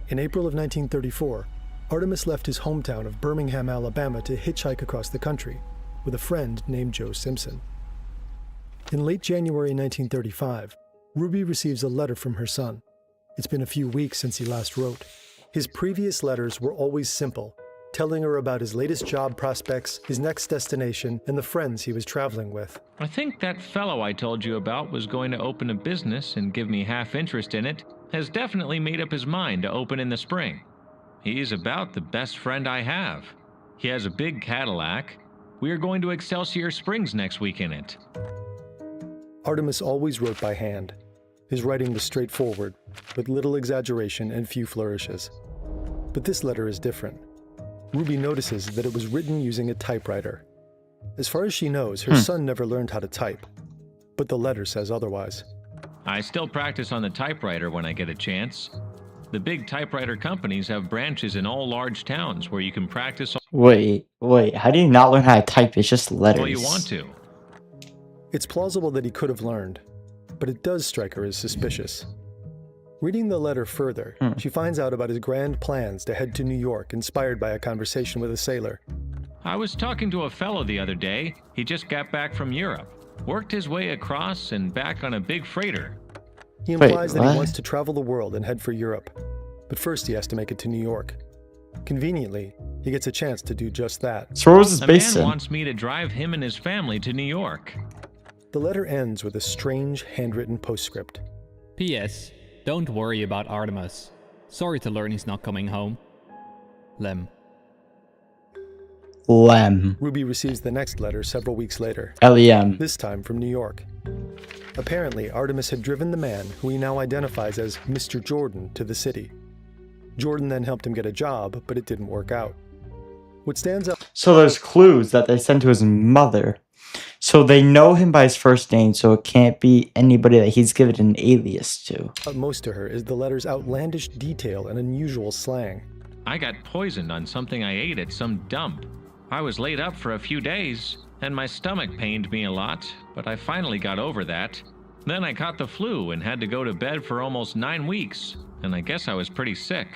S: In April of 1934, Artemis left his hometown of Birmingham, Alabama to hitchhike across the country with a friend named Joe Simpson. In late January 1935, Ruby receives a letter from her son. It's been a few weeks since he last wrote. His previous letters were always simple, telling her about his latest job prospects, his next destination, and the friends he was traveling with.
T: I think that fellow I told you about was going to open a business and give me half interest in it has definitely made up his mind to open in the spring. He's about the best friend I have. He has a big Cadillac. We are going to Excelsior Springs next week in it.
S: Artemis always wrote by hand. His writing was straightforward, with little exaggeration and few flourishes. But this letter is different. Ruby notices that it was written using a typewriter. As far as she knows, her son never learned how to type. But the letter says otherwise.
T: I still practice on the typewriter when I get a chance. The big typewriter companies have branches in all large towns where you can practice
A: Wait. How do you not learn how to type? It's just letters.
T: all you want to.
S: It's plausible that he could have learned, but it does strike her as suspicious. Reading the letter further, she finds out about his grand plans to head to New York, inspired by a conversation with a sailor.
T: I was talking to a fellow the other day. He just got back from Europe. Worked his way across and back on a big freighter.
S: He implies that he wants to travel the world and head for Europe. But first he has to make it to New York. Conveniently, he gets a chance to do just that.
A: So where was this based
T: The man
A: in?
T: wants me to drive him and his family to New York.
S: The letter ends with a strange handwritten postscript.
K: P.S. Don't worry about Artemis. Sorry to learn he's not coming home. Lem.
S: Ruby receives the next letter several weeks later.
A: Lem.
S: This time from New York. Apparently, Artemis had driven the man, who he now identifies as Mr. Jordan, to the city. Jordan then helped him get a job, but it didn't work out. What stands out...
A: So there's clues that they sent to his mother. So they know him by his first name, so it can't be anybody that he's given an alias to.
S: Most to her is the letter's outlandish detail and unusual slang.
T: I got poisoned on something I ate at some dump. I was laid up for a few days, and my stomach pained me a lot, but I finally got over that. Then I caught the flu and had to go to bed for almost 9 weeks, and I guess I was pretty sick.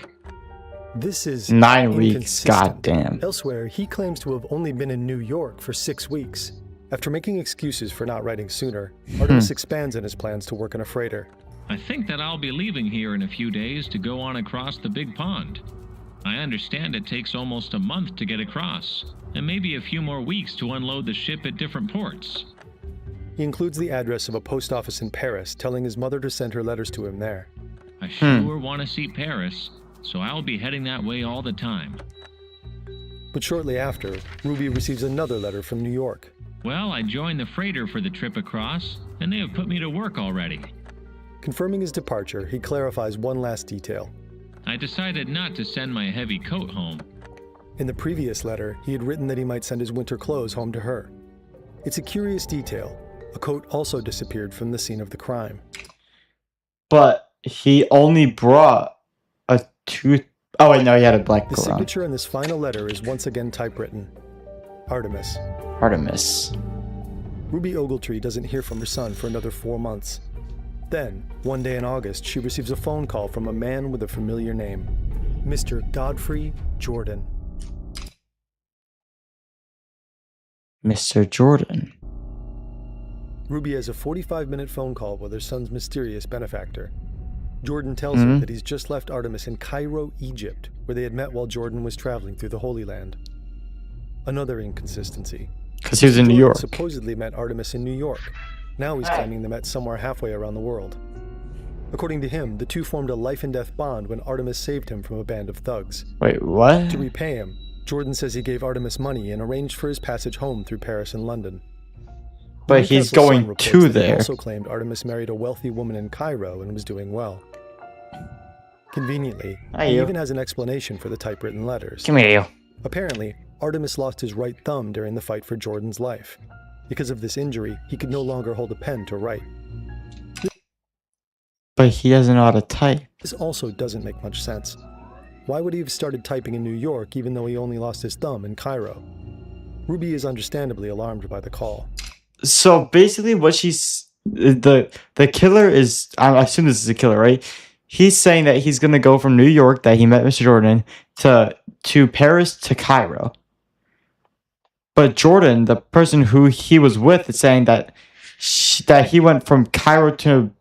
S: This is
A: 9 weeks,
S: inconsistent.
A: goddamn.
S: Elsewhere, he claims to have only been in New York for 6 weeks. After making excuses for not writing sooner, Artemis expands on his plans to work on a freighter.
T: I think that I'll be leaving here in a few days to go on across the big pond. I understand it takes almost a month to get across, and maybe a few more weeks to unload the ship at different ports.
S: He includes the address of a post office in Paris, telling his mother to send her letters to him there.
T: I sure want to see Paris, so I'll be heading that way all the time.
S: But shortly after, Ruby receives another letter from New York.
T: Well, I joined the freighter for the trip across, and they have put me to work already.
S: Confirming his departure, he clarifies one last detail.
T: I decided not to send my heavy coat home.
S: In the previous letter, he had written that he might send his winter clothes home to her. It's a curious detail. A coat also disappeared from the scene of the crime.
A: But he only brought a tooth. Oh wait, no, he had a black
S: The
A: coat on.
S: signature on this final letter is once again typewritten. Artemis.
A: Artemis.
S: Ruby Ogletree doesn't hear from her son for another 4 months. Then, one day in August, she receives a phone call from a man with a familiar name, Mr. Godfrey Jordan.
A: Mr. Jordan.
S: Ruby has a 45-minute phone call with her son's mysterious benefactor. Jordan tells her that he's just left Artemis in Cairo, Egypt, where they had met while Jordan was traveling through the Holy Land. Another inconsistency.
A: Because he was in New York.
S: Supposedly met Artemis in New York. Now he's claiming they met somewhere halfway around the world. According to him, the two formed a life-and-death bond when Artemis saved him from a band of thugs.
A: Wait, what?
S: To repay him, Jordan says he gave Artemis money and arranged for his passage home through Paris and London.
A: But he's going to there.
S: He also claimed Artemis married a wealthy woman in Cairo and was doing well. Conveniently, he even has an explanation for the typewritten letters.
A: Come here, you.
S: Apparently, Artemis lost his right thumb during the fight for Jordan's life. Because of this injury, he could no longer hold a pen to write.
A: But he doesn't know how to type.
S: This also doesn't make much sense. Why would he have started typing in New York even though he only lost his thumb in Cairo? Ruby is understandably alarmed by the call.
A: So basically what she's... The killer is... I assume this is a killer, right? He's saying that he's going to go from New York, that he met Mr. Jordan, to Paris to Cairo. But Jordan, the person who he was with, is saying that he went from Cairo to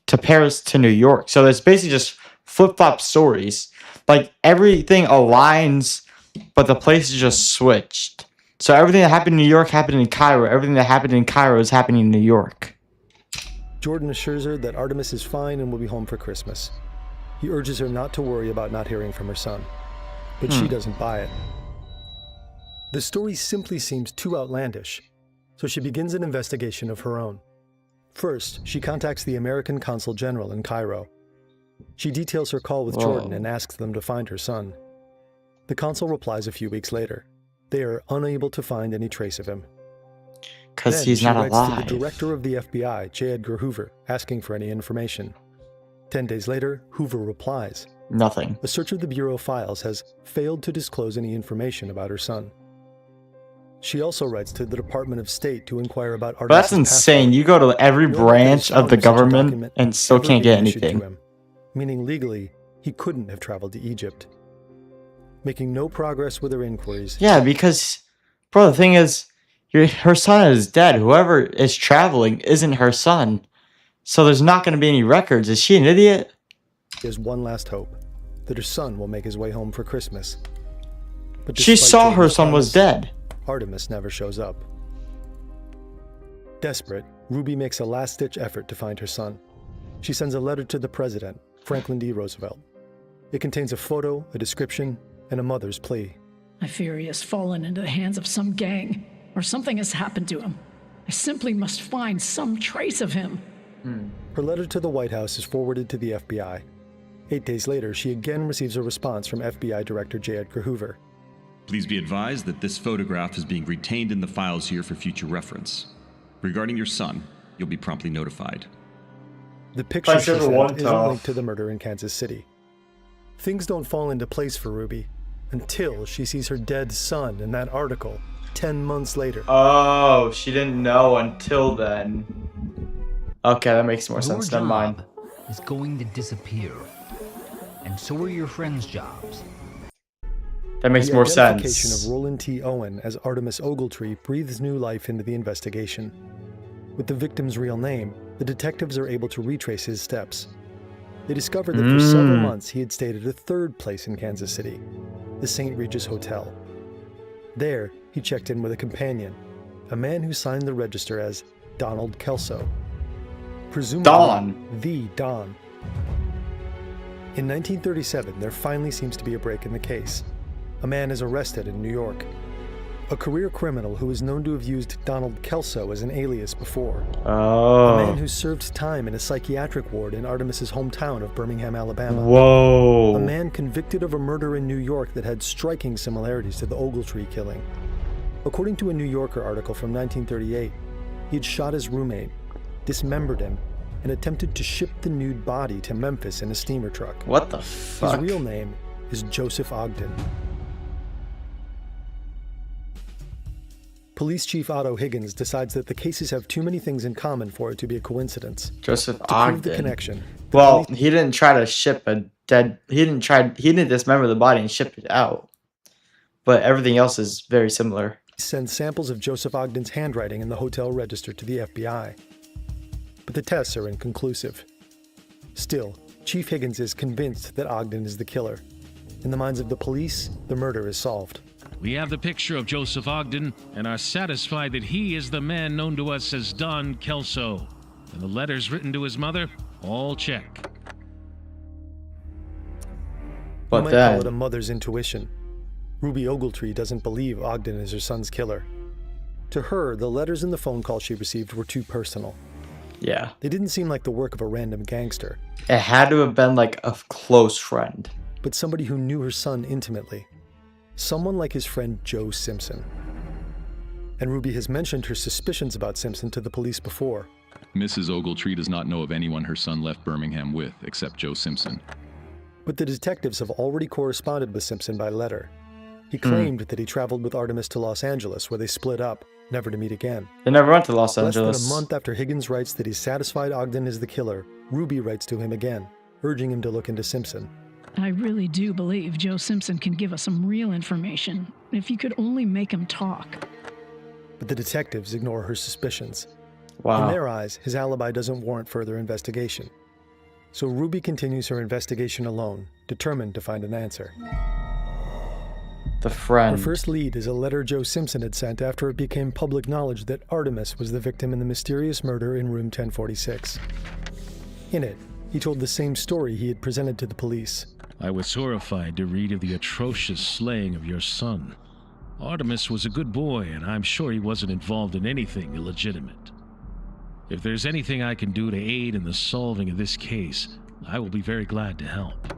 A: Paris to New York. So it's basically just flip-flop stories. Like, everything aligns, but the place is just switched. So everything that happened in New York happened in Cairo. Everything that happened in Cairo is happening in New York.
S: Jordan assures her that Artemis is fine and will be home for Christmas. He urges her not to worry about not hearing from her son. But she doesn't buy it. The story simply seems too outlandish, so she begins an investigation of her own. First, she contacts the American Consul General in Cairo. She details her call with Jordan and asks them to find her son. The consul replies a few weeks later. They are unable to find any trace of him.
A: Because he's not alive.
S: She writes to the director of the FBI, J. Edgar Hoover, asking for any information. 10 days later, Hoover replies.
A: Nothing.
S: A search of the Bureau files has failed to disclose any information about her son. She also writes to the Department of State to inquire about Artemis'
A: That's insane. You go to every branch of the government and still can't get anything.
S: Meaning legally, he couldn't have traveled to Egypt. Making no progress with her inquiries.
A: Yeah, because, bro, the thing is, her son is dead. Whoever is traveling isn't her son. So there's not going to be any records. Is she an idiot?
S: There's one last hope, that her son will make his way home for Christmas. But
A: she saw her son was dead.
S: Artemis never shows up. Desperate, Ruby makes a last-ditch effort to find her son. She sends a letter to the president, Franklin D. Roosevelt. It contains a photo, a description, and a mother's plea.
G: I fear he has fallen into the hands of some gang, or something has happened to him. I simply must find some trace of him.
S: Her letter to the White House is forwarded to the FBI. 8 days later, she again receives a response from FBI Director J. Edgar Hoover.
L: Please be advised that this photograph is being retained in the files here for future reference. Regarding your son, you'll be promptly notified.
S: The picture she sent is a link to the murder in Kansas City. Things don't fall into place for Ruby until she sees her dead son in that article 10 months later.
A: Oh, she didn't know until then. Okay, that makes more sense. Never mind.
W: Is going to disappear, and so are your friends' jobs.
A: That makes more sense.
S: The identification of Roland T. Owen as Artemis Ogletree breathes new life into the investigation. With the victim's real name, the detectives are able to retrace his steps. They discovered that for several months he had stayed at a third place in Kansas City, the St. Regis Hotel. There, he checked in with a companion, a man who signed the register as Donald Kelso. Presumably the Don. In 1937, there finally seems to be a break in the case. A man is arrested in New York. A career criminal who is known to have used Donald Kelso as an alias before.
A: Oh.
S: A man who served time in a psychiatric ward in Artemis's hometown of Birmingham, Alabama.
A: Whoa.
S: A man convicted of a murder in New York that had striking similarities to the Ogletree killing. According to a New Yorker article from 1938, he had shot his roommate, dismembered him, and attempted to ship the nude body to Memphis in a steamer truck.
A: What the fuck?
S: His real name is Joseph Ogden. Police Chief Otto Higgins decides that the cases have too many things in common for it to be a coincidence.
A: Joseph
S: To prove the
A: Ogden.
S: connection,
A: Well, he didn't try to ship a dead. He didn't dismember the body and ship it out. But everything else is very similar.
S: sends samples of Joseph Ogden's handwriting in the hotel register to the FBI. But the tests are inconclusive. Still, Chief Higgins is convinced that Ogden is the killer. In the minds of the police, the murder is solved.
T: We have the picture of Joseph Ogden and are satisfied that he is the man known to us as Don Kelso. And the letters written to his mother, all check.
A: But
S: You might
A: then,
S: call it a mother's intuition. Ruby Ogletree doesn't believe Ogden is her son's killer. To her, the letters and the phone call she received were too personal.
A: yeah,
S: They didn't seem like the work of a random gangster,
A: it had to have been like a close friend.
S: but somebody who knew her son intimately. Someone like his friend Joe Simpson. And Ruby has mentioned her suspicions about Simpson to the police before.
D: Mrs. Ogletree does not know of anyone her son left Birmingham with, except Joe Simpson.
S: But the detectives have already corresponded with Simpson by letter. He claimed that he traveled with Artemis to Los Angeles, where they split up, never to meet again.
A: They never went to Los
S: Less
A: Angeles.
S: than a month after Higgins writes that he's satisfied Ogden is the killer, Ruby writes to him again, urging him to look into Simpson.
G: I really do believe Joe Simpson can give us some real information, if you could only make him talk.
S: But the detectives ignore her suspicions.
A: Wow.
S: In their eyes, his alibi doesn't warrant further investigation. So Ruby continues her investigation alone, determined to find an answer.
A: The friend.
S: Her first lead is a letter Joe Simpson had sent after it became public knowledge that Artemis was the victim in the mysterious murder in room 1046. In it, he told the same story he had presented to the police.
T: I was horrified to read of the atrocious slaying of your son. Artemis was a good boy, and I'm sure he wasn't involved in anything illegitimate. If there's anything I can do to aid in the solving of this case, I will be very glad to help.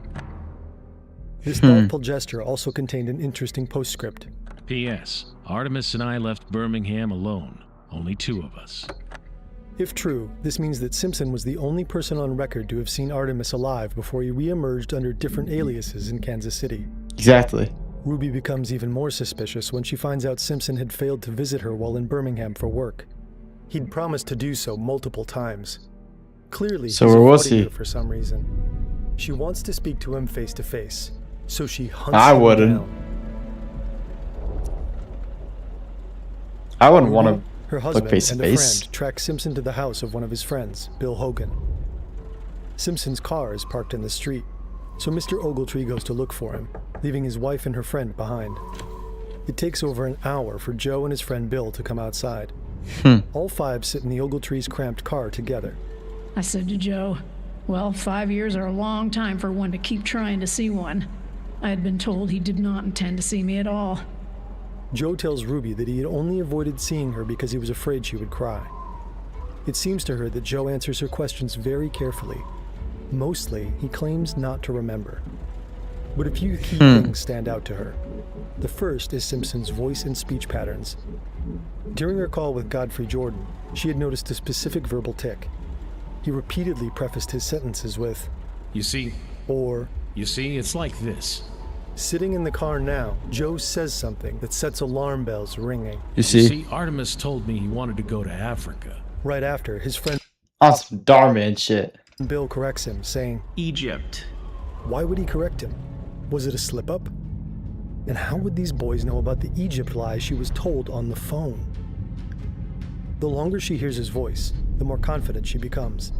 S: This thoughtful gesture also contained an interesting postscript.
T: P.S. Artemis and I left Birmingham alone, only two of us.
S: If true, this means that Simpson was the only person on record to have seen Artemis alive before he re-emerged under different aliases in Kansas City.
A: Exactly.
S: Ruby becomes even more suspicious when she finds out Simpson had failed to visit her while in Birmingham for work. He'd promised to do so multiple times. Clearly,
A: So
S: he's
A: where was
S: avoiding
A: he?
S: her for some reason. She wants to speak to him face to face, so she hunts
A: I
S: him
A: wouldn't.
S: down.
A: I wouldn't want to
S: Her
A: look
S: husband
A: face to
S: and a
A: face.
S: friend track Simpson to the house of one of his friends, Bill Hogan. Simpson's car is parked in the street, so Mr. Ogletree goes to look for him, leaving his wife and her friend behind. It takes over an hour for Joe and his friend Bill to come outside. All five sit in the Ogletree's cramped car together.
G: I said to Joe, well, 5 years are a long time for one to keep trying to see one. I had been told he did not intend to see me at all.
S: Joe tells Ruby that he had only avoided seeing her because he was afraid she would cry. It seems to her that Joe answers her questions very carefully. Mostly, he claims not to remember. But a few key things stand out to her. The first is Simpson's voice and speech patterns. During her call with Godfrey Jordan, she had noticed a specific verbal tic. He repeatedly prefaced his sentences with,
T: You see,
S: or,
T: it's like this.
S: Sitting in the car now, Joe says something that sets alarm bells ringing.
A: You see?
T: Artemis told me he wanted to go to Africa.
S: Right after, his friend
A: On some Darman shit.
S: Bill corrects him, saying,
H: Egypt.
S: Why would he correct him? Was it a slip-up? And how would these boys know about the Egypt lie she was told on the phone? The longer she hears his voice, the more confident she becomes.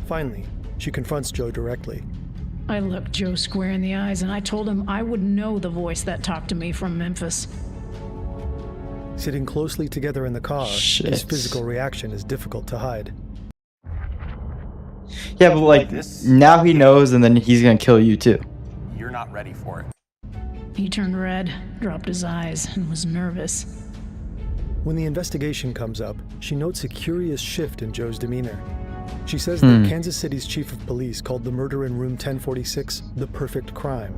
S: Finally, she confronts Joe directly.
G: I looked Joe square in the eyes and I told him I would know the voice that talked to me from Memphis.
S: Sitting closely together in the car, his
A: Shit.
S: physical reaction is difficult to hide.
A: Yeah, but like, now he knows and then he's gonna kill you too.
B: You're not ready for it.
G: He turned red, dropped his eyes, and was nervous.
S: When the investigation comes up, she notes a curious shift in Joe's demeanor. She says that Kansas City's chief of police called the murder in room 1046 the perfect crime.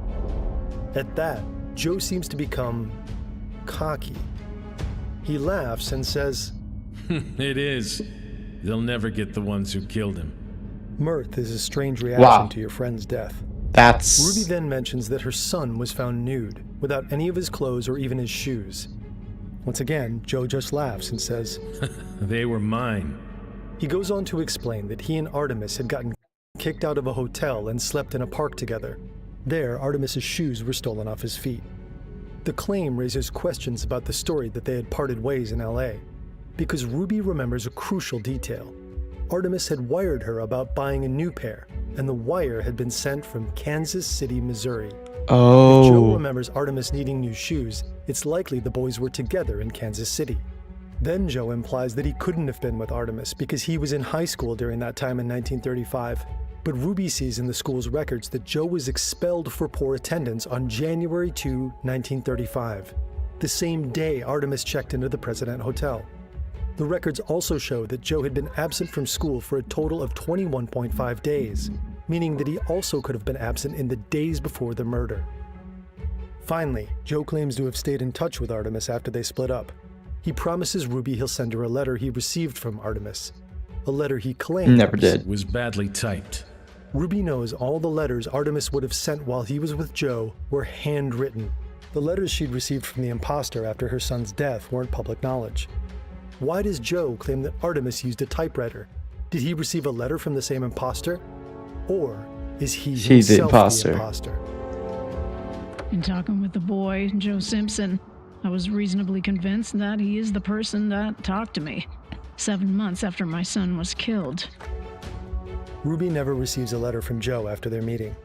S: At that, Joe seems to become cocky. He laughs and says,
T: It is. They'll never get the ones who killed him.
S: mirth is a strange reaction
A: Wow.
S: to your friend's death.
A: That's...
S: Ruby then mentions that her son was found nude, without any of his clothes or even his shoes. Once again, Joe just laughs and says,
J: They were mine.
S: He goes on to explain that he and Artemis had gotten kicked out of a hotel and slept in a park together. There, Artemis's shoes were stolen off his feet. The claim raises questions about the story that they had parted ways in LA, because Ruby remembers a crucial detail. Artemis had wired her about buying a new pair, and the wire had been sent from Kansas City, Missouri. If Joe remembers Artemis needing new shoes, it's likely the boys were together in Kansas City. Then Joe implies that he couldn't have been with Artemis because he was in high school during that time in 1935. But Ruby sees in the school's records that Joe was expelled for poor attendance on January 2, 1935, the same day Artemis checked into the President Hotel. The records also show that Joe had been absent from school for a total of 21.5 days, meaning that he also could have been absent in the days before the murder. Finally, Joe claims to have stayed in touch with Artemis after they split up. He promises Ruby he'll send her a letter he received from Artemis, a letter he claimed
A: never did.
J: Was badly typed.
S: Ruby knows all the letters Artemis would have sent while he was with Joe were handwritten. The letters she'd received from the imposter after her son's death weren't public knowledge. Why does Joe claim that Artemis used a typewriter? Did he receive a letter from the same imposter? Or is he himself the imposter?
G: In talking with the boy, Joe Simpson, I was reasonably convinced that he is the person that talked to me 7 months after my son was killed.
S: Ruby never receives a letter from Joe after their meeting.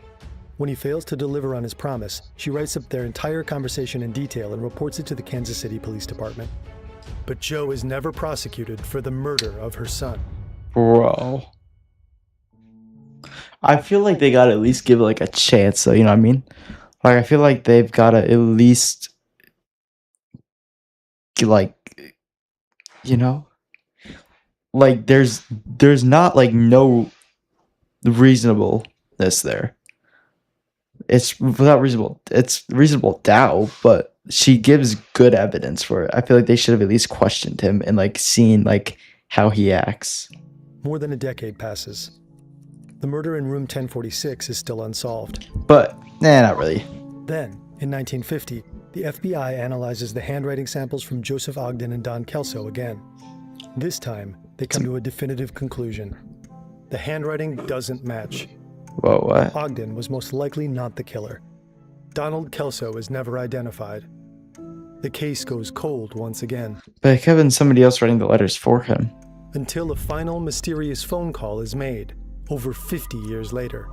S: When he fails to deliver on his promise, she writes up their entire conversation in detail and reports it to the Kansas City Police Department. But Joe is never prosecuted for the murder of her son.
A: Bro. I feel like they gotta at least give it like a chance, though, you know what I mean? Like, I feel like they've gotta at least, like, you know? Like, there's not, like, no reasonableness there. It's without reasonable, it's reasonable doubt, but she gives good evidence for it. I feel like they should have at least questioned him and, like, seen, like, how he acts.
S: More than a decade passes. The murder in room 1046 is still unsolved.
A: But, not really.
S: Then, in 1950, the FBI analyzes the handwriting samples from Joseph Ogden and Don Kelso again. This time, they come to a definitive conclusion. The handwriting doesn't match.
A: Whoa, what?
S: Ogden was most likely not the killer. Donald Kelso is never identified. The case goes cold once again.
A: But it could have been somebody else writing the letters for him.
S: Until a final mysterious phone call is made, over 50 years later.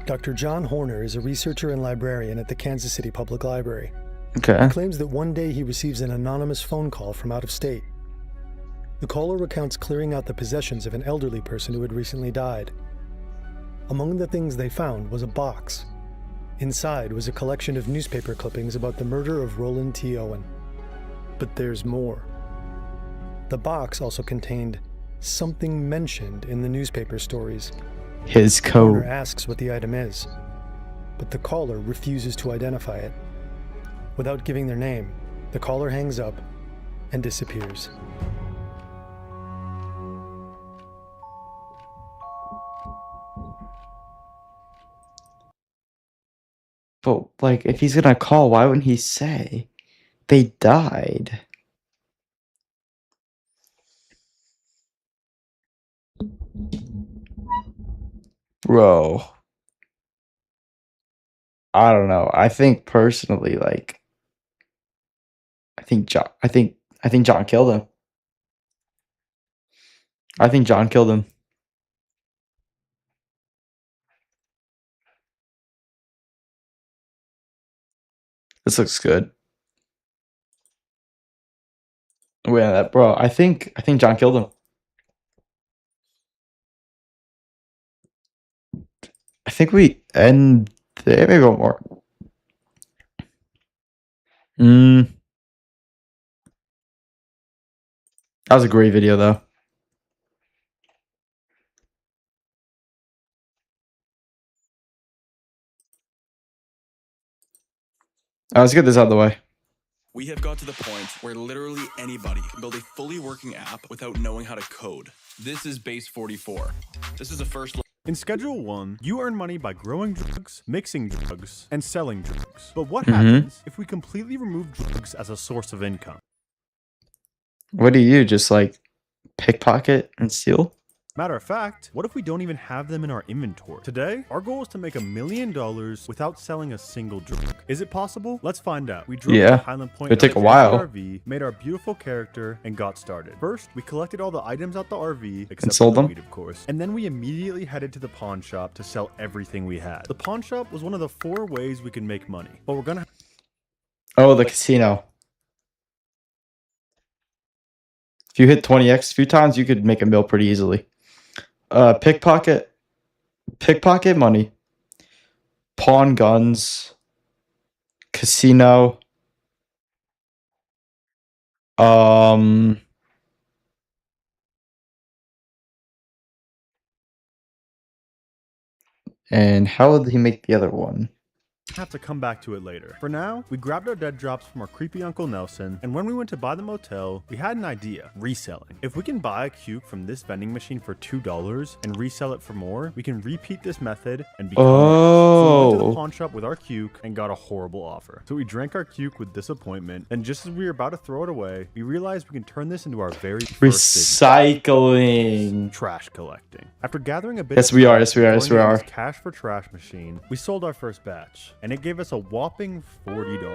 S: Dr. John Horner is a researcher and librarian at the Kansas City Public Library.
A: Okay.
S: He claims that one day he receives an anonymous phone call from out of state. The caller recounts clearing out the possessions of an elderly person who had recently died. Among the things they found was a box. Inside was a collection of newspaper clippings about the murder of Roland T. Owen. But there's more. The box also contained something mentioned in the newspaper stories.
A: His code.
S: Horner asks what the item is, but the caller refuses to identify it. Without giving their name, the caller hangs up and disappears.
A: But, like, if he's gonna call, why wouldn't he say they died? Bro. I don't know. I think personally, like, I think John killed him. I think John killed him. This looks good. Wait, that bro. I think John killed him. I think we end there. Maybe one more. That was a great video, though. Let's get this out of the way.
E: We have got to the point where literally anybody can build a fully working app without knowing how to code. This is Base 44. This is the first
F: In Schedule 1, you earn money by growing drugs, mixing drugs, and selling drugs. But what
A: Mhm.
F: happens if we completely remove drugs as a source of income?
A: What do you just like pickpocket and steal?
F: Matter of fact, what if we don't even have them in our inventory? Today, our goal is to make $1 million without selling a single drug. Is it possible? Let's find out. We drove
A: Yeah.
F: to Highland Point,
A: It'd take a
F: in
A: while.
F: RV, made our beautiful character, and got started. First, we collected all the items out the RV, except
A: sold
F: for the
A: them?
F: weed, of course. And then we immediately headed to the pawn shop to sell everything we had. The pawn shop was one of the 4 ways we can make money, but we're gonna
A: Oh, the casino. If you hit 20x a few times, you could make a mil pretty easily. Pickpocket money, pawn guns, casino, and how did he make the other one?
F: have to come back to it later. For now, we grabbed our dead drops from our creepy Uncle Nelson, and when we went to buy the motel, we had an idea: reselling. If we can buy a cuke from this vending machine for $2 and resell it for more, we can repeat this method and become rich. So we went to the pawn shop with our cuke and got a horrible offer. So we drank our cuke with disappointment, and just as we were about to throw it away, we realized we can turn this into our very first business:
A: Recycling.
F: trash collecting. After gathering a bit
A: Yes,
F: of
A: we are.
F: trash
A: Yes, we are.
F: and
A: Yes,
F: throwing
A: we
F: it in
A: are.
F: this cash for trash machine, we sold our first batch, and it gave us a whopping $40.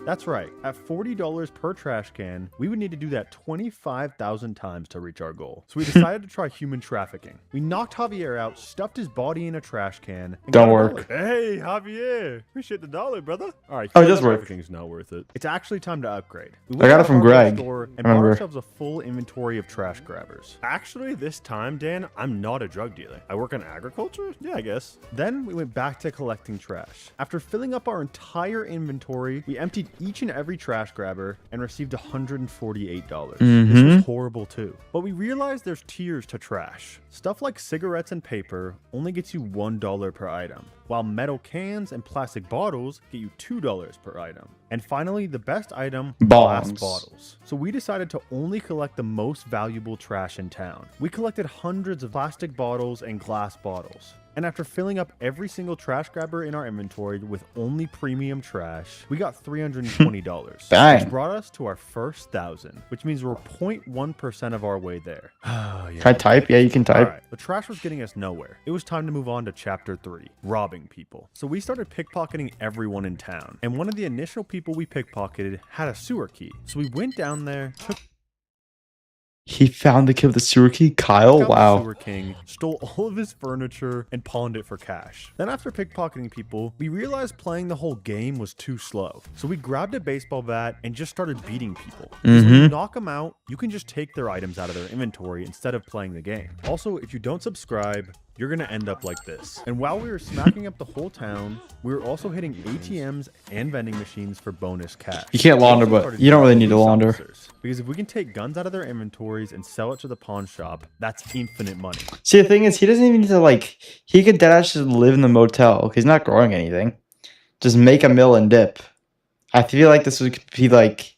F: That's right, at $40 per trash can, we would need to do that 25,000 times to reach our goal. So we decided to try human trafficking. We knocked Javier out, stuffed his body in a trash can, and
A: Don't
F: got a
A: work.
F: dollar. Hey, Javier, appreciate the dollar, brother. All right,
A: Oh, it
F: human
A: does work.
F: trafficking's not worth it. It's actually time to upgrade. We
A: I
F: went
A: got
F: to
A: it from
F: the hardware
A: Greg,
F: store and bought
A: remember.
F: ourselves a full inventory of trash grabbers. Actually, this time, Dan, I'm not a drug dealer. I work in agriculture? Yeah, I guess. Then we went back to collecting trash. After filling up our entire inventory, we emptied each and every trash grabber and received $148. This was horrible too. But we realized there's tiers to trash. Stuff like cigarettes and paper only gets you $1 per item, while metal cans and plastic bottles get you $2 per item. And finally, the best item, glass
A: Bombs.
F: bottles. So we decided to only collect the most valuable trash in town. We collected hundreds of plastic bottles and glass bottles. And after filling up every single trash grabber in our inventory with only premium trash, we got $320.
A: Dang.
F: Which brought us to our first 1,000, which means we're 0.1% of our way there.
A: Can I type? Yeah, you can type.
F: Alright, the trash was getting us nowhere. It was time to move on to chapter 3, robbing people. So we started pickpocketing everyone in town. And one of the initial people we pickpocketed had a sewer key. So we went down there, took
A: He found the kid with the sewer key? Kyle?
F: out the
A: Wow.
F: sewer king, stole all of his furniture, and pawned it for cash. Then after pickpocketing people, we realized playing the whole game was too slow. So we grabbed a baseball bat and just started beating people. Because when you knock them out, you can just take their items out of their inventory instead of playing the game. Also, if you don't subscribe, you're gonna end up like this. And while we were smacking up the whole town, we were also hitting ATMs and vending machines for bonus cash.
A: You can't
F: We
A: launder,
F: also
A: but
F: started
A: you don't really need to
F: police
A: launder.
F: officers, because if we can take guns out of their inventories and sell it to the pawn shop, that's infinite money.
A: See, the thing is, he doesn't even need to, like, he could deadass just live in the motel. He's not growing anything. Just make a mill and dip. I feel like this would be, like,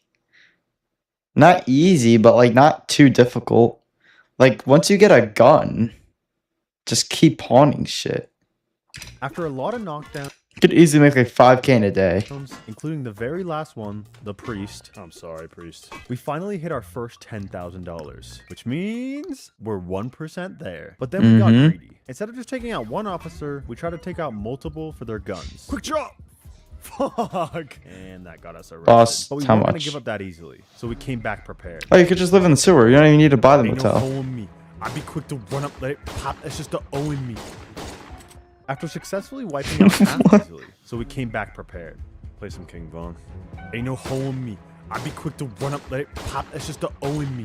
A: not easy, but, like, not too difficult. Like, once you get a gun, just keep pawning shit.
F: After a lot of knockdowns,
A: You could easily make, like, 5K in a day.
F: including the very last one, the priest. I'm sorry, priest. We finally hit our first $10,000, which means we're 1% there. But then we got greedy. Instead of just taking out one officer, we tried to take out multiple for their guns. Quick drop! Fuck! And that got us arrested.
A: Boss,
F: but we
A: how
F: weren't gonna
A: much?
F: give up that easily, so we came back prepared.
A: Oh, you could just live in the sewer. You don't even need to buy the
F: Ain't no
A: motel.
F: fooling me. I'd be quick to run up, let it pop. That's just the O in me. After successfully wiping out half easily, so we came back prepared. Play some King Von. Ain't no hole in me. I'd be quick to run up, let it pop. That's just the O in me.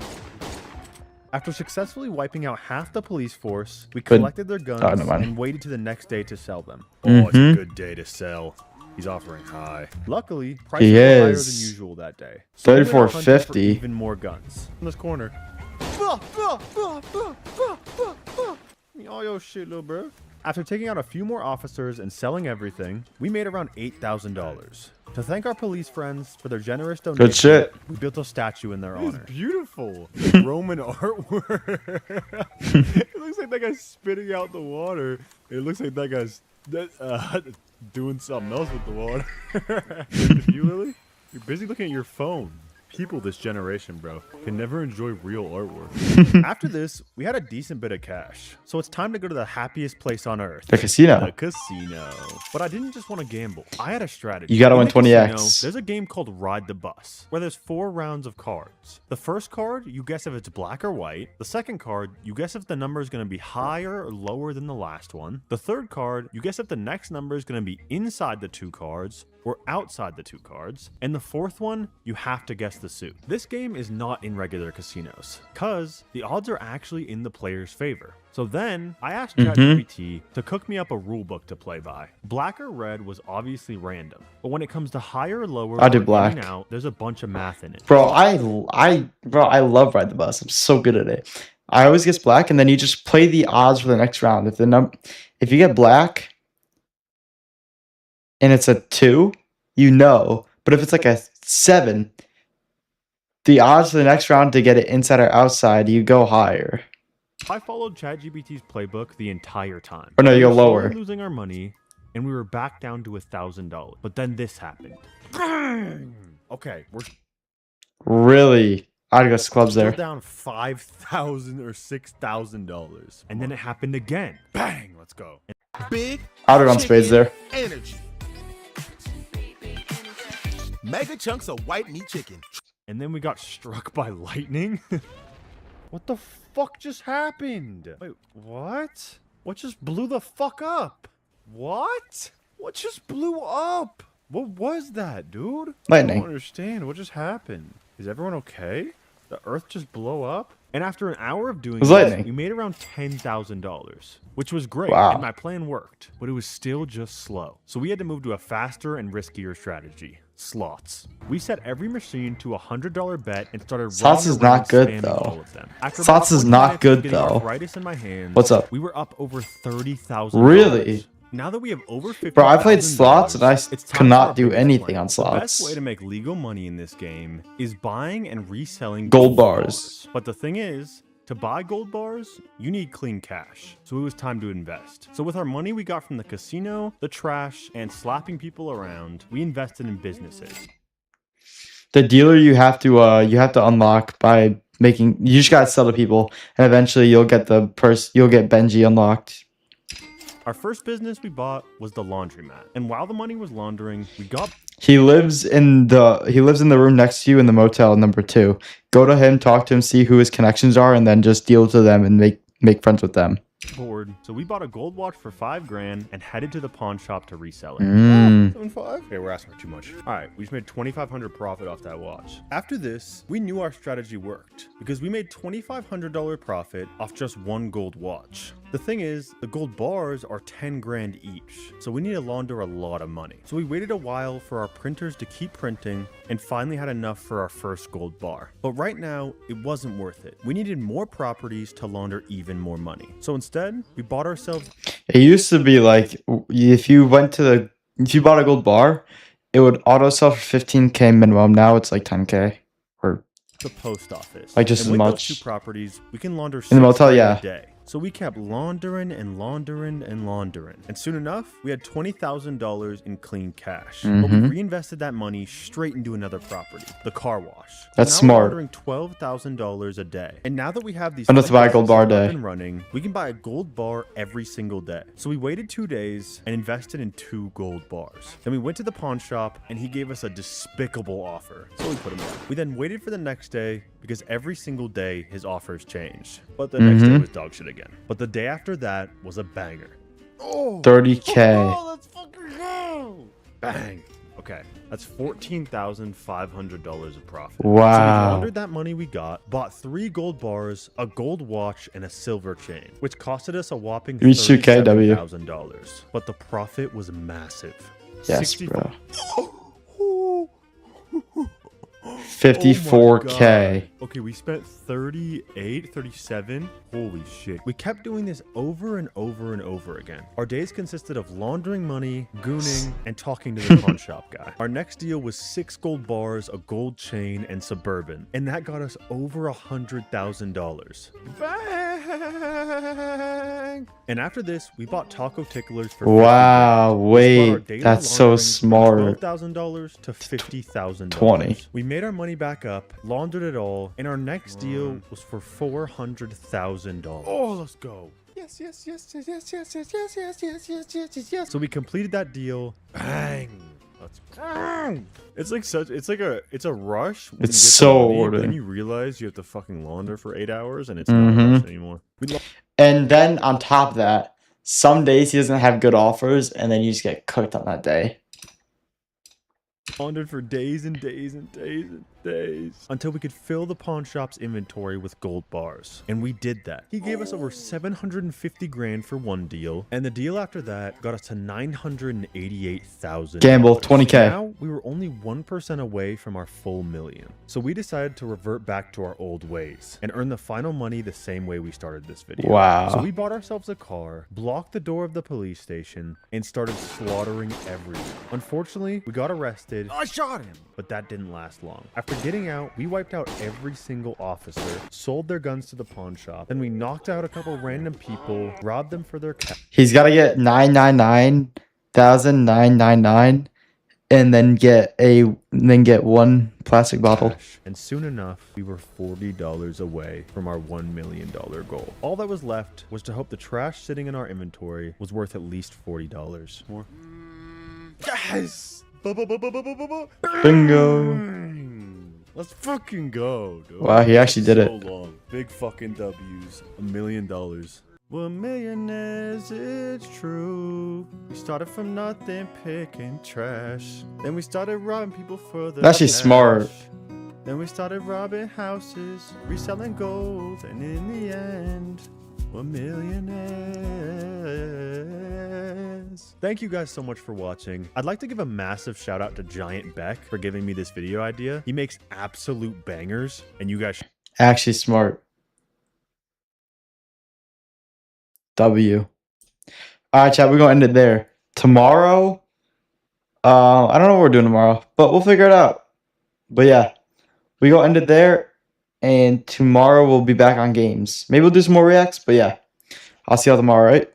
F: After successfully wiping out half the police force, we
A: Good
F: collected their guns
A: dynamite.
F: and waited to the next day to sell them. Oh, it's a good day to sell. He's offering high. Luckily, prices
A: He
F: were higher than
A: is.
F: usual that day. So we went hunting for
A: $34.50.
F: even more guns. In this corner. All your shit, little bro. After taking out a few more officers and selling everything, we made around $8,000. To thank our police friends for their generous donation,
A: shit.
F: we built a statue in their honor. Beautiful. beautiful Roman artwork. It looks like that guy's spitting out the water. It looks like that guy's doing something else with the water. You, Lily? You're busy looking at your phone. People this generation, bro, can never enjoy real artwork. After this, we had a decent bit of cash. So it's time to go to the happiest place on earth.
A: The casino.
F: The casino. But I didn't just want to gamble. I had a strategy.
A: You gotta win
F: In the
A: 20x.
F: casino, there's a game called Ride the Bus, where there's 4 rounds of cards. The first card, you guess if it's black or white. The second card, you guess if the number is going to be higher or lower than the last one. The third card, you guess if the next number is going to be inside the 2 cards or outside the 2 cards. And the fourth one, you have to guess the suit. This game is not in regular casinos, cause the odds are actually in the player's favor. So then I asked ChatGPT to cook me up a rule book to play by. Black or red was obviously random, but when it comes to higher or lower,
A: I did
F: or in
A: black.
F: and out, there's a bunch of math in it.
A: Bro, I love Ride the Bus. I'm so good at it. I always guess black, and then you just play the odds for the next round. If you get black and it's a 2, you know. But if it's like a 7, the odds for the next round to get it inside or outside, you go higher.
F: I followed ChatGPT's playbook the entire time.
A: Or no, you
F: We
A: go
F: were slowly
A: lower.
F: losing our money, and we were back down to $1,000. But then this happened. Bang! Okay, we're
A: Really? I'd go clubs
F: still
A: there.
F: down $5,000 or $6,000, and then it happened again. Bang! Let's go.
N: Big
A: I'd have gone spades there.
N: energy. Mega chunks of white meat chicken.
F: And then we got struck by lightning. What the fuck just happened? Wait, what? What just blew the fuck up? What? What just blew up? What was that, dude? I
A: Lightning.
F: don't understand. What just happened? Is everyone okay? The earth just blow up? And after an hour of doing
A: was
F: this,
A: lightning.
F: we made around $10,000, which was great,
A: Wow.
F: and my plan worked, but it was still just slow. So we had to move to a faster and riskier strategy. Slots. We set every machine to a $100 bet and started
A: Slots
F: rolling
A: is not
F: around
A: good,
F: spamming
A: though.
F: all of them. After
A: Slots
F: about
A: is
F: 40
A: not
F: minutes of
A: good,
F: getting
A: though.
F: arthritis in my hands,
A: What's up?
F: We were up over $30,000.
A: Really?
F: Now that we have over $50,000,
A: Bro, I played slots and I
F: it's time
A: could
F: for
A: not
F: our
A: do
F: biggest
A: anything
F: plan.
A: on
F: The
A: slots.
F: best way to make legal money in this game is buying and reselling
A: Gold bars.
F: But the thing is, to buy gold bars, you need clean cash. So it was time to invest. So with our money we got from the casino, the trash, and slapping people around, we invested in businesses.
A: The dealer you have to unlock by making, you just gotta sell to people, and eventually you'll get you'll get Benji unlocked.
F: Our first business we bought was the laundromat. And while the money was laundering, we got
A: He lives in the room next to you in the motel number 2. Go to him, talk to him, see who his connections are, and then just deal to them and make friends with them.
F: bored. So we bought a gold watch for $5,000 and headed to the pawn shop to resell it.
A: Mm.
F: 7.5? Okay, we're asking for too much. All right, we just made $2,500 profit off that watch. After this, we knew our strategy worked because we made $2,500 profit off just one gold watch. The thing is, the gold bars are $10,000 each, so we need to launder a lot of money. So we waited a while for our printers to keep printing and finally had enough for our first gold bar. But right now, it wasn't worth it. We needed more properties to launder even more money. So instead, we bought ourselves...
A: It used to be like, if you bought a gold bar, it would auto sell for 15K minimum. Now it's like 10K or
F: the post office.
A: Like just
F: and
A: as
F: with
A: much.
F: those two properties, we can launder
A: In the motel,
F: $6,000
A: yeah.
F: a day. So we kept laundering and laundering and laundering. And soon enough, we had $20,000 in clean cash. But we
A: Mhm.
F: reinvested that money straight into another property, the car wash. So
A: That's
F: now
A: smart.
F: We're laundering $12,000 a day. And now that we have these
A: Enough to buy a gold bar a
F: businesses up
A: day.
F: and running, we can buy a gold bar every single day. So we waited 2 days and invested in 2 gold bars. Then we went to the pawn shop and he gave us a despicable offer. So we put him on. We then waited for the next day because every single day his offers changed. But the next day
A: Mhm.
F: was dog shit again. But the day after that was a banger.
A: 30K.
F: let's fucking go! Bang. Okay, that's $14,500 of profit. So we
A: Wow.
F: laundered that money we got, bought 3 gold bars, a gold watch, and a silver chain, which costed us a whopping
A: You reached 2K, W.
F: $37,000. But the profit was massive.
A: Yes, bro. 54K.
F: Okay, we spent 38, 37. Holy shit. We kept doing this over and over and over again. Our days consisted of laundering money, gooning, and talking to the pawn shop guy. Our next deal was 6 gold bars, a gold chain, and Suburban. And that got us over $100,000. Bang! And after this, we bought taco ticklers for
A: Wow,
F: $50,000. We
A: wait,
F: brought our daily
A: that's so
F: laundering
A: smart.
F: from $12,000 to $50,000.
A: 20.
F: We made our money back up, laundered it all, and our next deal was for $400,000.
N: Oh, let's go. Yes, yes, yes, yes, yes, yes, yes, yes, yes, yes, yes, yes, yes, yes.
F: So we completed that deal. Bang! Let's bang! It's like it's a rush. when you
A: It's
F: get the
A: so
F: money, but
A: rewarding.
F: then you realize you have to fucking launder for 8 hours, and it's not a rush anymore.
A: And then on top of that, some days he doesn't have good offers, and then you just get cooked on that day.
F: Laundered for days and days and days and days until we could fill the pawn shop's inventory with gold bars. And we did that. He gave us over 750 grand for one deal, and the deal after that got us to 988,000.
A: Gamble, 20K.
F: Now we were only 1% away from our full million. So we decided to revert back to our old ways and earn the final money the same way we started this video.
A: Wow.
F: So we bought ourselves a car, blocked the door of the police station, and started slaughtering everyone. Unfortunately, we got arrested.
N: I shot him.
F: But that didn't last long. After getting out, we wiped out every single officer, sold their guns to the pawn shop, then we knocked out a couple random people, robbed them for their cash.
A: He's got to get 999,999 and then get one plastic bottle.
F: And soon enough, we were $40 away from our $1 million goal. All that was left was to hope the trash sitting in our inventory was worth at least $40 more. Yes!
A: Bingo.
F: Let's fucking go, dude.
A: Wow, he actually did it.
F: So long. Big fucking W's. $1 million. We're millionaires, it's true. We started from nothing, picking trash. Then we started robbing people for the
A: That's actually
F: cash.
A: smart.
F: Then we started robbing houses, reselling gold, and in the end, we're millionaires. Thank you guys so much for watching. I'd like to give a massive shout out to Giant Beck for giving me this video idea. He makes absolute bangers, and you guys
A: Actually smart. W. All right, chat. We're going to end it there. Tomorrow, I don't know what we're doing tomorrow, but we'll figure it out. But yeah, we going to end it there. And tomorrow we'll be back on games. Maybe we'll do some more reacts, but yeah. I'll see y'all tomorrow, right?